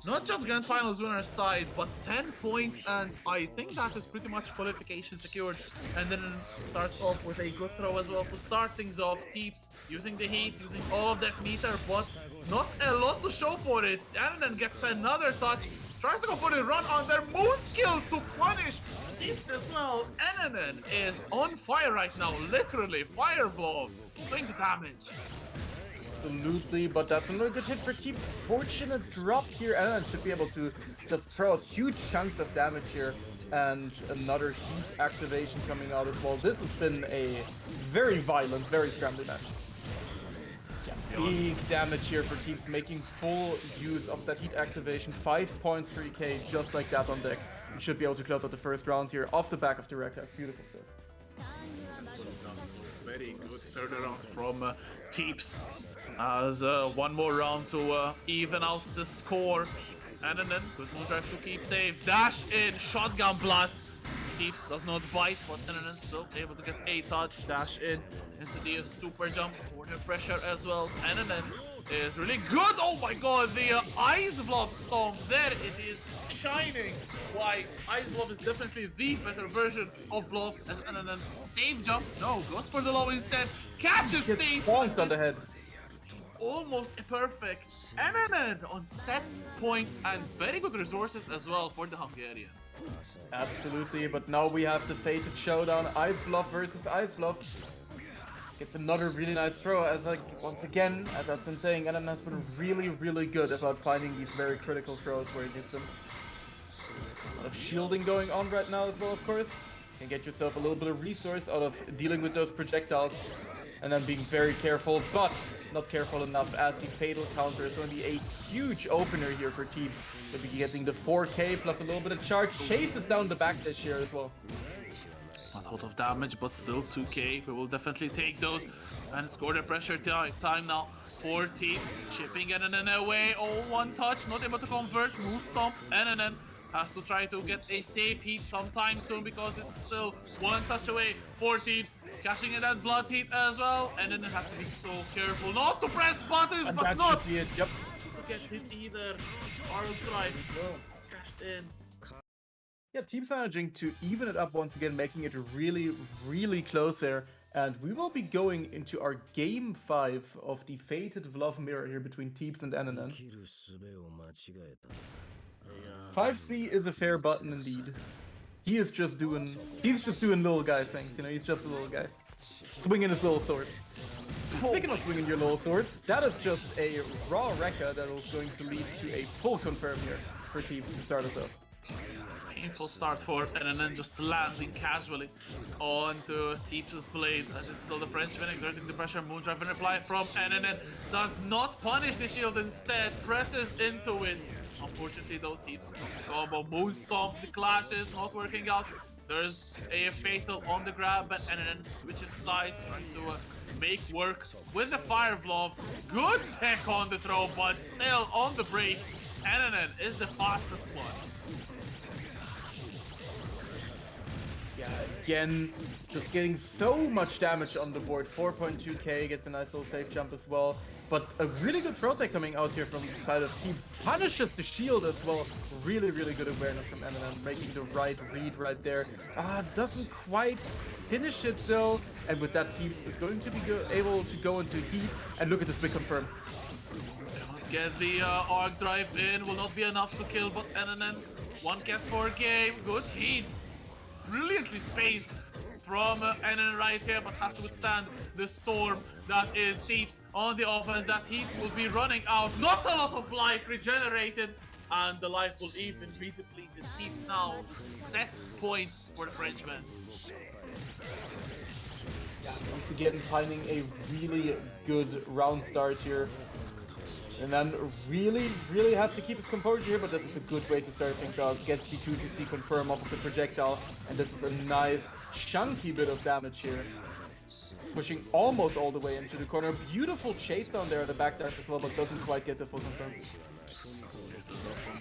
not just Grand Finals winner's side, but 10 points, and I think that is pretty much qualification secured. And then starts off with a good throw as well to start things off. Teeps using the heat, using all of that meter, but not a lot to show for it. Ananan gets another touch, tries to go for the run on their most skill to punish Teeps as well. Ananan is on fire right now, literally fireball, doing the damage. Absolutely, but that's another good hit for Teeps. Fortunate drop here. Ananan should be able to just throw out huge chunks of damage here. And another heat activation coming out as well. This has been a very violent, very scrambly match. Yeah, big damage here for Teeps, making full use of that heat activation. 5.3k just like that on deck. We should be able to close out the first round here off the back of the Rekkas. Beautiful stuff. Very good third round from Teeps. As one more round to even out the score. Ananan, good Moondrive to keep safe. Dash in, shotgun blast. Teeps does not bite, but NNN still able to get a touch, dash in into the super jump, corner pressure as well. NNN is really good. Oh my god, the Ice Glove Stomp, there it is, shining. Why? Ice Glove is definitely the better version of Glove as NNN. Save jump, no, goes for the low instead, catches Teeps. Bonked on the head. Almost a perfect NNN on set point and very good resources as well for the Hungarian. Absolutely, but now we have the fated showdown, Ice Glove versus Ice Glove. Gets another really nice throw, as like, once again, as I've been saying, NNN has been really good about finding these very critical throws where he needs them. A lot of shielding going on right now as well, of course. You can get yourself a little bit of resource out of dealing with those projectiles. And then being very careful, but not careful enough, as the fatal counter is going to be a huge opener here for Teeps. We'll be getting the 4k plus a little bit of charge. Chases down the backdash here as well. Not a lot of damage, but still 2k. We will definitely take those and score the pressure time now for Teeps. Chipping NNN away. Oh, one touch, not able to convert. Move stomp. NNN has to try to get a safe heat sometime soon because it's still one touch away for Teeps. Cashing in that blood heat as well, and then it has to be so careful not to press buttons, but not to Yep. get hit either. Arl drive cashed in. Yeah, Teeps managing to even it up once again, making it really close there. And we will be going into our game 5 of the fated Vlov mirror here between Teeps and NNN. 5C is a fair button indeed. He's just doing little guy things, you know, he's just a little guy. Swinging his little sword. Speaking of swinging your little sword, that is just a raw Rekka that is going to lead to a full confirm here for Teeps to start us off. Painful start for NNN, just landing casually onto Teeps' blade as it's still the Frenchman exerting the pressure. Moondrive in reply from NNN does not punish the shield, instead presses into it. Unfortunately though, Teeps combo Moon Stomp, the clashes not working out. There's a fatal on the grab, but NNN switches sides, trying to make work with the Fire Glove. Good tech on the throw, but still on the break. NNN is the fastest one. Yeah, again, just getting so much damage on the board. 4.2k, gets a nice little safe jump as well. But a really good throw tech coming out here from the side of Teeps. Punishes the shield as well. Really good awareness from NNN, making the right read right there. Doesn't quite finish it though. And with that, Teeps is going to be able to go into heat. And look at this big confirm. Get the arc drive in, will not be enough to kill, but NNN, one cast for game. Good heat. Brilliantly spaced from NNN right here, but has to withstand the storm that is Teeps on the offense. That heat will be running out. Not a lot of life regenerated, and the life will even be depleted. Teeps now set point for the Frenchman. Once again, finding a really good round start here. And then really have to keep his composure here, but this is a good way to start things out. Gets the 2-2C confirm off of the projectile, and this is a nice chunky bit of damage here. Pushing almost all the way into the corner. Beautiful chase down there at the backdash as well, but doesn't quite get the full confirm.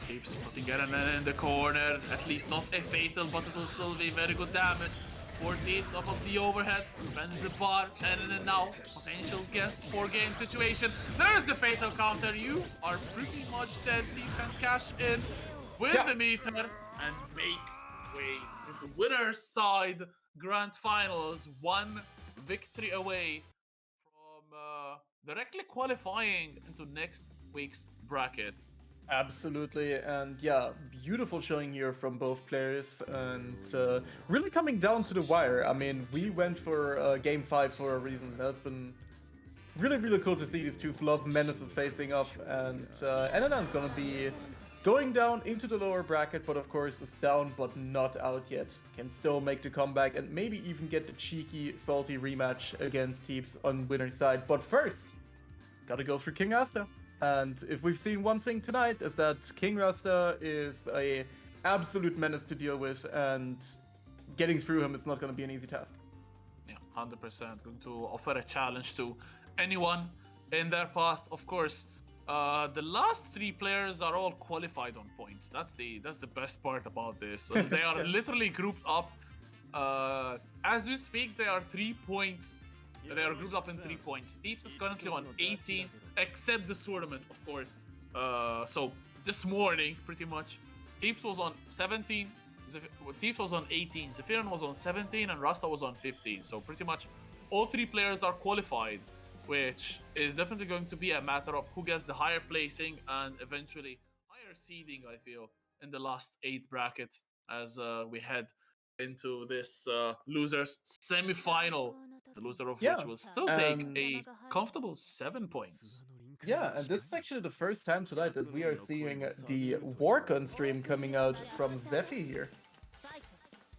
Keeps putting NNN in the corner, at least not a fatal, but it will still be very good damage. 4 Teeps up of the overhead, spends the bar, NNN now potential guess for game situation. There's the fatal counter. You are pretty much dead. Teeps and cash in with the meter and make way into winner's side grand finals. One victory away from directly qualifying into next week's bracket. Absolutely, and yeah, beautiful showing here from both players, and really coming down to the wire. I mean, we went for game 5 for a reason. That's been really cool to see these two Vlov menaces facing off, and NNN gonna be going down into the lower bracket, but of course is down but not out yet. Can still make the comeback and maybe even get the cheeky, salty rematch against Teeps on winner's side. But first, gotta go through King Rasta. And if we've seen one thing tonight, is that King Rasta is a absolute menace to deal with, and getting through him is not going to be an easy task. Yeah, 100% going to offer a challenge to anyone in their path. Of course, the last 3 players are all qualified on points. That's the best part about this. They are literally grouped up As we speak, they are 3 points. They are grouped up in 3 points. Teeps is currently on 18, except this tournament, of course. So this morning, pretty much, Teeps was on 17. Teeps was on 18. Zephyrion was on 17, and Rasta was on 15. So pretty much, all 3 players are qualified, which is definitely going to be a matter of who gets the higher placing and eventually higher seeding, I feel, in the last 8 bracket as we head into this losers semi-final, the loser of which Yeah, will still take and a comfortable 7 points. yeah, and this is actually the first time tonight that we are seeing the Warcon stream coming out from Zephy here.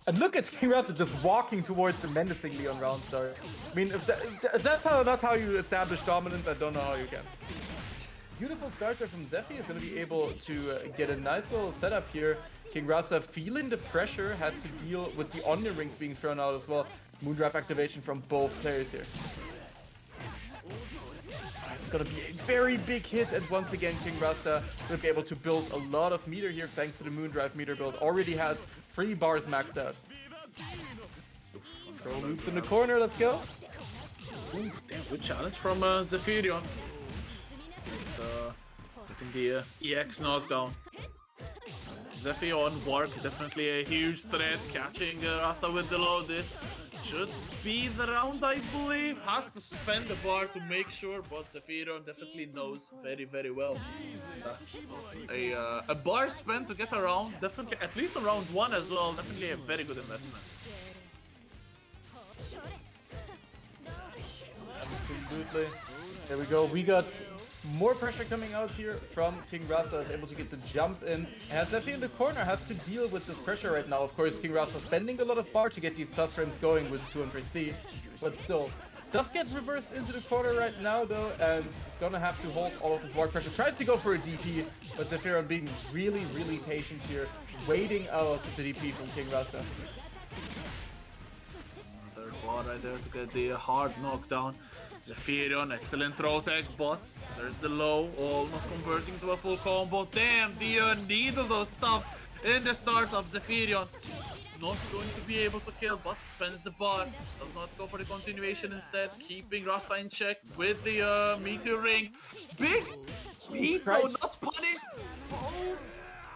And look at King Rasta just walking towards him menacingly on round start. I mean, if that's not how you establish dominance, I don't know how you can. Beautiful start there from Zephy is going to be able to get a nice little setup here. King Rasta feeling the pressure, has to deal with the onion rings being thrown out as well. Moondraft activation from both players here. It's going to be a very big hit, and once again King Rasta will be able to build a lot of meter here thanks to the Moondrive meter build. Already has 3 bars maxed out. Throw loops in the corner, let's go. Ooh, damn, good challenge from Zephyrion. Getting the EX knockdown. Zephy on Wark, definitely a huge threat. Catching Rasta with the low. This should be the round, I believe. Has to spend the bar to make sure, but Zephyrion definitely knows very, very well. That's a bar spent to get around, definitely, at least around 1 as well. Definitely a very good investment. Absolutely. There we go. We got more pressure coming out here from King Rasta, is able to get the jump in. And Zephy in the corner has to deal with this pressure right now. Of course, King Rasta spending a lot of bar to get these plus frames going with 200C, but still. Does get reversed into the corner right now though, and is gonna have to hold all of this war pressure. Tries to go for a DP, but Zephyrion being really, really patient here, waiting out the DP from King Rasta. Third bar right there to get the hard knockdown. Zephyrion, excellent throw tech, but there's the low, all not converting to a full combo. Damn, the needle those stuff in the start of Zephyrion. Not going to be able to kill, but spends the bar. Does not go for the continuation instead, keeping Rasta in check with the meteor ring. Big Mito not punished.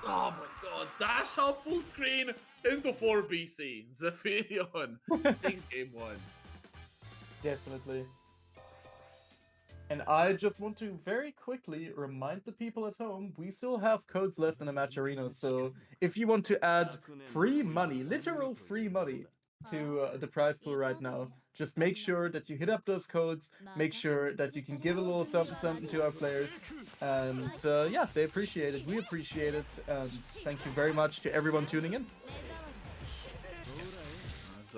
Oh my god, dash up full screen into 4 BC. Zephyrion takes game 1. Definitely. And I just want to very quickly remind the people at home, we still have codes left in the match arena, so if you want to add free money, literal free money, to the prize pool right now, just make sure that you hit up those codes, make sure that you can give a little something to our players, and yeah, they appreciate it, we appreciate it, and thank you very much to everyone tuning in. As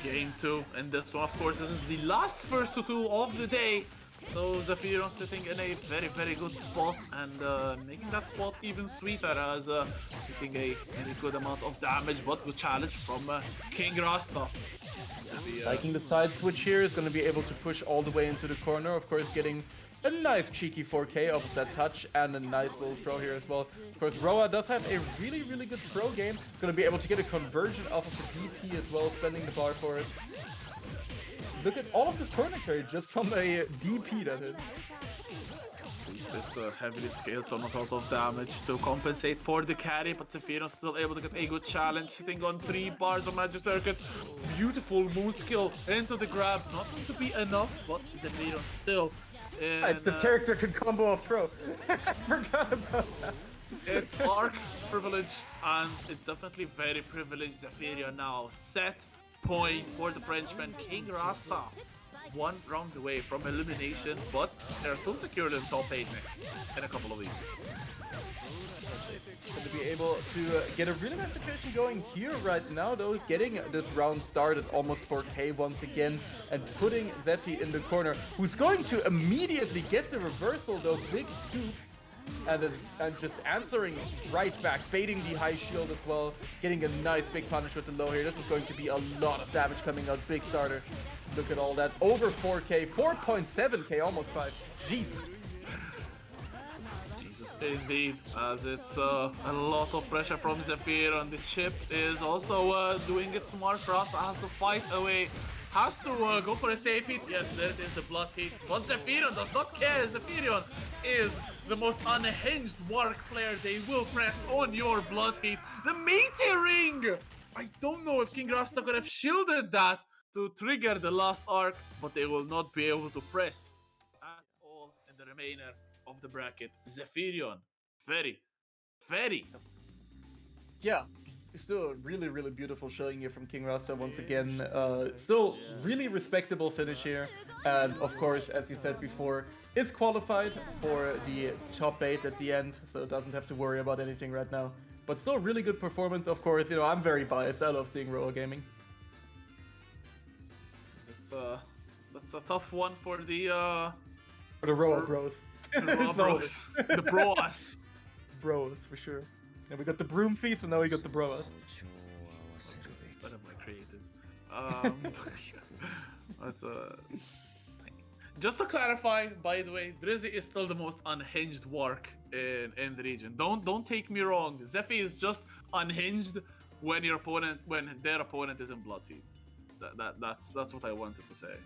game 2, and this one, of course, this is the last first to 2 of the day. So Zephyrion sitting in a very, very good spot, and making that spot even sweeter as hitting a very good amount of damage, but good challenge from King Rasta. Liking the side switch here, is going to be able to push all the way into the corner, of course getting a nice cheeky 4K off of that touch, and a nice little throw here as well. Of course, Roa does have a really, really good throw game. He's going to be able to get a conversion off of the DP as well, spending the bar for it. Look at all of this corner carry just from a DP that hit. At least it's a heavily scaled, so not a lot of damage to compensate for the carry, but Zephyrion still able to get a good challenge, sitting on 3 bars of magic circuits. Beautiful move skill into the grab, not going to be enough, but Zephyrion still in, It's this character can combo a throw. I forgot about that. It's arc privilege, and it's definitely very privileged. Zephyrion now set point for the Frenchman. King Rasta 1 round away from elimination, but they're still secured in top 8 in a couple of weeks. To be able to get a really nice situation going here right now though, getting this round started almost 4K once again, and putting Zephy in the corner, who's going to immediately get the reversal though, big scoop, and just answering right back, baiting the high shield as well, getting a nice big punish with the low here. This is going to be a lot of damage coming out, big starter. Look at all that, over 4K, 4.7K, almost 5, Jesus. Indeed, as it's a lot of pressure from Zephyr, and the chip is also doing its mark. Rasta has to fight away, has to go for a safe hit. Yes, there it is, the blood hit. But Zephyrion does not care. Zephyrion is the most unhinged Warg player. They will press on your blood hit. The meteor ring! I don't know if King Rasta could have shielded that to trigger the last arc, but they will not be able to press at all in the remainder of the bracket. Zephyrion, very, very. Yeah, still a really, really beautiful showing here from King Rasta once again. Still really respectable finish here. And of course, as you said before, is qualified for the top 8 at the end, so doesn't have to worry about anything right now. But still really good performance, of course. You know, I'm very biased. I love seeing Roa Gaming. That's a tough one for the Roa bros. The Roa bros. The bros. Bros, for sure. And we got the broom feast, and now we got the bros. What am I creating? That's just to clarify, by the way, Drizzy is still the most unhinged Warg in the region. Don't take me wrong. Zephy is just unhinged when their opponent is in blood heat. That's what I wanted to say.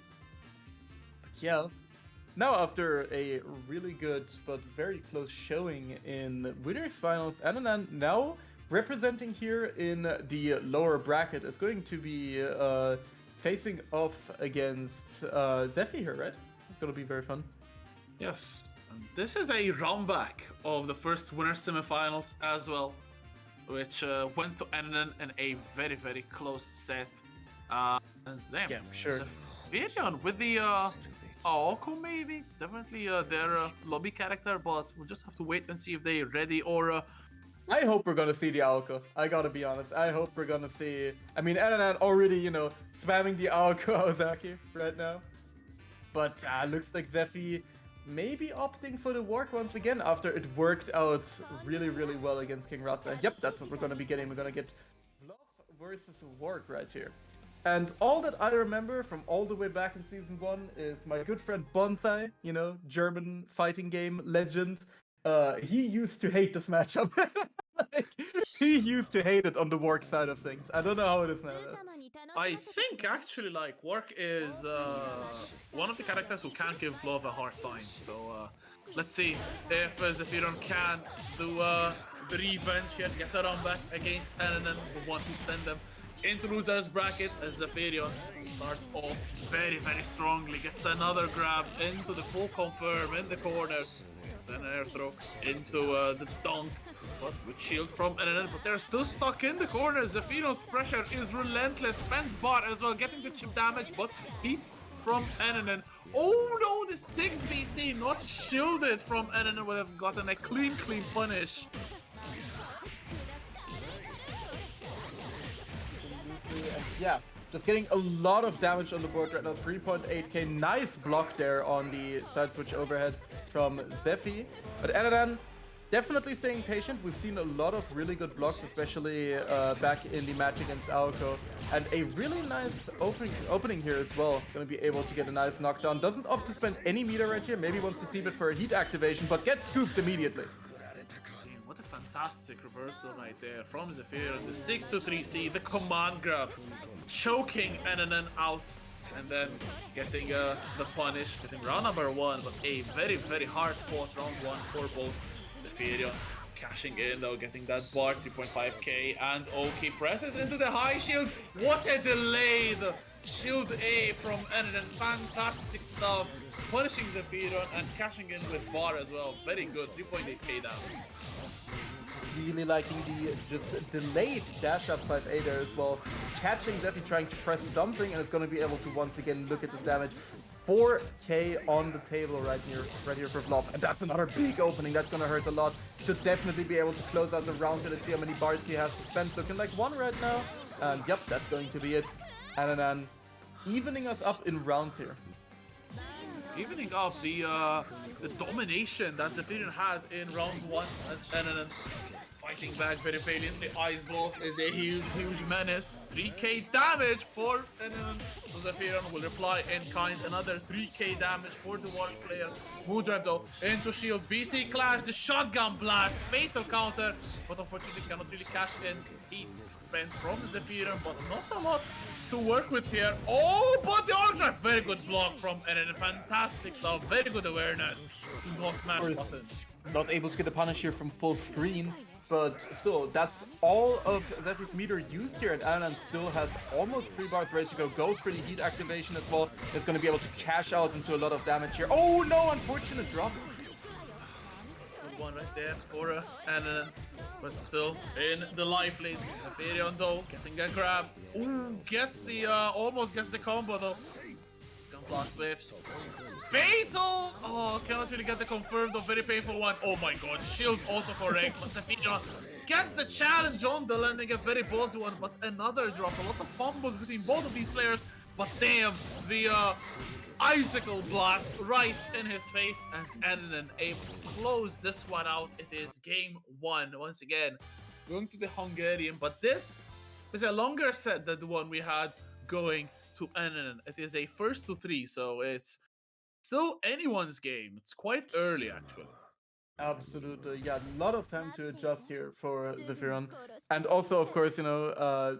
Yeah. Now, after a really good but very close showing in winners finals, Ananan now representing here in the lower bracket is going to be facing off against Zephy here, right? It's gonna be very fun. Yes, and this is a round back of the first winner semifinals as well, which went to Ananan in a very, very close set. And damn, Yeah, for sure. Zephyrion with the Aoko maybe, definitely their lobby character, but we'll just have to wait and see if they're ready or. I hope we're gonna see the Aoko. I gotta be honest. I hope we're gonna see. I mean, Ananan already, you know, spamming the Aoko Ozaki right now. But looks like Zephy maybe opting for the Warg once again after it worked out really, really well against King Rasta. And yep, that's what we're gonna be getting. We're gonna get Bluff versus Warg right here. And all that I remember from all the way back in Season 1 is my good friend Bonsai, you know, German fighting game legend. He used to hate this matchup. Like, he used to hate it on the Warg side of things. I don't know how it is now. I think actually like Warg is one of the characters who can't give Love a hard time. So let's see if Zephyrion can do the revenge here, get a run back against Ananan, the one who sent them into loser's bracket, as Zephyrion starts off very, very strongly, gets another grab into the full confirm in the corner, gets an air throw into the dunk, but with shield from Ananan, but they're still stuck in the corner. Zephyrion's pressure is relentless, spends bar as well, getting the chip damage, but heat from Ananan. Oh no, the 6 BC not shielded from Ananan would have gotten a clean punish. Yeah, just getting a lot of damage on the board right now. 3.8k, nice block there on the side switch overhead from Zephy. But Ananan definitely staying patient. We've seen a lot of really good blocks, especially back in the match against Aoko. And a really nice opening here as well. Gonna be able to get a nice knockdown. Doesn't opt to spend any meter right here. Maybe wants to save it for a heat activation, but gets scooped immediately. What a fantastic reversal right there from Zephyrion. The 6-3C, the command grab, choking Ananan out, and then getting the punish, getting round number 1, but a very, very hard fought round 1 for both. Zephyrion cashing in though, getting that bar, 2.5k, and Oki presses into the high shield. What a delayed shield A from Ananan, fantastic stuff. Punishing Zephyrion and cashing in with bar as well, very good, 3.8k down. Really liking the just delayed dash up 5A there as well. Catching Zephy trying to press something, and it's going to be able to once again look at this damage. 4k on the table right here for Vlov, and that's another big opening. That's going to hurt a lot. Should definitely be able to close out the round. Let's see how many bars he has to spend. Looking like 1 right now, and yep, that's going to be it. Ananan evening us up in rounds here. Evening up the domination that Zephyrion had in round 1 as Ananan fighting back very valiantly. Ice Wolf is a huge menace. 3k damage for Zephyrion will reply in kind. Another 3k damage for the Warg player. Moondrive though into shield. BC Clash, the shotgun blast, fatal counter, but unfortunately cannot really cash in. Heat spent from Zephyrion, but not a lot to work with here. Oh, but the Arc Drive, very good block from Eren. Fantastic stuff, very good awareness. Do not mash buttons. Not able to get a punish here from full screen, but still, that's all of Zephyr's meter used here, and Alan still has almost 3 bars ready to go. Goes for the heat activation as well. Is going to be able to cash out into a lot of damage here. Oh no, unfortunate drop. Good one right there for Alan, but still in the life lane. Zephyrion though, getting a grab. Ooh, gets the, almost gets the combo though. Gun blast whiffs. Fatal! Oh, cannot really get the confirmed or very painful one. Oh my god, shield autocorrect. But Zephyrion gets the challenge on the landing, a very ballsy one, but another drop. A lot of fumbles between both of these players, but damn, the icicle blast right in his face, and Ennen able to close this one out. It is game 1 once again, going to the Hungarian, but this is a longer set than the one we had going to Ennen. It is a first to 3, so it's still anyone's game. It's quite early, actually. Absolutely, yeah, a lot of time to adjust here for Zephyrion. And also, of course, you know,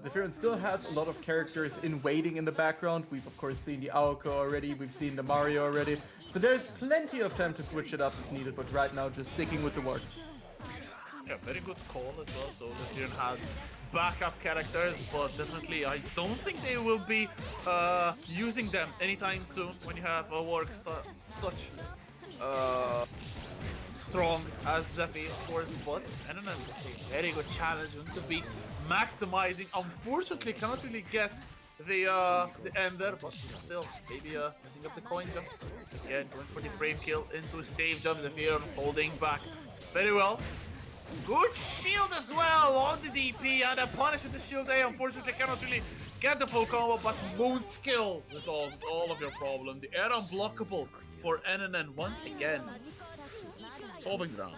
Zephyrion still has a lot of characters in waiting in the background. We've, of course, seen the Aoko already, we've seen the Mario already. So there's plenty of time to switch it up if needed, but right now, just sticking with the ward. Yeah, very good call as well. So Zephyrion has backup characters, but definitely I don't think they will be using them anytime soon when you have a work such strong as Zephy, of course, but Ennen, it's a very good challenge to be maximizing. Unfortunately, cannot really get the Ender, but still, maybe messing up the coin jump. Again, going for the frame kill into save jump. Zephyrion holding back very well. Good shield as well on the DP, and a punish with the shield A. Unfortunately, cannot really get the full combo, but Moon skill resolves all of your problem. The air unblockable for Ennen once again. Solving ground.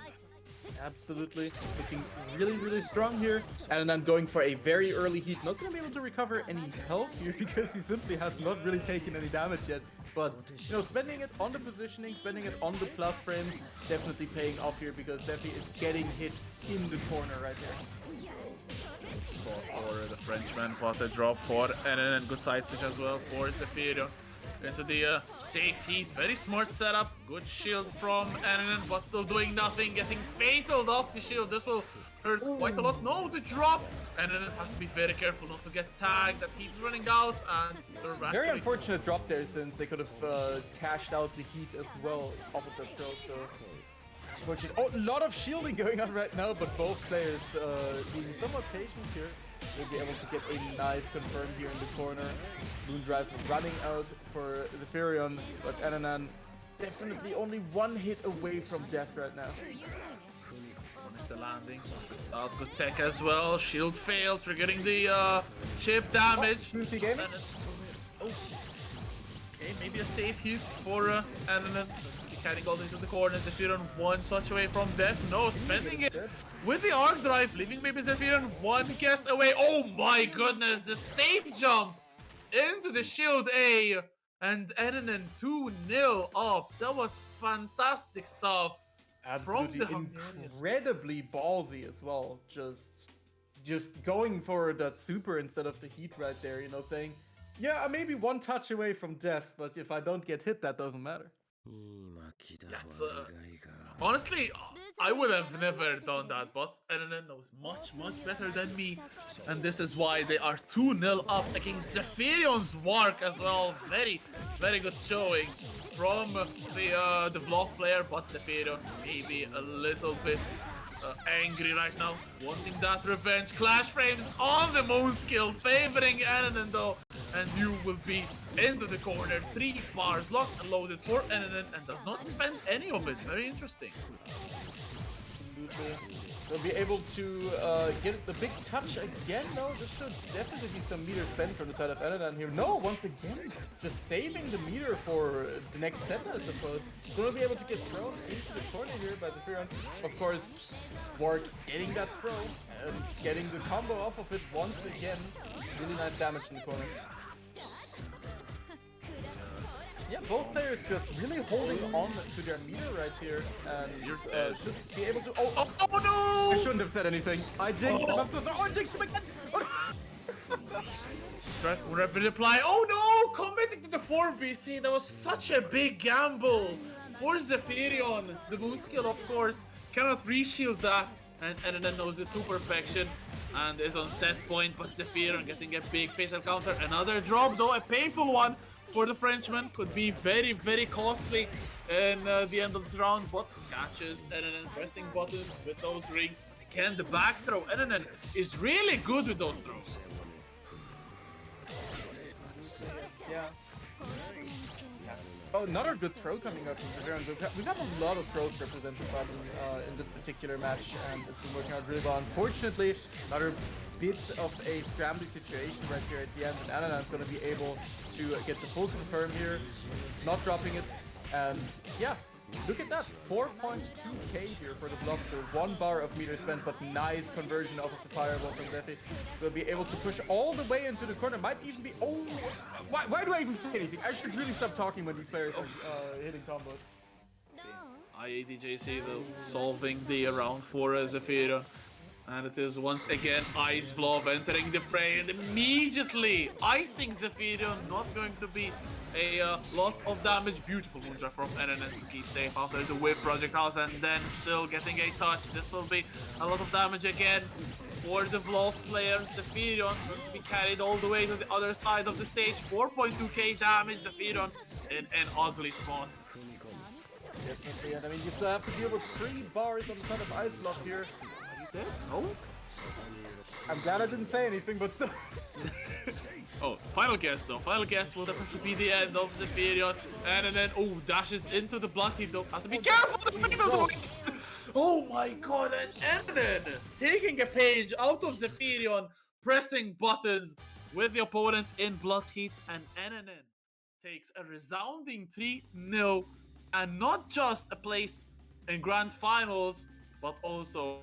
Absolutely, looking really strong here, and then going for a very early heat. Not gonna be able to recover any health here because he simply has not really taken any damage yet. But you know, spending it on the positioning, spending it on the plus frames, definitely paying off here because Zephy is getting hit in the corner right there. Spot for the Frenchman, but a drop for Ennen, and good side switch as well for Zephyrion. Into the safe heat, very smart setup, good shield from Ennen, but still doing nothing, getting fataled off the shield. This will hurt quite a lot. No, the drop! Ennen has to be very careful not to get tagged, that heat's running out, and they're actually... Very unfortunate drop there, since they could have cashed out the heat as well off of that throw, so... Unfortunate. Oh, a lot of shielding going on right now, but both players being somewhat patient here. Will be able to get a nice confirm here in the corner. Moondrive running out for Zephyrion, but Ennen definitely only 1 hit away from death right now. Punish the landing. Good stuff, good tech as well. Shield failed, triggering the chip damage. Oh, oh. Okay, maybe a safe hit for Ennen. Carrying all the way to the corner. Zephyrion 1 touch away from death. No, spending it with the arc drive, leaving maybe Zephyrion 1 guess away. Oh my goodness, the safe jump into the shield A, and Ennen 2-0 up. That was fantastic stuff. Absolutely from the incredibly ballsy as well. Just going for that super instead of the heat right there. You know, saying, yeah, I'm maybe 1 touch away from death, but if I don't get hit, that doesn't matter. That's honestly, I would have never done that, but Ennen knows much better than me, and this is why they are 2-0 up against Zephyrion's Warg as well. Very good showing from the Vlov player, but Zephyrion maybe a little bit angry right now, wanting that revenge. Clash frames on the Moon skill, favoring Ennen though, and you will be into the corner. 3 bars locked and loaded for Ennen, and does not spend any of it. Very interesting. absolutely. They'll be able to get the big touch again. No, this should definitely be some meter spent from the side of Anadan here. No, once again, just saving the meter for the next set, I suppose. Gonna be able to get thrown into the corner here by the Zephyrion. Of course, Warg getting that throw and getting the combo off of it once again. Really nice damage in the corner. Yeah, both players just really holding on to their meter right here, and should be able to. Oh no! I shouldn't have said anything. I jinxed him. I'm so sorry. Oh, I jinxed him again. Rapid reply. Oh no! Committing to the 4BC. That was such a big gamble for Zephyrion. The boost skill, of course, cannot reshield that, and then knows it to perfection. And is on set point, but Zephyrion getting a big fatal counter. Another drop, though, a painful one. For the Frenchman, could be very, very costly in the end of the round, but catches Enanen pressing buttons with those rings. But again, the back throw, Enanen is really good with those throws. Yeah. Oh, another good throw coming out from Zephyrion. We've had a lot of throws represented in this particular match, and it's been working out really well. Unfortunately, another bit of a scrambling situation right here at the end, and Ananan's going to be able to get the full confirm here, not dropping it, and yeah, look at that, 4.2k here for the block, so 1 bar of meter spent, but nice conversion off of the fireball from Zephy. Will be able to push all the way into the corner, might even be, oh, why do I even say anything? I should really stop talking when these players are hitting combos. IATJC though, solving the round for Zephyrion. And it is once again Ice Glove entering the fray and immediately icing Zephyrion. Not going to be a lot of damage. Beautiful moonshot from Enanen to keep safe after the whip projectiles, and then still getting a touch. This will be a lot of damage again for the Vlov player. Zephyrion going to be carried all the way to the other side of the stage. 4.2k damage. Zephyrion in an ugly spot. Definitely, and I mean, you still have to deal with 3 bars on the side of Ice Glove here. Oh, I'm glad I didn't say anything, but still. Oh, final guess though. Final guess will definitely be the end of Zephyrion. And then, oh, dashes into the blood heat though. Has to be careful. Oh my god, and then taking a page out of Zephyrion, pressing buttons with the opponent in blood heat, and Enanen takes a resounding 3-0, and not just a place in grand finals, but also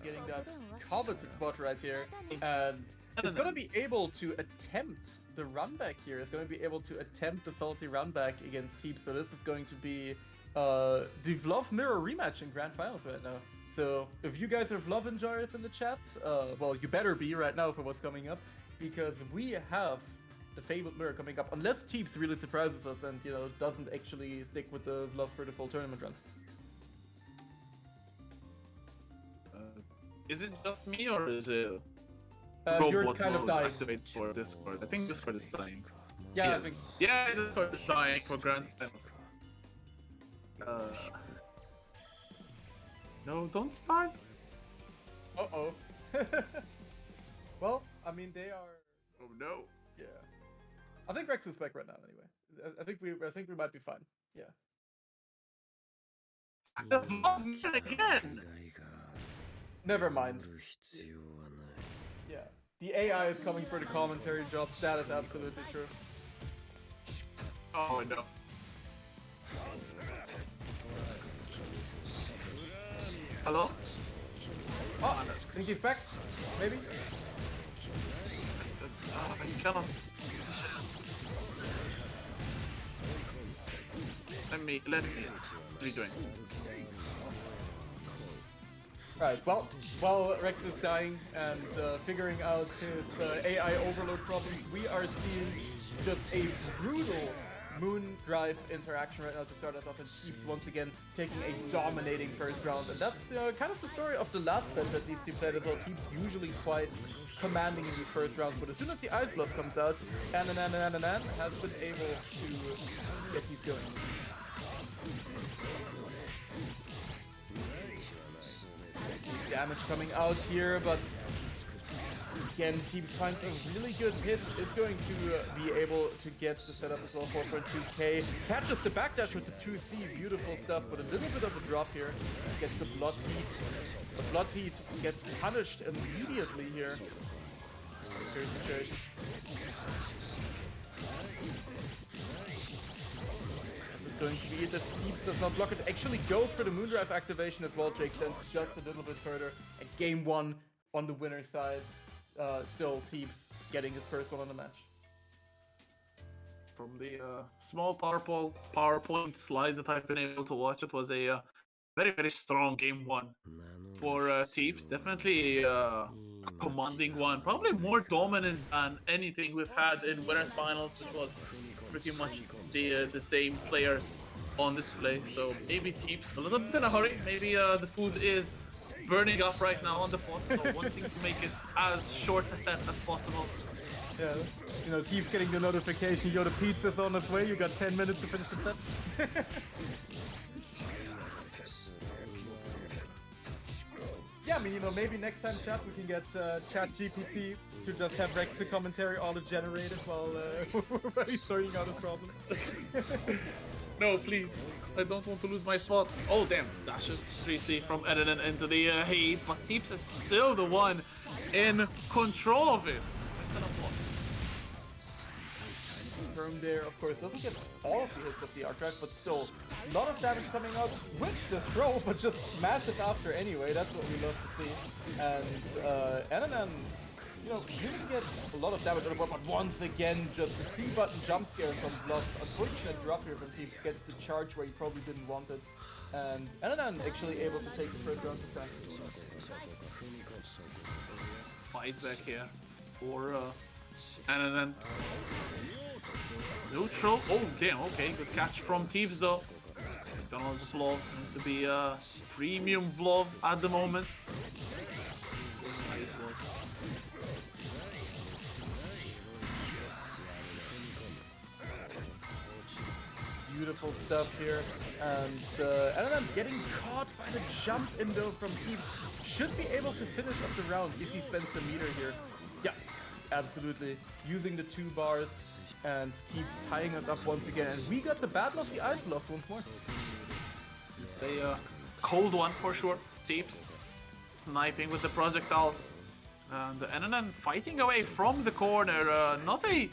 getting that coveted spot right here, and it's gonna be able to attempt the run back here. It's gonna be able to attempt the salty run back against Teep. So this is going to be the Vlov Mirror rematch in grand finals right now. So if you guys are Vlov enjoyers in the chat, well, you better be right now for what's coming up, because we have the fabled mirror coming up, unless Teeps really surprises us and, you know, doesn't actually stick with the Vlov for the full tournament run. Is it just me, or is it you're kind of dying. Activate for Discord? I think Discord is dying. Yeah, yes. Yeah, Discord is dying for grand finals. No, don't start. Uh-oh. Well, I mean, they are... Oh no. Yeah. I think Rex is back right now anyway. I think we might be fine. Yeah. Again! Never mind. Yeah. The AI is coming for the commentary job. That is absolutely true. Oh no. Hello? Oh, I think he's back. Maybe? I cannot. Let me. What are you doing? Right, well, while Rex is dying and figuring out his AI overload problems, we are seeing just a brutal Moon Drive interaction right now to start us off, and Teeps once again taking a dominating first round. And that's kind of the story of the last set that these two played as well. Teeps usually quite commanding in these first rounds, but as soon as the Ice Glove comes out, Anan has been able to get these going. Damage coming out here, but Again, Team finds a really good hit. Is going to be able to get the setup as well. 4.2k. Catches the backdash with the 2C. Beautiful stuff, but a little bit of a drop here. Gets the blood heat. The blood heat gets punished immediately here. Very situation. This is going to be it. The Teeps does not block it. Actually goes for the Moondrive activation as well. Jake extends just a little bit further. And game one on the winner's side. Still Teeps getting his first one on the match. From the small PowerPoint slides that I've been able to watch, it was a very, very strong game one for Teeps. Definitely a commanding one. Probably more dominant than anything we've had in winners finals, which was pretty much the same players on display. So maybe Teeps a little bit in a hurry. Maybe the food is burning up right now on the pot, so wanting to make it as short a set as possible. Yeah, you know, Teeps getting the notification, yo, the pizza's on its way, you got 10 minutes to finish the set. Yeah, I mean, you know, maybe next time, chat, we can get ChatGPT to just have Rex commentary auto-generated while we're sorting out his problems. No, please. I don't want to lose my spot. Oh, damn. Dash it. 3C from Edinen into the heat, but Teeps is still the one in control of it. Just enough block. From there, of course, doesn't get all of the hits of the archive, but still, a lot of damage coming out with the throw, but just smashes after anyway. That's what we love to see. And Edinen, you know, didn't get a lot of damage on the board, but once again, just the C-button jump scare from Blood. Unfortunate drop here from Teeps, gets the charge where he probably didn't want it. And Edinen actually able to take the first round this time. Fight back here for Edinen. Neutral. Oh, damn. Okay, good catch from Teeps though. McDonald's Vlog to be a premium vlog at the moment. Nice one. Beautiful stuff here, and Edinen getting caught by the jump in though from Teeps. Should be able to finish up the round if he spends the meter here. Yeah, absolutely. Using the 2 bars, and Teeps tying us up once again. And we got the Battle of the Ice Bluff once more. It's a cold one for sure. Teeps sniping with the projectiles. And Edinen fighting away from the corner. Not a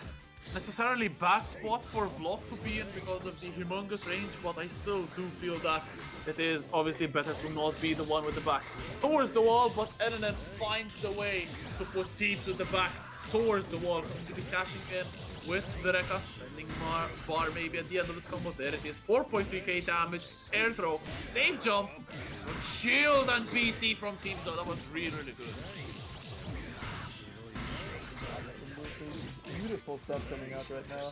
necessarily bad spot for Vlov to be in because of the humongous range, but I still do feel that it is obviously better to not be the one with the back towards the wall, but Edinen finds the way to put Teeps with the back towards the wall. Going to be cashing in with the Rekka, spending bar maybe at the end of this combo. There it is, 4.3k damage, air throw, safe jump, shield and PC from Teeps though. That was really, really good. Beautiful stuff coming out right now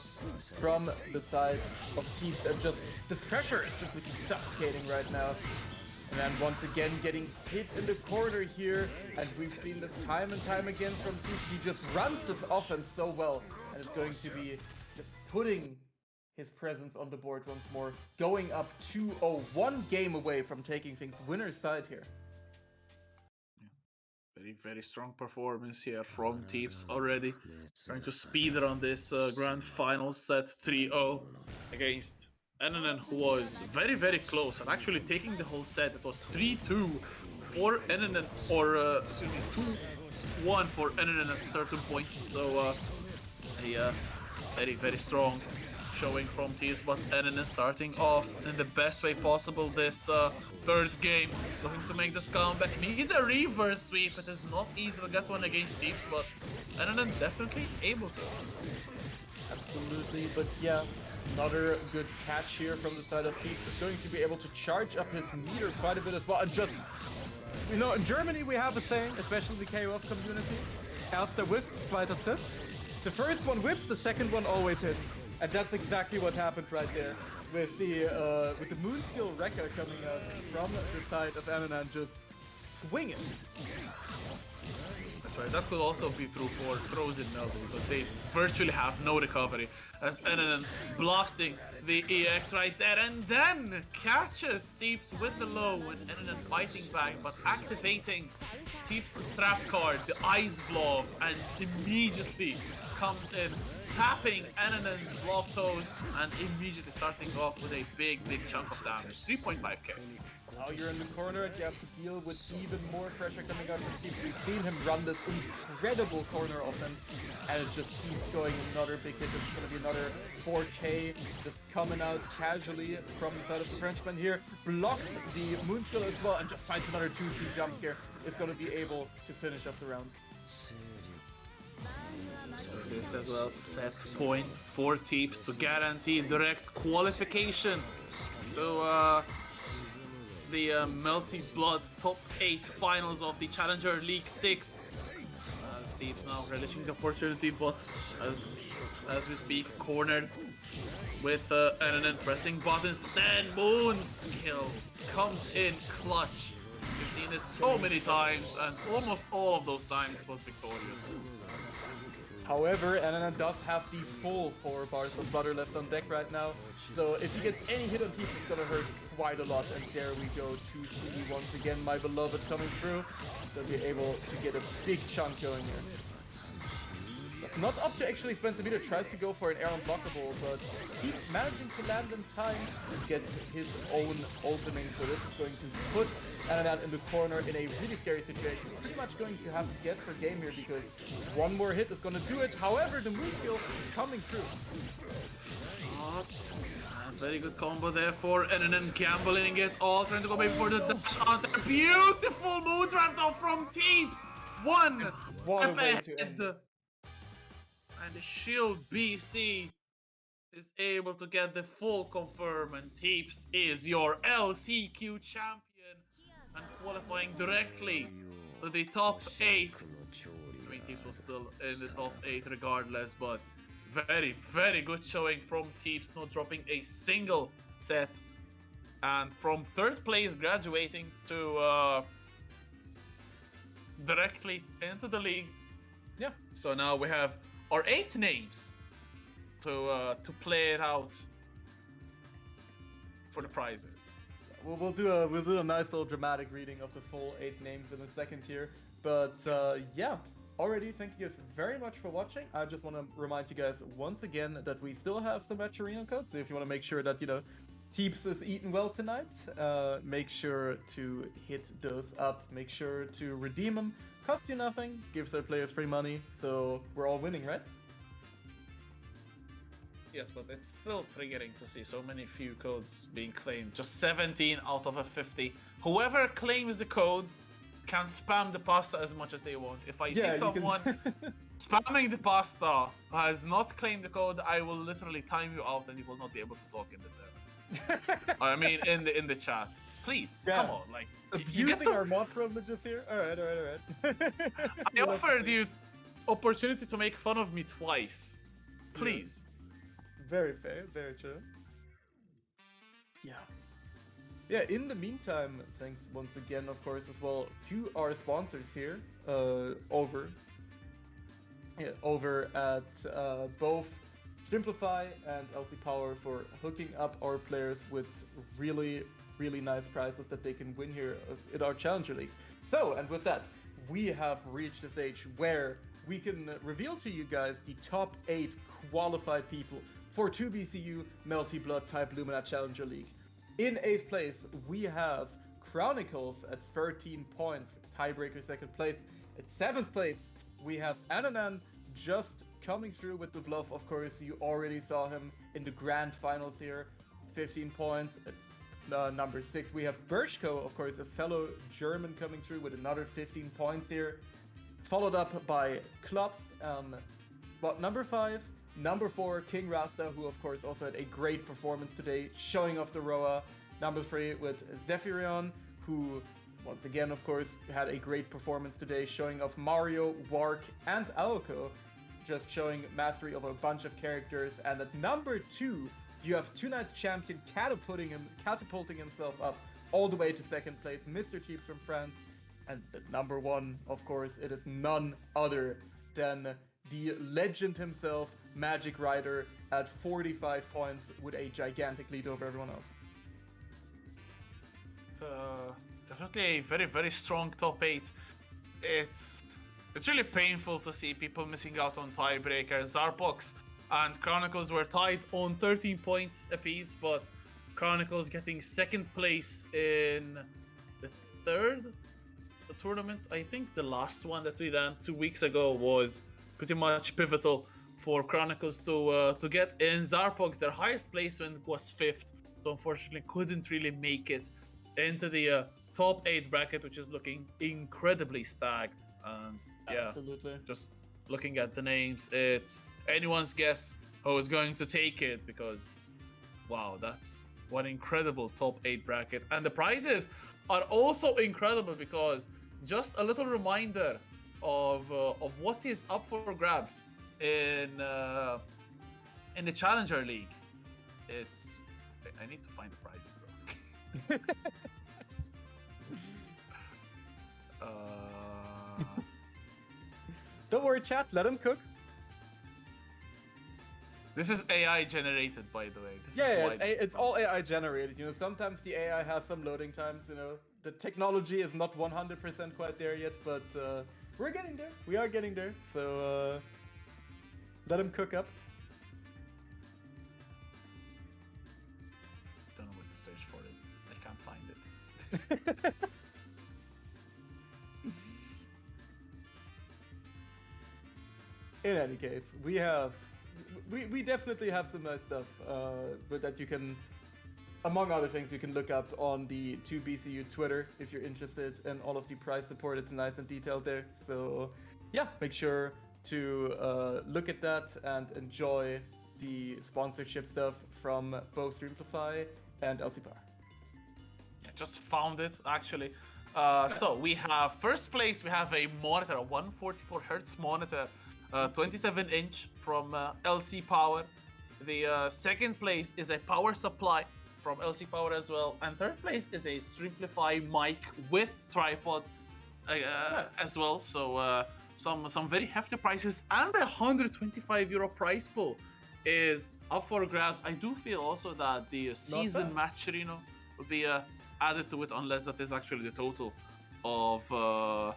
from the side of Teeps, and just this pressure is just looking suffocating right now. And then once again getting hit in the corner here, and we've seen this time and time again from Teeps. He just runs this offense so well, and it's going to be just putting his presence on the board once more, going up 2-0, 1 game away from taking things winner's side here. Very, very strong performance here from Teeps already. Trying to speed run this grand final set 3-0 against Edinen, who was very, very close and actually taking the whole set. It was 3-2 for Edinen, or excuse me, 2-1 for Edinen at a certain point. So a very, very strong showing from Teeps, but Edinen starting off in the best way possible this third game, looking to make this comeback. Needs a reverse sweep. It is not easy to get one against Teeps, but Edinen definitely able to. Absolutely, but yeah, another good catch here from the side of Teeps. Is going to be able to charge up his meter quite a bit as well, and just, you know, in Germany we have a saying, especially the KOF community, erster whiff, zweiter trifft. The first one whips, the second one always hits. And that's exactly what happened right there, with the moon skill Rekka coming out from the side of Edinen, just swinging. Sorry, that could also be true for throws in Melty because they virtually have no recovery. As Enanen blasting the EX right there and then catches Teeps with the low and Enanen fighting back but activating Teeps' trap card, the Ice Glove, and immediately comes in, tapping Enanen's Glove Toes and immediately starting off with a big chunk of damage. 3.5k. Now you're in the corner and you have to deal with even more pressure coming out from Teeps. We've seen him run this incredible corner offense and it just keeps going. Another big hit. It's going to be another 4k just coming out casually from the side of the Frenchman here. Blocks the Moonskill as well and just finds another 2-2 jump scare. Is going to be able to finish off the round. So this as well set point for Teeps to guarantee direct qualification. So the Melty Blood top 8 finals of the Challenger League 6. Teeps now relishing the opportunity, but as we speak, cornered with Enanen pressing buttons, but then Moonskill comes in clutch. We've seen it so many times, and almost all of those times it was victorious. However, Enanen does have the full 4 bars of butter left on deck right now, so if he gets any hit on Teeps, it's gonna hurt quite a lot. And there we go, 2C once again, my beloved coming through. They'll be able to get a big chunk going here. That's not up to actually Spencer Meter, tries to go for an air unblockable, but keeps managing to land in time, gets his own opening, so this is going to put Enanen in the corner in a really scary situation. Pretty much going to have to get for game here because one more hit is going to do it. However, the Moonskill is coming through. Very good combo there for Enanen, gambling it all, trying to go maybe for the dash on there. Beautiful moon draft off from Teeps. One step ahead. And the Shield BC is able to get the full confirm, and Teeps is your LCQ champion and qualifying directly to the top 8. I mean, Teeps was still in the top 8 regardless, but very good showing from Teeps, not dropping a single set. And from 3rd place graduating to directly into the league. Yeah. So now we have our 8 names to play it out for the prizes. We'll do a nice little dramatic reading of the full 8 names in a second here. But yeah, already thank you guys very much for watching. I just want to remind you guys once again that we still have some Matcherino codes. So if you want to make sure that, you know, Teeps is eating well tonight, make sure to hit those up. Make sure to redeem them. Costs you nothing, gives their players free money, so we're all winning, right? Yes, but it's still triggering to see so many few codes being claimed. Just 17 out of a 50. Whoever claims the code can spam the pasta as much as they want. If I see someone spamming the pasta who has not claimed the code, I will literally time you out and you will not be able to talk in the server. I mean, in the chat. Please, come on, like you get our mod privileges here. All right. I offered you opportunity to make fun of me twice. Please. Very fair, very true. Yeah, in the meantime, thanks once again, of course, as well to our sponsors here, over at both Simplify and LC Power for hooking up our players with really nice prizes that they can win here in our Challenger Leagues. So, and with that, we have reached the stage where we can reveal to you guys the top 8 qualified people for 2BCU Melty Blood Type Lumina Challenger League. In 8th place, we have Chronicles at 13 points, tiebreaker 2nd place. At 7th place, we have Enanen just coming through with the bluff. Of course, you already saw him in the grand finals here, 15 points. At number 6, we have Bershko, of course, a fellow German coming through with another 15 points here. Followed up by Klops, number 5. Number 4, King Rasta, who of course also had a great performance today, showing off the Roa. Number 3 with Zephyrion, who once again, of course, had a great performance today, showing off Mario, Wark, and Aoko, just showing mastery of a bunch of characters. And at number 2, you have 2 Nights champion catapulting himself up all the way to 2nd place, Mr. Teeps from France. And the number one, of course, it is none other than the legend himself, Magic Rider, at 45 points with a gigantic lead over everyone else. It's definitely a very, very strong top 8. It's really painful to see people missing out on tiebreakers. Zarbox and Chronicles were tied on 13 points apiece, but Chronicles getting second place in the third tournament. I think the last one that we ran 2 weeks ago was pretty much pivotal for Chronicles to get in. Zarbox, their highest placement was 5th, so unfortunately couldn't really make it into the top 8 bracket, which is looking incredibly stacked. And yeah, Absolutely. just looking at the names, it's anyone's guess who is going to take it, because wow, that's one incredible top 8 bracket. And the prizes are also incredible, because just a little reminder of what is up for grabs in the Challenger League. It's I need to find the prizes though. Don't worry, chat. Let him cook. This is AI generated, by the way. This is Yeah, why it's all AI generated. You know, sometimes the AI has some loading times. You know, the technology is not 100% quite there yet, but we're getting there. We are getting there. So let him cook up. Don't know where to search for it. I can't find it. In any case, we definitely have some nice stuff, but that you can, among other things, you can look up on the 2BCU Twitter if you're interested in all of the prize support. It's nice and detailed there. So yeah, make sure to look at that and enjoy the sponsorship stuff from both Dreamplify and LC Power. Yeah, just found it actually. So we have first place. We have a monitor, a 144 hertz monitor. 27-inch from LC Power. The second place is a power supply from LC Power as well. And third place is a Streamplify mic with tripod as well. So some very hefty prices. And the €125 prize pool is up for grabs. I do feel also that the season match, will be added to it, unless that is actually the total of...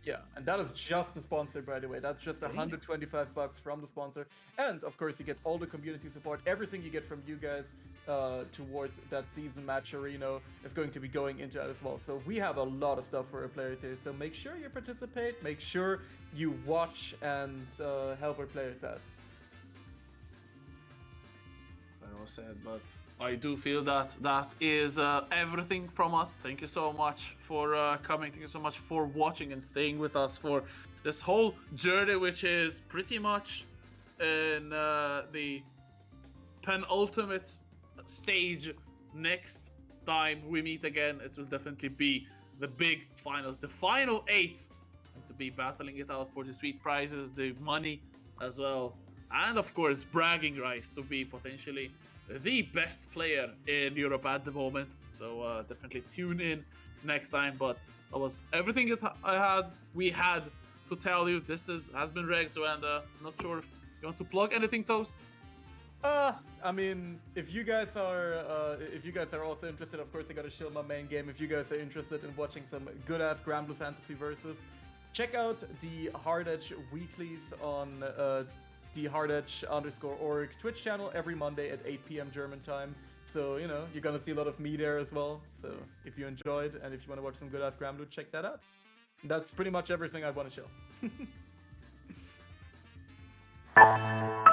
Yeah, and that is just the sponsor, by the way. That's just $125 from the sponsor. And of course, you get all the community support. Everything you get from you guys towards that season match arena is going to be going into that as well. So we have a lot of stuff for our players here. So make sure you participate. Make sure you watch and help our players out. Very well said, but I do feel that that is everything from us. Thank you so much for coming. Thank you so much for watching and staying with us for this whole journey, which is pretty much in the penultimate stage. Next time we meet again, it will definitely be the big finals, the final 8, and to be battling it out for the sweet prizes, the money as well, and of course bragging rights to be potentially the best player in Europe at the moment. So definitely tune in next time. But that was everything that we had to tell you. This has been Rexo, and not sure if you want to plug anything, Toast. I mean, if you guys are also interested, of course I gotta show my main game. If you guys are interested in watching some good ass Grand Blue Fantasy versus, check out the Hard Edge weeklies on the hardedge_org Twitch channel every Monday at 8 p.m. German time. So, you know, you're gonna see a lot of me there as well. So if you enjoyed and if you want to watch some good ass Grand Blue, check that out. That's pretty much everything I want to show.